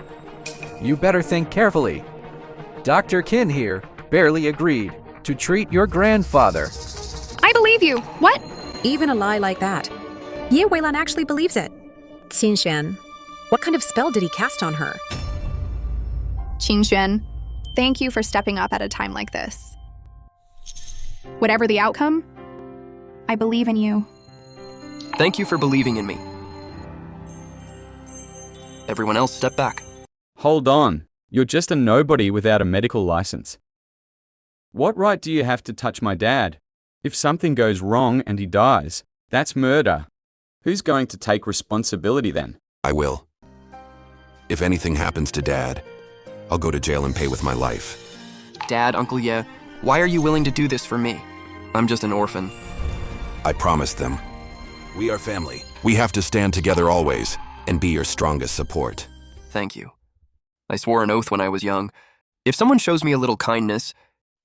you better think carefully. Dr. Qin here barely agreed to treat your grandfather. I believe you. What? Even a lie like that. Ye Weilan actually believes it. Qinxuan, what kind of spell did he cast on her? Qinxuan, thank you for stepping up at a time like this. Whatever the outcome, I believe in you. Thank you for believing in me. Everyone else, step back. Hold on. You're just a nobody without a medical license. What right do you have to touch my dad? If something goes wrong and he dies, that's murder. Who's going to take responsibility then? I will. If anything happens to Dad, I'll go to jail and pay with my life. Dad, Uncle Ye, why are you willing to do this for me? I'm just an orphan. I promised them. We are family. We have to stand together always and be your strongest support. Thank you. I swore an oath when I was young. If someone shows me a little kindness,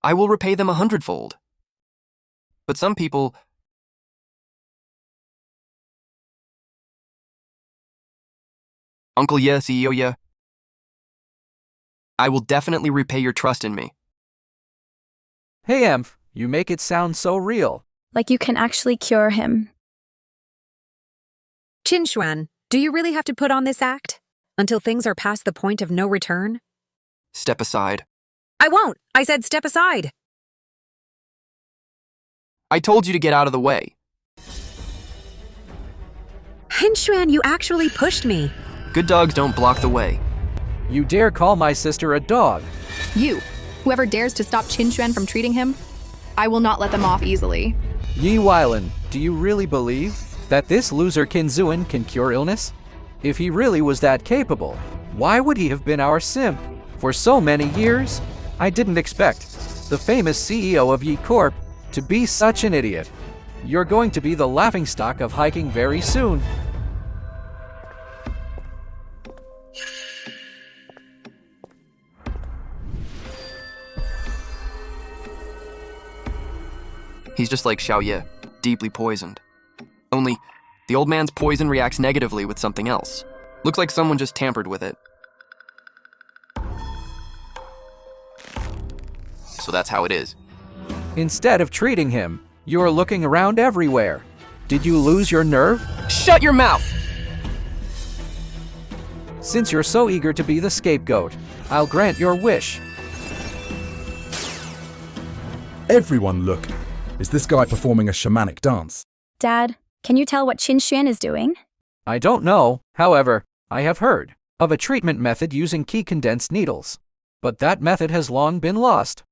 I will repay them 100-fold. But some people... Uncle Ye, CEO Ye, I will definitely repay your trust in me. Hey Emph, you make it sound so real. Like you can actually cure him. Qinxuan, do you really have to put on this act? Until things are past the point of no return? Step aside. I won't! I said step aside! I told you to get out of the way. Qinxuan, you actually pushed me. Good dogs don't block the way. You dare call my sister a dog? You, whoever dares to stop Qinxuan from treating him, I will not let them off easily. Yi Weilan, do you really believe that this loser Qin Zuan can cure illness? If he really was that capable, why would he have been our simp for so many years? I didn't expect the famous CEO of Yi Corp to be such an idiot. You're going to be the laughingstock of hiking very soon. He's just like Xiaoye, deeply poisoned. Only, the old man's poison reacts negatively with something else. Looks like someone just tampered with it. So that's how it is. Instead of treating him, you're looking around everywhere. Did you lose your nerve? Shut your mouth! Since you're so eager to be the scapegoat, I'll grant your wish. Everyone look. Is this guy performing a shamanic dance? Dad, can you tell what Qinxuan is doing? I don't know. However, I have heard of a treatment method using key condensed needles. But that method has long been lost.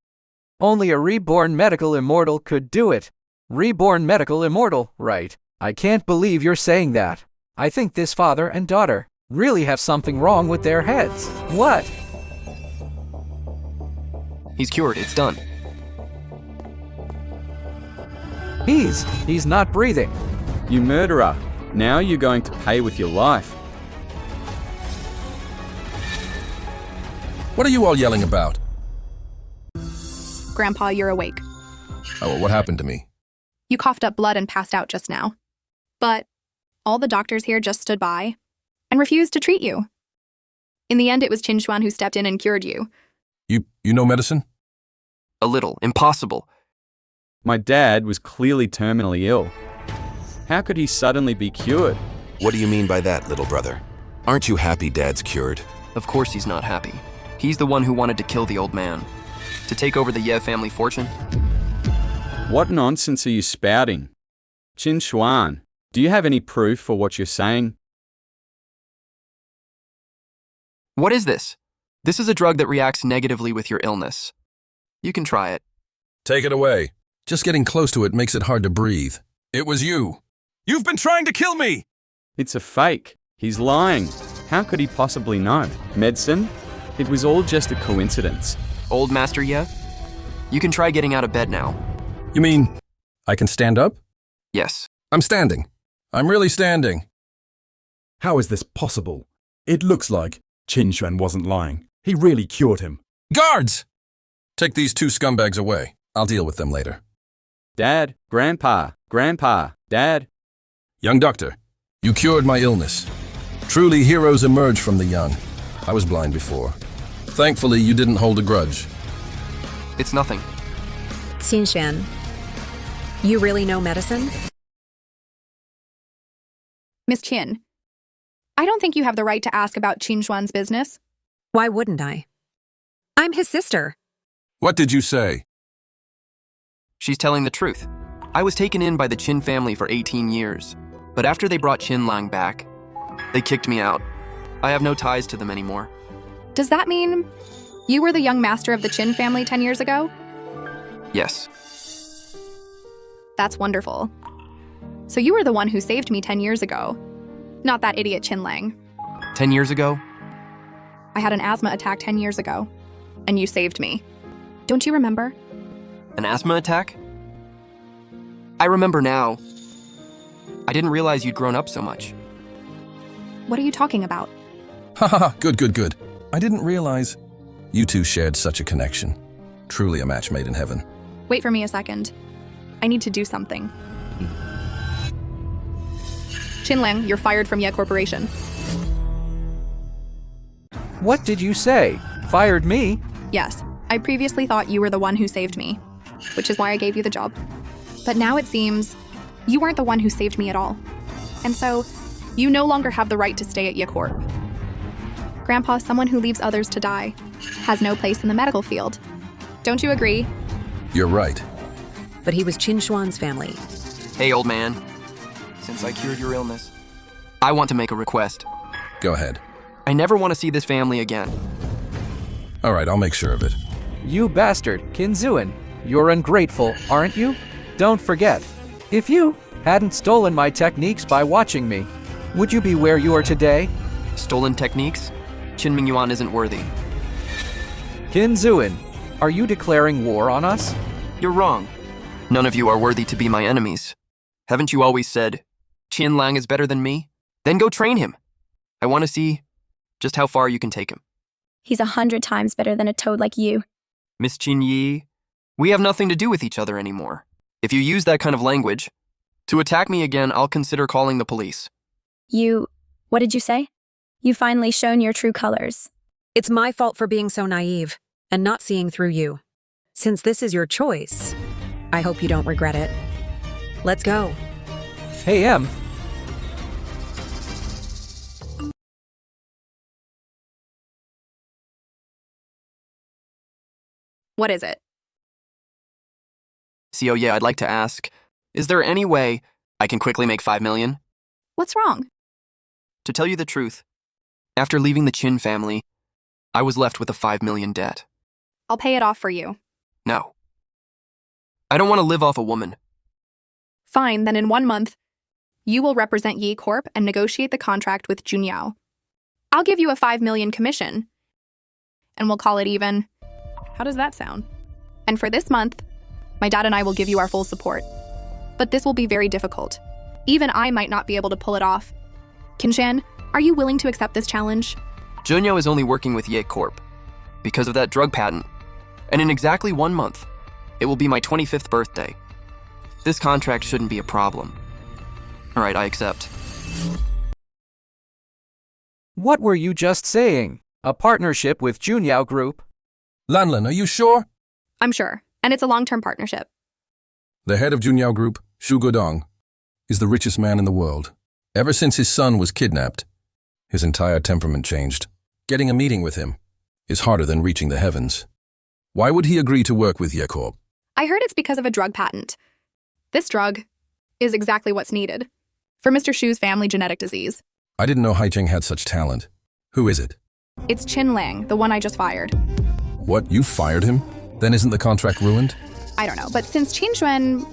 Only a reborn medical immortal could do it. Reborn medical immortal, right? I can't believe you're saying that. I think this father and daughter really have something wrong with their heads. What? He's cured, it's done. He's not breathing. You murderer. Now you're going to pay with your life. What are you all yelling about? Grandpa, you're awake. Oh, what happened to me? You coughed up blood and passed out just now. But all the doctors here just stood by and refused to treat you. In the end, it was Qinxuan who stepped in and cured you. You know medicine? A little. Impossible. My dad was clearly terminally ill. How could he suddenly be cured? What do you mean by that, little brother? Aren't you happy Dad's cured? Of course he's not happy. He's the one who wanted to kill the old man. To take over the Ye family fortune. What nonsense are you spouting? Qinxuan, do you have any proof for what you're saying? What is this? This is a drug that reacts negatively with your illness. You can try it. Take it away. Just getting close to it makes it hard to breathe. It was you. You've been trying to kill me! It's a fake. He's lying. How could he possibly know? Medicine? It was all just a coincidence. Old Master Ye? You can try getting out of bed now. You mean I can stand up? Yes. I'm standing. I'm really standing. How is this possible? It looks like Qin Xuan wasn't lying. He really cured him. Guards! Take these two scumbags away. I'll deal with them later. Dad, Grandpa, Dad. Young doctor, you cured my illness. Truly heroes emerge from the young. I was blind before. Thankfully, you didn't hold a grudge. It's nothing. Qin Xuan, you really know medicine? Miss Qin, I don't think you have the right to ask about Qin Xuan's business. Why wouldn't I? I'm his sister. What did you say? She's telling the truth. I was taken in by the Qin family for 18 years, but after they brought Qin Lang back, they kicked me out. I have no ties to them anymore. Does that mean you were the young master of the Qin family 10 years ago? Yes. That's wonderful. So you were the one who saved me 10 years ago, not that idiot Qin Lang. 10 years ago? I had an asthma attack 10 years ago, and you saved me. Don't you remember? An asthma attack? I remember now. I didn't realize you'd grown up so much. What are you talking about? Ha ha ha, good. I didn't realize you two shared such a connection. Truly a match made in heaven. Wait for me a second. I need to do something. Qin Lang, you're fired from Ye Corporation. What did you say? Fired me? Yes, I previously thought you were the one who saved me, which is why I gave you the job. But now it seems you weren't the one who saved me at all. And so, you no longer have the right to stay at Ye Corp. Grandpa, someone who leaves others to die, has no place in the medical field. Don't you agree? You're right. But he was Qin Xuan's family. Hey, old man. Since I cured your illness, I want to make a request. Go ahead. I never want to see this family again. All right, I'll make sure of it. You bastard, Qin Zuan. You're ungrateful, aren't you? Don't forget, if you hadn't stolen my techniques by watching me, would you be where you are today? Stolen techniques? Qin Mingyuan isn't worthy. Qin Zuan, are you declaring war on us? You're wrong. None of you are worthy to be my enemies. Haven't you always said, Qin Lang is better than me? Then go train him. I want to see just how far you can take him. He's 100 times better than a toad like you. Miss Qin Yi, we have nothing to do with each other anymore. If you use that kind of language, to attack me again, I'll consider calling the police. What did you say? You've finally shown your true colors. It's my fault for being so naive and not seeing through you. Since this is your choice, I hope you don't regret it. Let's go. Hey, Em. What is it? So yeah, I'd like to ask, is there any way I can quickly make 5 million? What's wrong? To tell you the truth, after leaving the Qin family, I was left with a 5 million debt. I'll pay it off for you. No. I don't want to live off a woman. Fine, then in 1 month, you will represent Ye Corp and negotiate the contract with Junyao. I'll give you a 5 million commission, and we'll call it even. How does that sound? And for this month, my dad and I will give you our full support. But this will be very difficult. Even I might not be able to pull it off. Qinshan, are you willing to accept this challenge? Junyo is only working with Ye Corp because of that drug patent. And in exactly 1 month, it will be my 25th birthday. This contract shouldn't be a problem. All right, I accept. What were you just saying? A partnership with Junyao Group? Lanlan, are you sure? I'm sure, and it's a long-term partnership. The head of Junyao Group, Shu Godong, is the richest man in the world. Ever since his son was kidnapped, his entire temperament changed. Getting a meeting with him is harder than reaching the heavens. Why would he agree to work with Ye Corp? I heard it's because of a drug patent. This drug is exactly what's needed for Mr. Shu's family genetic disease. I didn't know Haicheng had such talent. Who is it? It's Qin Lang, the one I just fired. What, you fired him? Then isn't the contract ruined? I don't know, but since Qin Xuan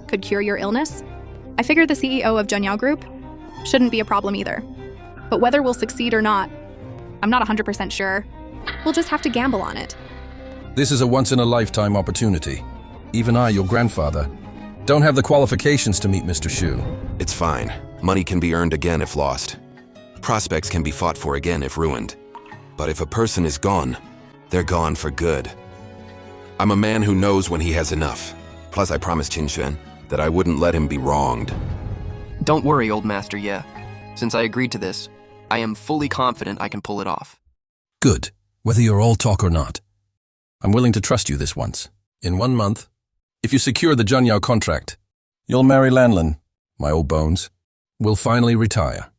could cure your illness, I figured the CEO of Junyao Group shouldn't be a problem either. But whether we'll succeed or not, I'm not 100% sure. We'll just have to gamble on it. This is a once-in-a-lifetime opportunity. Even I, your grandfather, don't have the qualifications to meet Mr. Shu. It's fine. Money can be earned again if lost. Prospects can be fought for again if ruined. But if a person is gone, they're gone for good. I'm a man who knows when he has enough. Plus, I promised Qin Xuan that I wouldn't let him be wronged. Don't worry, old master, yeah. Since I agreed to this, I am fully confident I can pull it off. Good, whether you're all talk or not. I'm willing to trust you this once. In 1 month, if you secure the Junyao contract, you'll marry Lanlin, my old bones. We'll finally retire.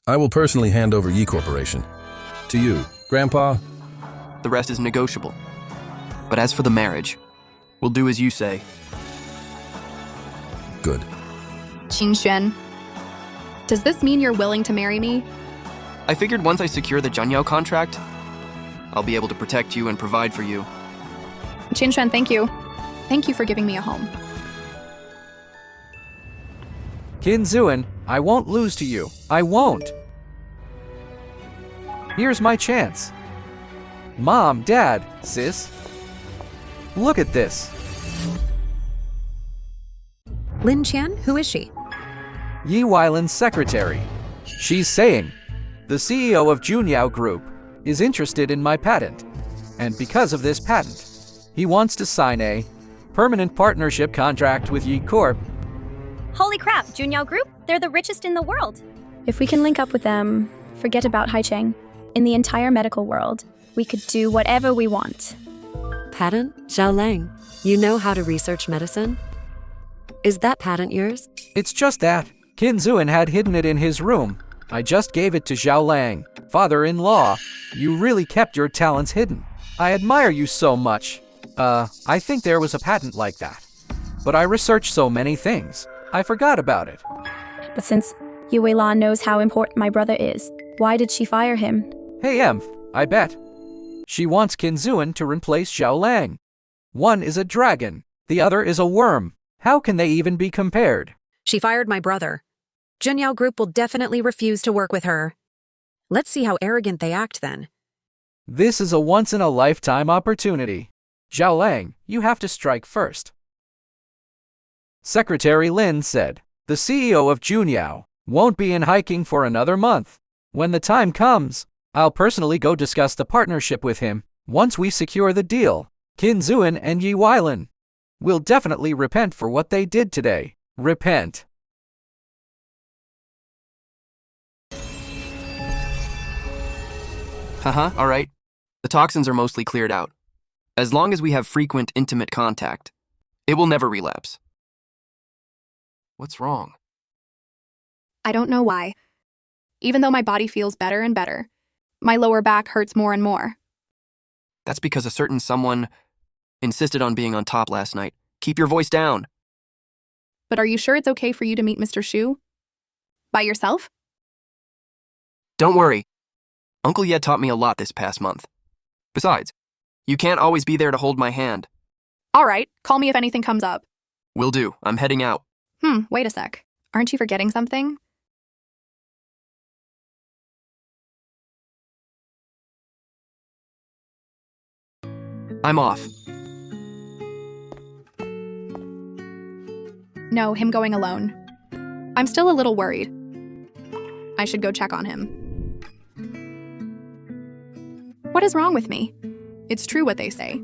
I will personally hand over Yi Corporation. To you, Grandpa. The rest is negotiable. But as for the marriage, we'll do as you say. Good. Qin Xuan, does this mean you're willing to marry me? I figured once I secure the Junyao contract, I'll be able to protect you and provide for you. Qin Xuan, thank you. Thank you for giving me a home. Qin Xuan, I won't lose to you. I won't. Here's my chance. Mom, Dad, sis. Look at this. Lin Qian? Who is she? Yi Weilin's secretary. She's saying, the CEO of Junyao Group is interested in my patent. And because of this patent, he wants to sign a permanent partnership contract with Yi Corp. Holy crap, Junyao Group? They're the richest in the world. If we can link up with them, forget about Haicheng. In the entire medical world, we could do whatever we want. Patent? Zhao Lang, you know how to research medicine? Is that patent yours? It's just that. Qin Xuan had hidden it in his room. I just gave it to Zhao Lang. Father-in-law, you really kept your talents hidden. I admire you so much. I think there was a patent like that. But I researched so many things, I forgot about it. But since Yu Weilan knows how important my brother is, why did she fire him? Hey Emph, I bet. She wants Qin Xuan to replace Zhao Lang. One is a dragon, the other is a worm. How can they even be compared? She fired my brother. Junyao Group will definitely refuse to work with her. Let's see how arrogant they act then. This is a once-in-a-lifetime opportunity. Zhao Lang, you have to strike first. Secretary Lin said, the CEO of Junyao won't be in hiking for another month. When the time comes, I'll personally go discuss the partnership with him. Once we secure the deal, Qin Xuan and Yi Weilin will definitely repent for what they did today. Repent. Haha, alright. The toxins are mostly cleared out. As long as we have frequent, intimate contact, it will never relapse. What's wrong? I don't know why. Even though my body feels better and better, my lower back hurts more and more. That's because a certain someone insisted on being on top last night. Keep your voice down. But are you sure it's okay for you to meet Mr. Shu? By yourself? Don't worry. Uncle Ye taught me a lot this past month. Besides, you can't always be there to hold my hand. All right, call me if anything comes up. Will do. I'm heading out. Wait a sec. Aren't you forgetting something? I'm off. No, him going alone. I'm still a little worried. I should go check on him. What is wrong with me? It's true what they say.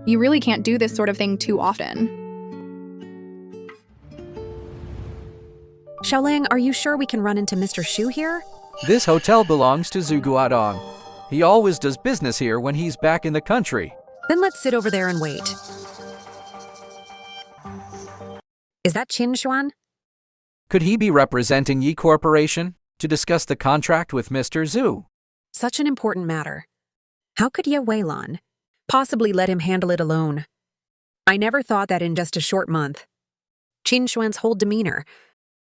You really can't do this sort of thing too often. Xiaolang, are you sure we can run into Mr. Shu here? This hotel belongs to Zhu Guodong. He always does business here when he's back in the country. Then let's sit over there and wait. Is that Qin Xuan? Could he be representing Yi Corporation to discuss the contract with Mr. Zhu? Such an important matter. How could Ye Weilan possibly let him handle it alone? I never thought that in just a short month, Qin Xuan's whole demeanor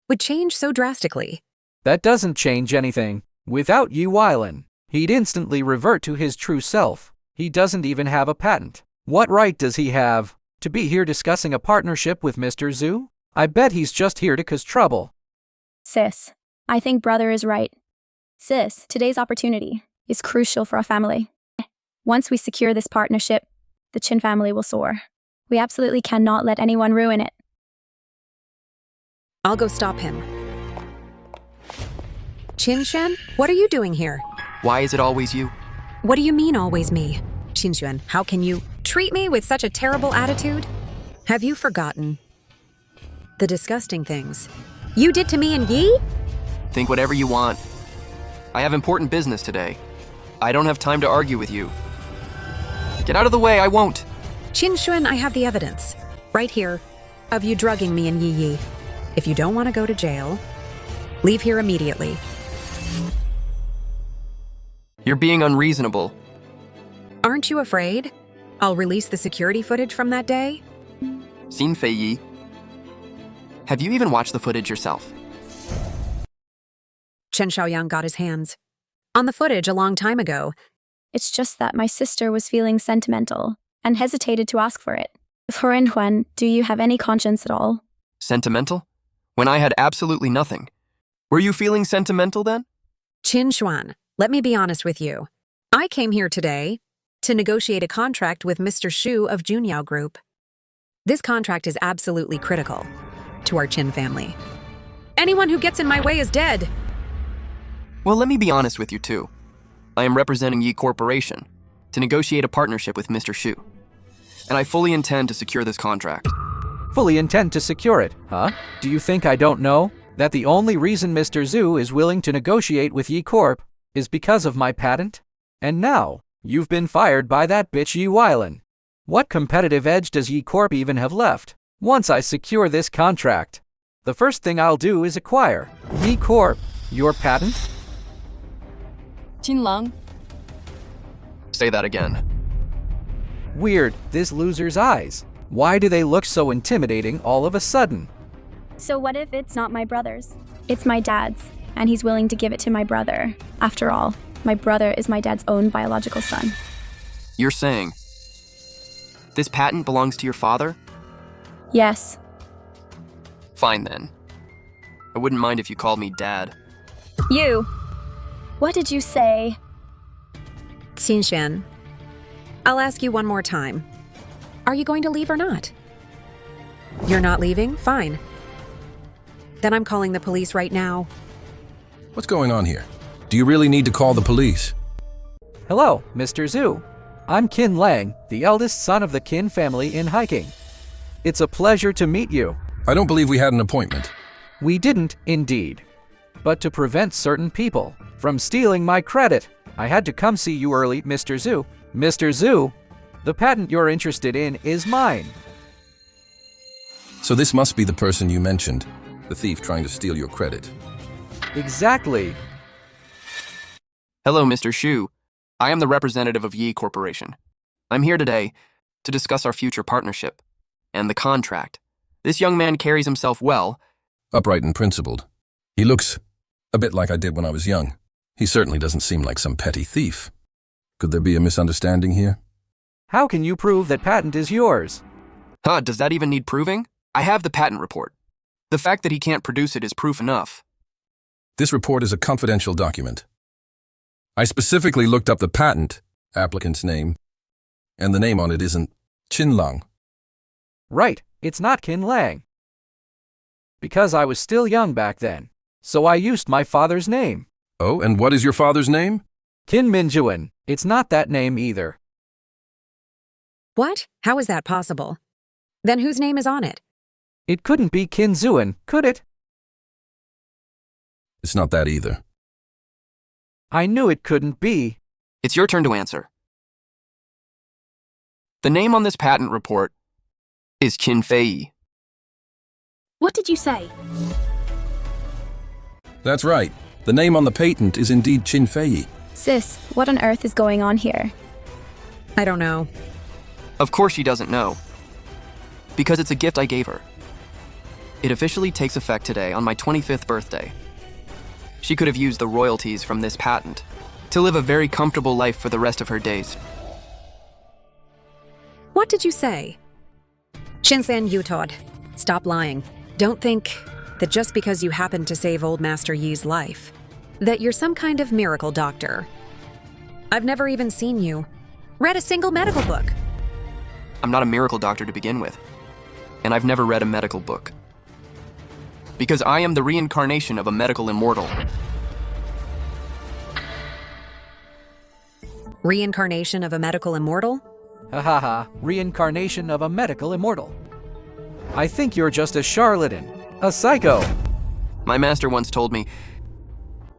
would change so drastically. That doesn't change anything. Without Yi Weilan, he'd instantly revert to his true self. He doesn't even have a patent. What right does he have to be here discussing a partnership with Mr. Zhu? I bet he's just here to cause trouble. Sis, I think brother is right. Sis, today's opportunity is crucial for our family. Once we secure this partnership, the Chin family will soar. We absolutely cannot let anyone ruin it. I'll go stop him. Qinshuan, what are you doing here? Why is it always you? What do you mean always me? Qinshuan, how can you treat me with such a terrible attitude? Have you forgotten the disgusting things you did to me and Yi? Think whatever you want. I have important business today. I don't have time to argue with you. Get out of the way, I won't. Qinshuan, I have the evidence right here of you drugging me and Yi Yi. If you don't want to go to jail, leave here immediately. You're being unreasonable. Aren't you afraid I'll release the security footage from that day? Xin Feiyi. Have you even watched the footage yourself? Chen Xiaoyang got his hands on the footage a long time ago. It's just that my sister was feeling sentimental and hesitated to ask for it. Huan, do you have any conscience at all? Sentimental? When I had absolutely nothing. Were you feeling sentimental then? Qinshuan, let me be honest with you. I came here today to negotiate a contract with Mr. Shu of Junyao Group. This contract is absolutely critical to our Qin family. Anyone who gets in my way is dead. Well, let me be honest with you too. I am representing Yi Corporation to negotiate a partnership with Mr. Shu. And I fully intend to secure this contract. Fully intend to secure it, huh? Do you think I don't know that the only reason Mr. Zhu is willing to negotiate with Yi Corp is because of my patent? And now, you've been fired by that bitch Yi Weilan. What competitive edge does Yi Corp even have left? Once I secure this contract, the first thing I'll do is acquire Yi Corp, your patent. Qinlang. Say that again. Weird, this loser's eyes. Why do they look so intimidating all of a sudden? So what if it's not my brother's? It's my dad's, and he's willing to give it to my brother. After all, my brother is my dad's own biological son. You're saying this patent belongs to your father? Yes. Fine then. I wouldn't mind if you called me Dad. You! What did you say? Qinshuan, I'll ask you one more time. Are you going to leave or not? You're not leaving? Fine. Then I'm calling the police right now. What's going on here? Do you really need to call the police? Hello, Mr. Zhu. I'm Qin Lang, the eldest son of the Qin family in hiking. It's a pleasure to meet you. I don't believe we had an appointment. We didn't, indeed. But to prevent certain people from stealing my credit, I had to come see you early, Mr. Zhu. Mr. Zhu, the patent you're interested in is mine. So this must be the person you mentioned, the thief trying to steal your credit. Exactly. Hello, Mr. Shu. I am the representative of Yi Corporation. I'm here today to discuss our future partnership and the contract. This young man carries himself well. Upright and principled. He looks a bit like I did when I was young. He certainly doesn't seem like some petty thief. Could there be a misunderstanding here? How can you prove that patent is yours? Huh, does that even need proving? I have the patent report. The fact that he can't produce it is proof enough. This report is a confidential document. I specifically looked up the patent, applicant's name, and the name on it isn't Qinlang. Right, it's not Qin Lang. Because I was still young back then, so I used my father's name. Oh, and what is your father's name? Qin Minjuan. It's not that name either. What? How is that possible? Then whose name is on it? It couldn't be Qin Zuan, could it? It's not that either. I knew it couldn't be. It's your turn to answer. The name on this patent report is Qin Feiyi. What did you say? That's right. The name on the patent is indeed Qin Feiyi. Sis, what on earth is going on here? I don't know. Of course she doesn't know. Because it's a gift I gave her. It officially takes effect today on my 25th birthday. She could have used the royalties from this patent to live a very comfortable life for the rest of her days. What did you say? Shinsan Yutod, stop lying. Don't think that just because you happened to save old Master Yi's life, that you're some kind of miracle doctor. I've never even seen you. read a single medical book. I'm not a miracle doctor to begin with, and I've never read a medical book. Because I am the reincarnation of a medical immortal. Reincarnation of a medical immortal? Ha ha ha, reincarnation of a medical immortal. I think you're just a charlatan, a psycho. My master once told me,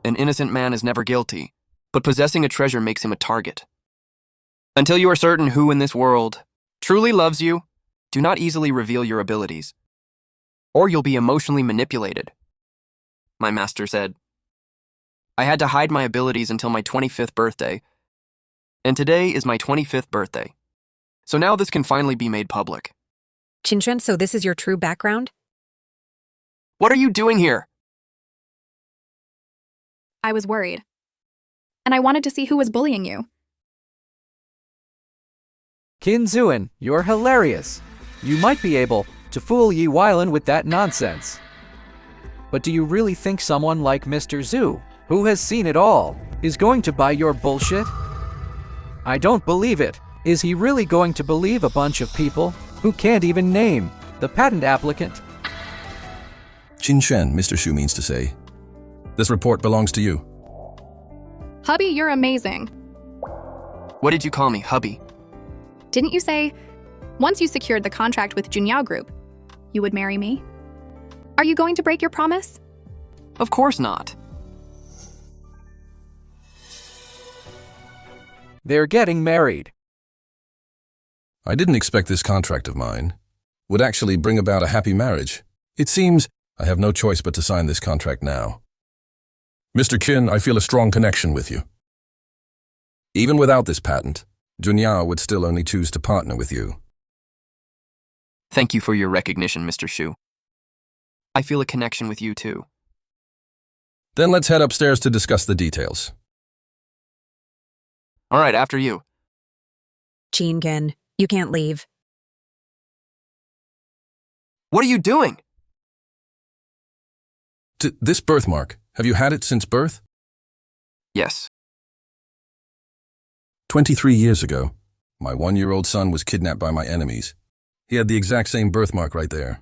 an innocent man is never guilty, but possessing a treasure makes him a target. Until you are certain who in this world truly loves you, do not easily reveal your abilities, or you'll be emotionally manipulated. My master said, I had to hide my abilities until my 25th birthday, and today is my 25th birthday. So now this can finally be made public. Qinshuan, so this is your true background? What are you doing here? I was worried. And I wanted to see who was bullying you. Qin Zuan, you're hilarious. You might be able to fool Yi Weilan with that nonsense. But do you really think someone like Mr. Zhu, who has seen it all, is going to buy your bullshit? I don't believe it. Is he really going to believe a bunch of people who can't even name the patent applicant? Qin Shen, Mr. Shu means to say. This report belongs to you. Hubby, you're amazing. What did you call me, hubby? Didn't you say, once you secured the contract with Junyao Group, you would marry me? Are you going to break your promise? Of course not. They're getting married. I didn't expect this contract of mine would actually bring about a happy marriage. It seems I have no choice but to sign this contract now. Mr. Qin, I feel a strong connection with you. Even without this patent, Junyao would still only choose to partner with you. Thank you for your recognition, Mr. Shu. I feel a connection with you too. Then let's head upstairs to discuss the details. All right, after you. Qin, you can't leave. What are you doing? This birthmark, have you had it since birth? Yes. 23 years ago, my 1-year-old son was kidnapped by my enemies. He had the exact same birthmark right there.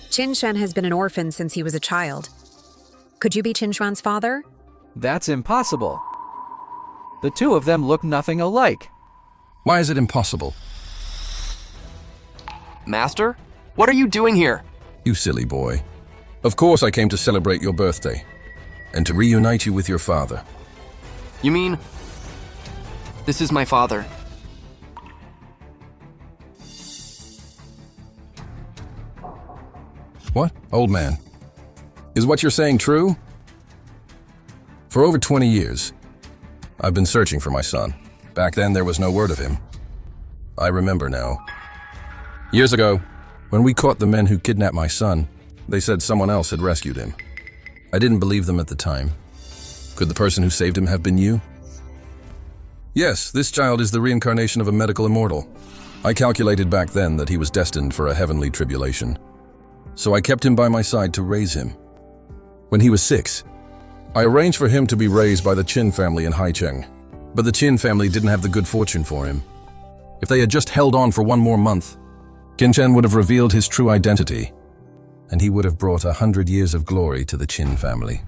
Qinshuan has been an orphan since he was a child. Could you be Qinshuan's father? That's impossible. The two of them look nothing alike. Why is it impossible? Master? What are you doing here? You silly boy. Of course I came to celebrate your birthday, and to reunite you with your father. You mean, this is my father? What, old man? Is what you're saying true? For over 20 years, I've been searching for my son. Back then, there was no word of him. I remember now. Years ago, when we caught the men who kidnapped my son, they said someone else had rescued him. I didn't believe them at the time. Could the person who saved him have been you? Yes, this child is the reincarnation of a medical immortal. I calculated back then that he was destined for a heavenly tribulation. So I kept him by my side to raise him. When he was 6, I arranged for him to be raised by the Qin family in Haicheng. But the Qin family didn't have the good fortune for him. If they had just held on for 1 more month, Qinshen would have revealed his true identity, and he would have brought 100 years of glory to the Qin family.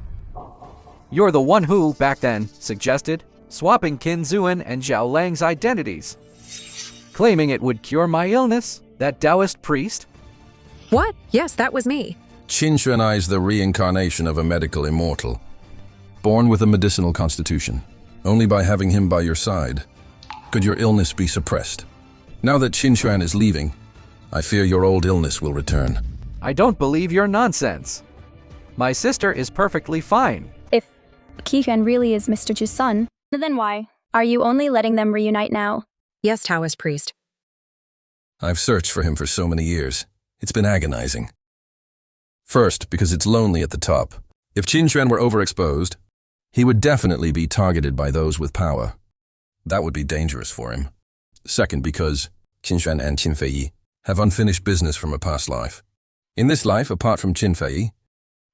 You're the one who, back then, suggested swapping Qin Zuan and Zhao Lang's identities, claiming it would cure my illness, that Taoist priest. What? Yes, that was me. Qinshen is the reincarnation of a medical immortal, born with a medicinal constitution. Only by having him by your side could your illness be suppressed. Now that Qinshuan is leaving, I fear your old illness will return. I don't believe your nonsense. My sister is perfectly fine. If Qiyuan really is Mr. Zhu's son, then why are you only letting them reunite now? Yes, Taoist priest. I've searched for him for so many years. It's been agonizing. First, because it's lonely at the top. If Qinshuan were overexposed, he would definitely be targeted by those with power. That would be dangerous for him. Second, because Qinshuan and Qin Feiyi have unfinished business from a past life. In this life, apart from Qin Feiyi,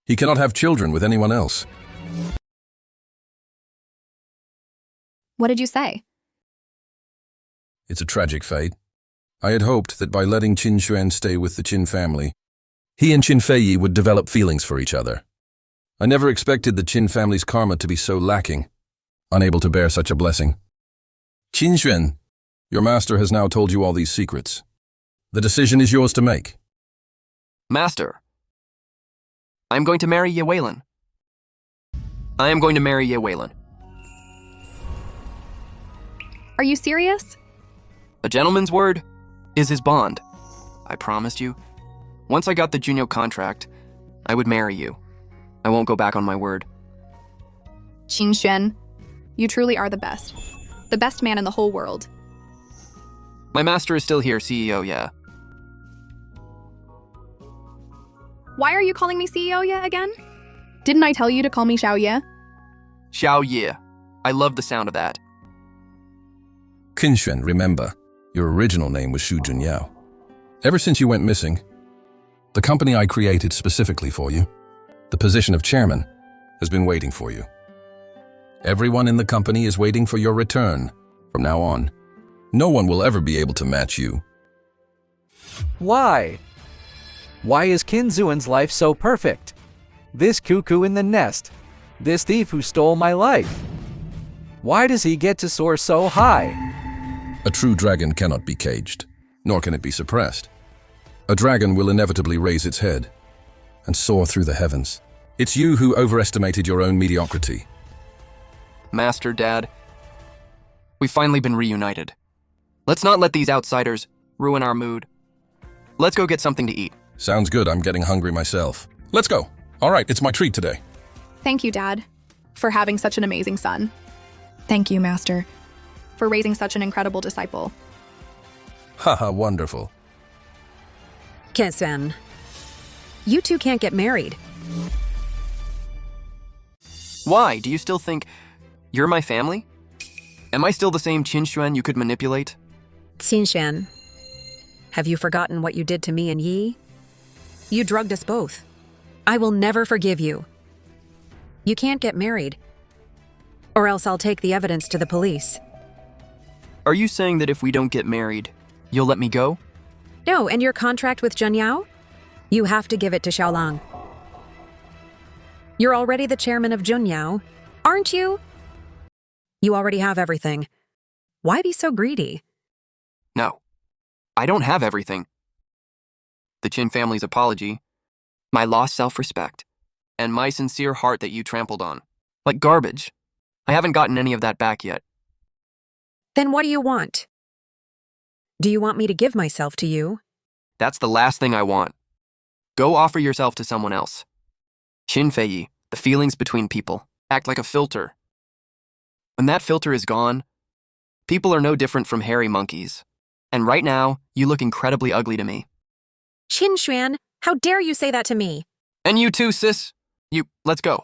he cannot have children with anyone else. What did you say? It's a tragic fate. I had hoped that by letting Qin Xuan stay with the Qin family, he and Qin Feiyi would develop feelings for each other. I never expected the Qin family's karma to be so lacking, unable to bear such a blessing. Qin Xuan, your master has now told you all these secrets. The decision is yours to make. Master, I'm going to marry Ye Weilin. I am going to marry Ye Weilin. Are you serious? A gentleman's word is his bond. I promised you. Once I got the Junyo contract, I would marry you. I won't go back on my word. Qin Xuan, you truly are the best. The best man in the whole world. My master is still here, CEO, yeah. Why are you calling me CEO Ye again? Didn't I tell you to call me Xiao Ye? Xiao Ye. I love the sound of that. Qin Xuan, remember, your original name was Shu Junyao. Ever since you went missing, the company I created specifically for you, the position of chairman, has been waiting for you. Everyone in the company is waiting for your return from now on. No one will ever be able to match you. Why? Why is Qin Zuan's life so perfect? This cuckoo in the nest. This thief who stole my life. Why does he get to soar so high? A true dragon cannot be caged, nor can it be suppressed. A dragon will inevitably raise its head and soar through the heavens. It's you who overestimated your own mediocrity. Master, Dad, we've finally been reunited. Let's not let these outsiders ruin our mood. Let's go get something to eat. Sounds good, I'm getting hungry myself. Let's go. All right, it's my treat today. Thank you, Dad, for having such an amazing son. Thank you, Master, for raising such an incredible disciple. Haha, wonderful. Qin Xuan, you two can't get married. Why? Do you still think you're my family? Am I still the same Qin Xuan you could manipulate? Qin Xuan, have you forgotten what you did to me and Yi? You drugged us both. I will never forgive you. You can't get married, or else I'll take the evidence to the police. Are you saying that if we don't get married, you'll let me go? No, and your contract with Junyao? You have to give it to Xiaolang. You're already the chairman of Junyao, aren't you? You already have everything. Why be so greedy? No, I don't have everything. The Qin family's apology, my lost self-respect, and my sincere heart that you trampled on. Like garbage. I haven't gotten any of that back yet. Then what do you want? Do you want me to give myself to you? That's the last thing I want. Go offer yourself to someone else. Qin Feiyi, the feelings between people, act like a filter. When that filter is gone, people are no different from hairy monkeys. And right now, you look incredibly ugly to me. Qin Xuan, how dare you say that to me? And you too, sis. Let's go.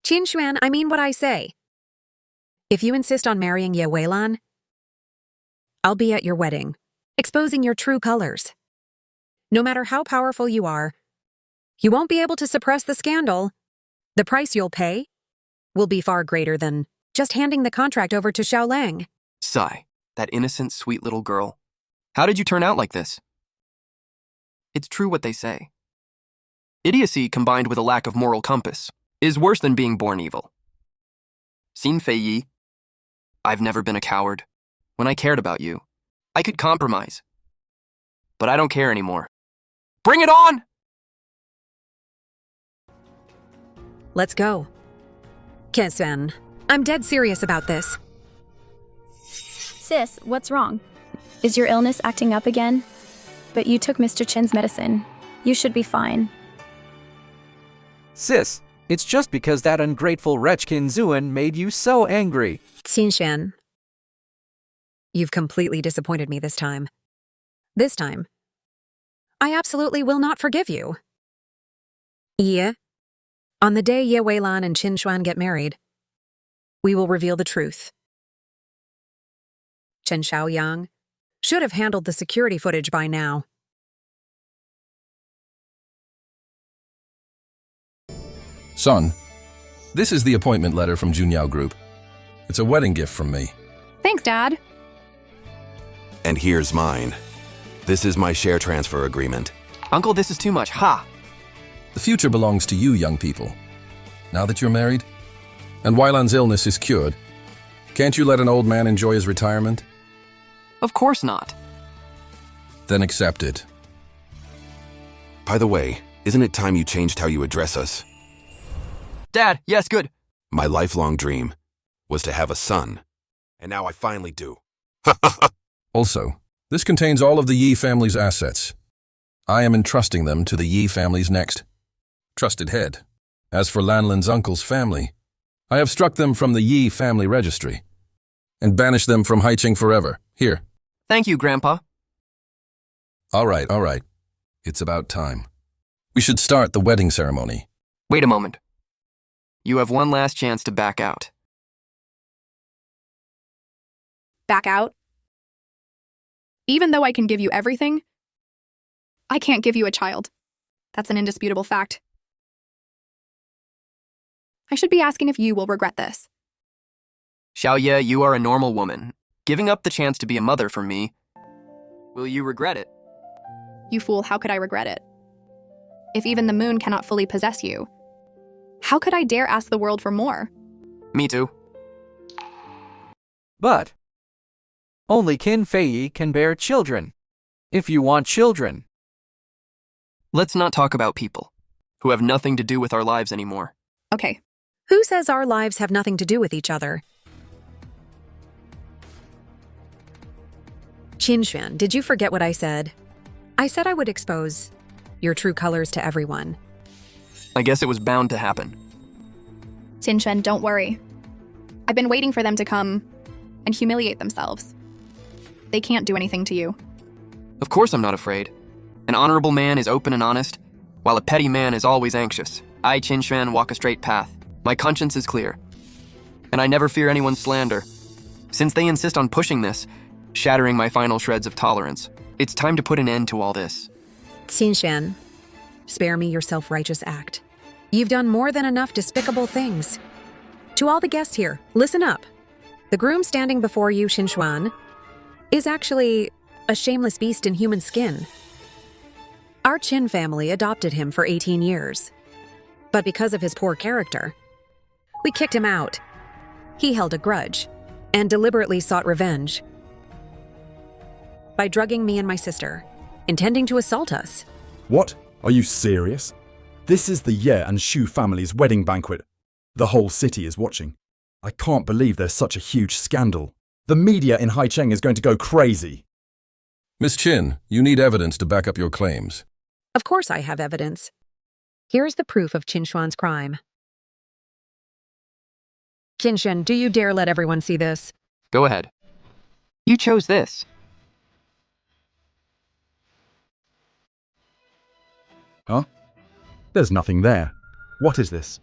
Qin Xuan, I mean what I say. If you insist on marrying Ye Weilan, I'll be at your wedding, exposing your true colors. No matter how powerful you are, you won't be able to suppress the scandal. The price you'll pay will be far greater than just handing the contract over to Xiaolang. Sigh, that innocent, sweet little girl. How did you turn out like this? It's true what they say. Idiocy combined with a lack of moral compass is worse than being born evil. Qin Feiyi, I've never been a coward. When I cared about you, I could compromise. But I don't care anymore. Bring it on! Let's go. Qin Xuan, I'm dead serious about this. Sis, what's wrong? Is your illness acting up again? But you took Mr. Chin's medicine. You should be fine. Sis, it's just because that ungrateful wretch Qin Zuan made you so angry. Qin Xuan, you've completely disappointed me this time. This time, I absolutely will not forgive you. Yeah. On the day Ye Weilan and Qin Xuan get married, we will reveal the truth. Chen Xiaoyang should have handled the security footage by now. Son, this is the appointment letter from Junyao Group. It's a wedding gift from me. Thanks, Dad. And here's mine. This is my share transfer agreement. Uncle, this is too much. Ha! The future belongs to you, young people. Now that you're married, and Weilan's illness is cured, can't you let an old man enjoy his retirement? Of course not. Then accept it. By the way, isn't it time you changed how you address us? Dad, yes, good. My lifelong dream was to have a son, and now I finally do. Also, this contains all of the Yi family's assets. I am entrusting them to the Yi family's next trusted head. As for Lanlin's uncle's family, I have struck them from the Yi family registry and banished them from Haicheng forever. Here. Thank you, Grandpa. All right. It's about time. We should start the wedding ceremony. Wait a moment. You have one last chance to back out. Back out? Even though I can give you everything, I can't give you a child. That's an indisputable fact. I should be asking if you will regret this. Xiaoye, you are a normal woman. Giving up the chance to be a mother for me. Will you regret it? You fool, how could I regret it? If even the moon cannot fully possess you, how could I dare ask the world for more? Me too. But only Qin Fei can bear children. If you want children. Let's not talk about people who have nothing to do with our lives anymore. Okay. Who says our lives have nothing to do with each other? Qinshuan, did you forget what I said? I said I would expose your true colors to everyone. I guess it was bound to happen. Qinshuan, don't worry. I've been waiting for them to come and humiliate themselves. They can't do anything to you. Of course I'm not afraid. An honorable man is open and honest, while a petty man is always anxious. I, Qinshuan, walk a straight path. My conscience is clear. And I never fear anyone's slander. Since they insist on pushing this, shattering my final shreds of tolerance, it's time to put an end to all this. Qinshuan, spare me your self-righteous act. You've done more than enough despicable things. To all the guests here, listen up. The groom standing before you, Qinshuan, is actually a shameless beast in human skin. Our Qin family adopted him for 18 years. But because of his poor character, we kicked him out. He held a grudge and deliberately sought revenge by drugging me and my sister, intending to assault us. What? Are you serious? This is the Ye and Shu family's wedding banquet. The whole city is watching. I can't believe there's such a huge scandal. The media in Haicheng is going to go crazy. Miss Qin, you need evidence to back up your claims. Of course I have evidence. Here's the proof of Qinshuan's crime. Qinshuan, do you dare let everyone see this? Go ahead. You chose this. Huh? There's nothing there. What is this?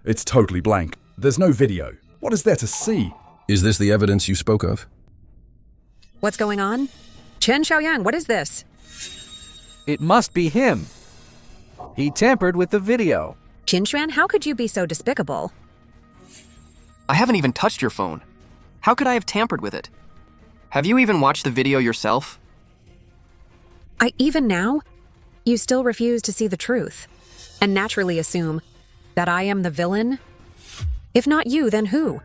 It's totally blank. There's no video. What is there to see? Is this the evidence you spoke of? What's going on? Chen Xiaoyang, what is this? It must be him. He tampered with the video. Qinshuan, how could you be so despicable? I haven't even touched your phone. How could I have tampered with it? Have you even watched the video yourself? Even now, you still refuse to see the truth, and naturally assume that I am the villain? If not you, then who?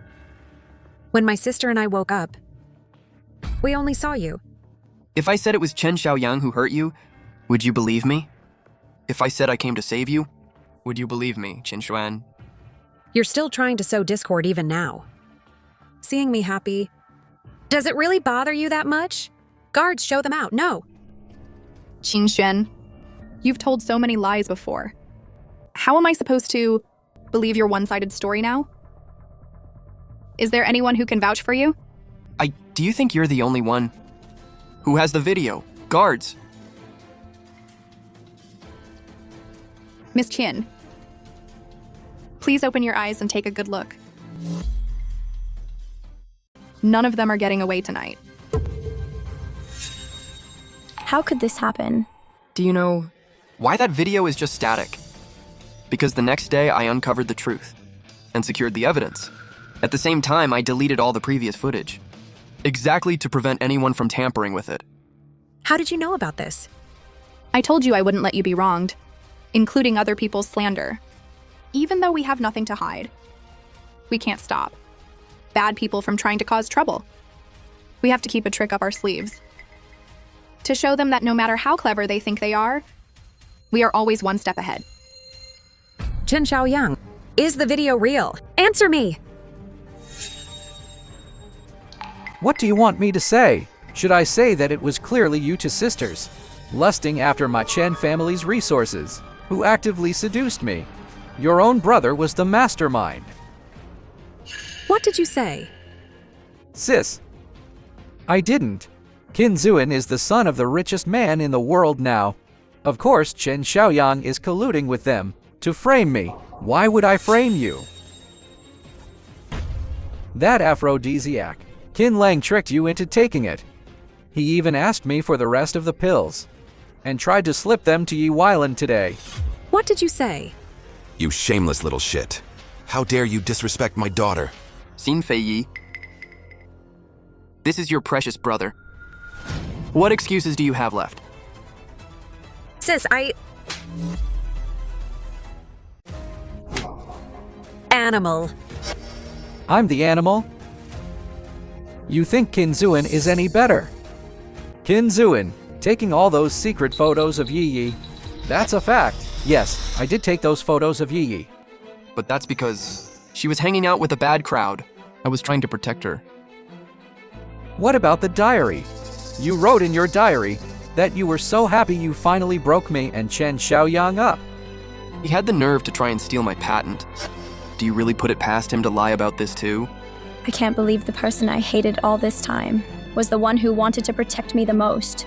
When my sister and I woke up, we only saw you. If I said it was Chen Xiaoyang who hurt you, would you believe me? If I said I came to save you, would you believe me, Qinshuan? You're still trying to sow discord even now. Seeing me happy, does it really bother you that much? Guards, show them out. No. Qinshuan, you've told so many lies before. How am I supposed to believe your one-sided story now? Is there anyone who can vouch for you? Do you think you're the only one who has the video? Guards. Miss Qin, please open your eyes and take a good look. None of them are getting away tonight. How could this happen? Do you know why that video is just static? Because the next day I uncovered the truth. and secured the evidence. At the same time, I deleted all the previous footage. Exactly to prevent anyone from tampering with it. How did you know about this? I told you I wouldn't let you be wronged, including other people's slander. Even though we have nothing to hide, we can't stop bad people from trying to cause trouble. We have to keep a trick up our sleeves to show them that no matter how clever they think they are, we are always one step ahead. Qin Xiaoyang, is the video real? Answer me! What do you want me to say? Should I say that it was clearly you two sisters, lusting after my Chen family's resources, who actively seduced me? Your own brother was the mastermind. What did you say? Sis, I didn't. Qin Zuan is the son of the richest man in the world now. Of course, Chen Xiaoyang is colluding with them to frame me. Why would I frame you? That aphrodisiac, Qin Lang tricked you into taking it. He even asked me for the rest of the pills and tried to slip them to Yi Weilan today. What did you say? You shameless little shit. How dare you disrespect my daughter? Xin Fei Yi. This is your precious brother. What excuses do you have left? Sis, Animal. I'm the animal? You think Qin Zuan is any better? Qin Zuan, taking all those secret photos of Yi Yi. That's a fact. Yes, I did take those photos of Yi Yi. But that's because she was hanging out with a bad crowd. I was trying to protect her. What about the diary? You wrote in your diary that you were so happy you finally broke me and Chen Xiaoyang up. He had the nerve to try and steal my patent. Do you really put it past him to lie about this too? I can't believe the person I hated all this time was the one who wanted to protect me the most.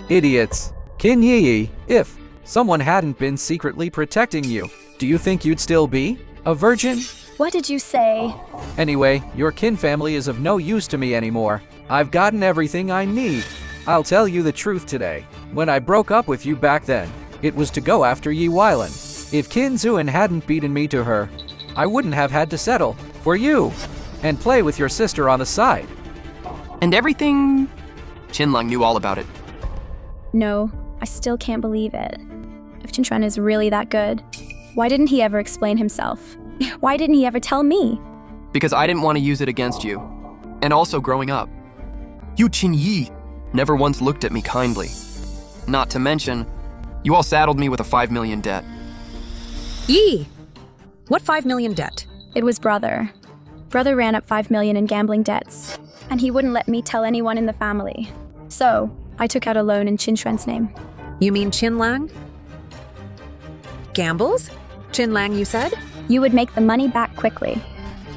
Idiots. Qin Yi Yi, if someone hadn't been secretly protecting you, do you think you'd still be a virgin? What did you say? Anyway, your Qin family is of no use to me anymore. I've gotten everything I need. I'll tell you the truth today. When I broke up with you back then, it was to go after Yi Weilan. If Qin Zuan hadn't beaten me to her, I wouldn't have had to settle for you and play with your sister on the side. And everything... Qin Lang knew all about it. No, I still can't believe it. If Qin is really that good, why didn't he ever explain himself? Why didn't he ever tell me? Because I didn't want to use it against you. And also growing up. You Qin Yi never once looked at me kindly. Not to mention, you all saddled me with a 5 million debt. Yi! What 5 million debt? It was brother. Brother ran up 5 million in gambling debts, and he wouldn't let me tell anyone in the family. So, I took out a loan in Qin name. You mean Qin Lang? Gambles? Qin Lang, you said? You would make the money back quickly.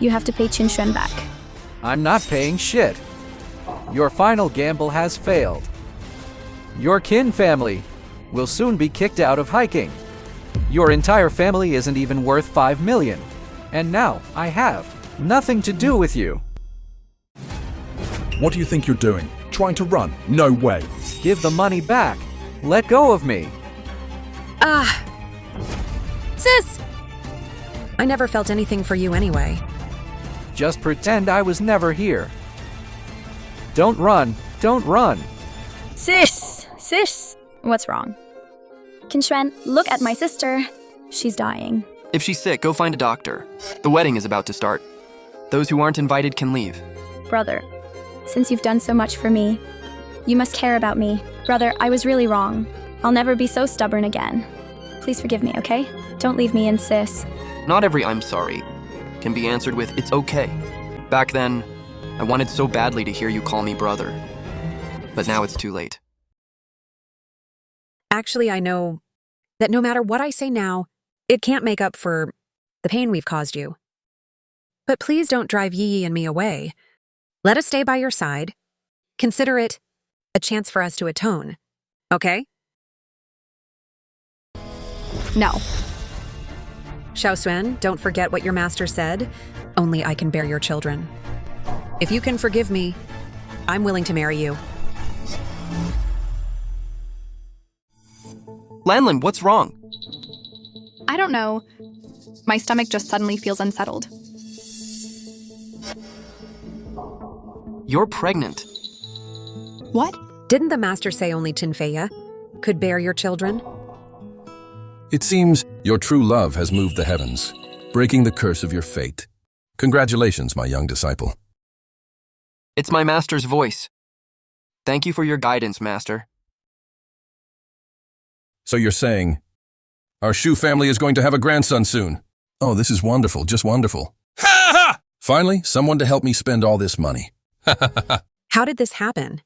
You have to pay Qin back. I'm not paying shit. Your final gamble has failed. Your Qin family will soon be kicked out of hiking. Your entire family isn't even worth 5 million. And now I have nothing to do with you. What do you think you're doing? Trying to run? No way. Give the money back. Let go of me. Sis! I never felt anything for you anyway. Just pretend I was never here. Don't run. Don't run. Sis! What's wrong? Qin, look at my sister. She's dying. If she's sick, go find a doctor. The wedding is about to start. Those who aren't invited can leave. Brother, since you've done so much for me, you must care about me. Brother, I was really wrong. I'll never be so stubborn again. Please forgive me, okay? Don't leave me in, sis. Not every "I'm sorry" can be answered with "it's okay." Back then, I wanted so badly to hear you call me brother. But now it's too late. Actually, I know that no matter what I say now, it can't make up for the pain we've caused you. But please don't drive Yi and me away. Let us stay by your side. Consider it a chance for us to atone. Okay? No. Xiaoshuan, don't forget what your master said. Only I can bear your children. If you can forgive me, I'm willing to marry you. Lanlin, what's wrong? I don't know. My stomach just suddenly feels unsettled. You're pregnant. What? Didn't the master say only Tinfeya could bear your children? It seems your true love has moved the heavens, breaking the curse of your fate. Congratulations, my young disciple. It's my master's voice. Thank you for your guidance, master. So you're saying, our Shu family is going to have a grandson soon. Oh, this is wonderful, just wonderful. Ha ha! Finally, someone to help me spend all this money. How did this happen?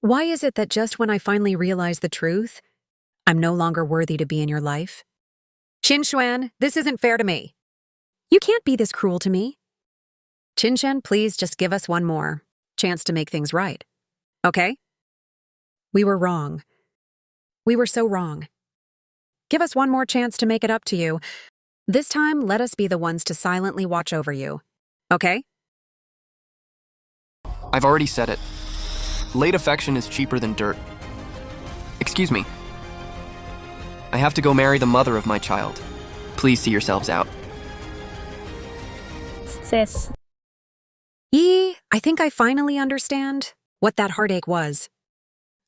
Why is it that just when I finally realize the truth, I'm no longer worthy to be in your life? Qinshuan, this isn't fair to me. You can't be this cruel to me. Qinshan, please just give us one more chance to make things right. Okay? We were wrong. We were so wrong. Give us one more chance to make it up to you. This time, let us be the ones to silently watch over you. Okay? I've already said it. Late affection is cheaper than dirt. Excuse me. I have to go marry the mother of my child. Please see yourselves out. Sis. I think I finally understand what that heartache was.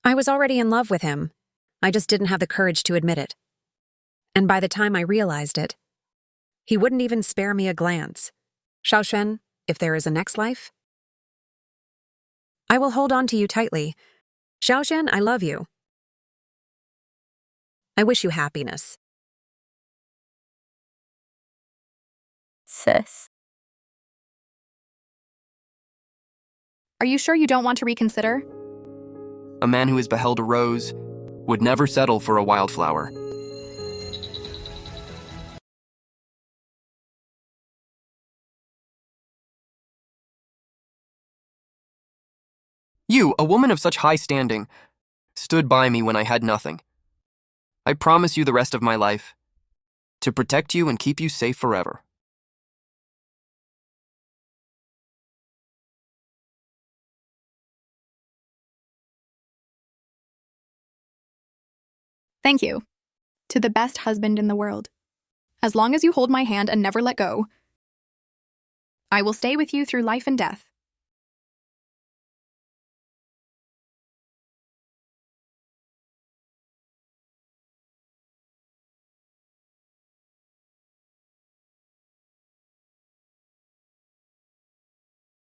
I was already in love with him. I just didn't have the courage to admit it. And by the time I realized it, he wouldn't even spare me a glance. Xiaoshen, if there is a next life, I will hold on to you tightly. Xiaoshen, I love you. I wish you happiness. Sis. Are you sure you don't want to reconsider? A man who has beheld a rose would never settle for a wildflower. You, a woman of such high standing, stood by me when I had nothing. I promise you the rest of my life, to protect you and keep you safe forever. Thank you. To the best husband in the world. As long as you hold my hand and never let go, I will stay with you through life and death.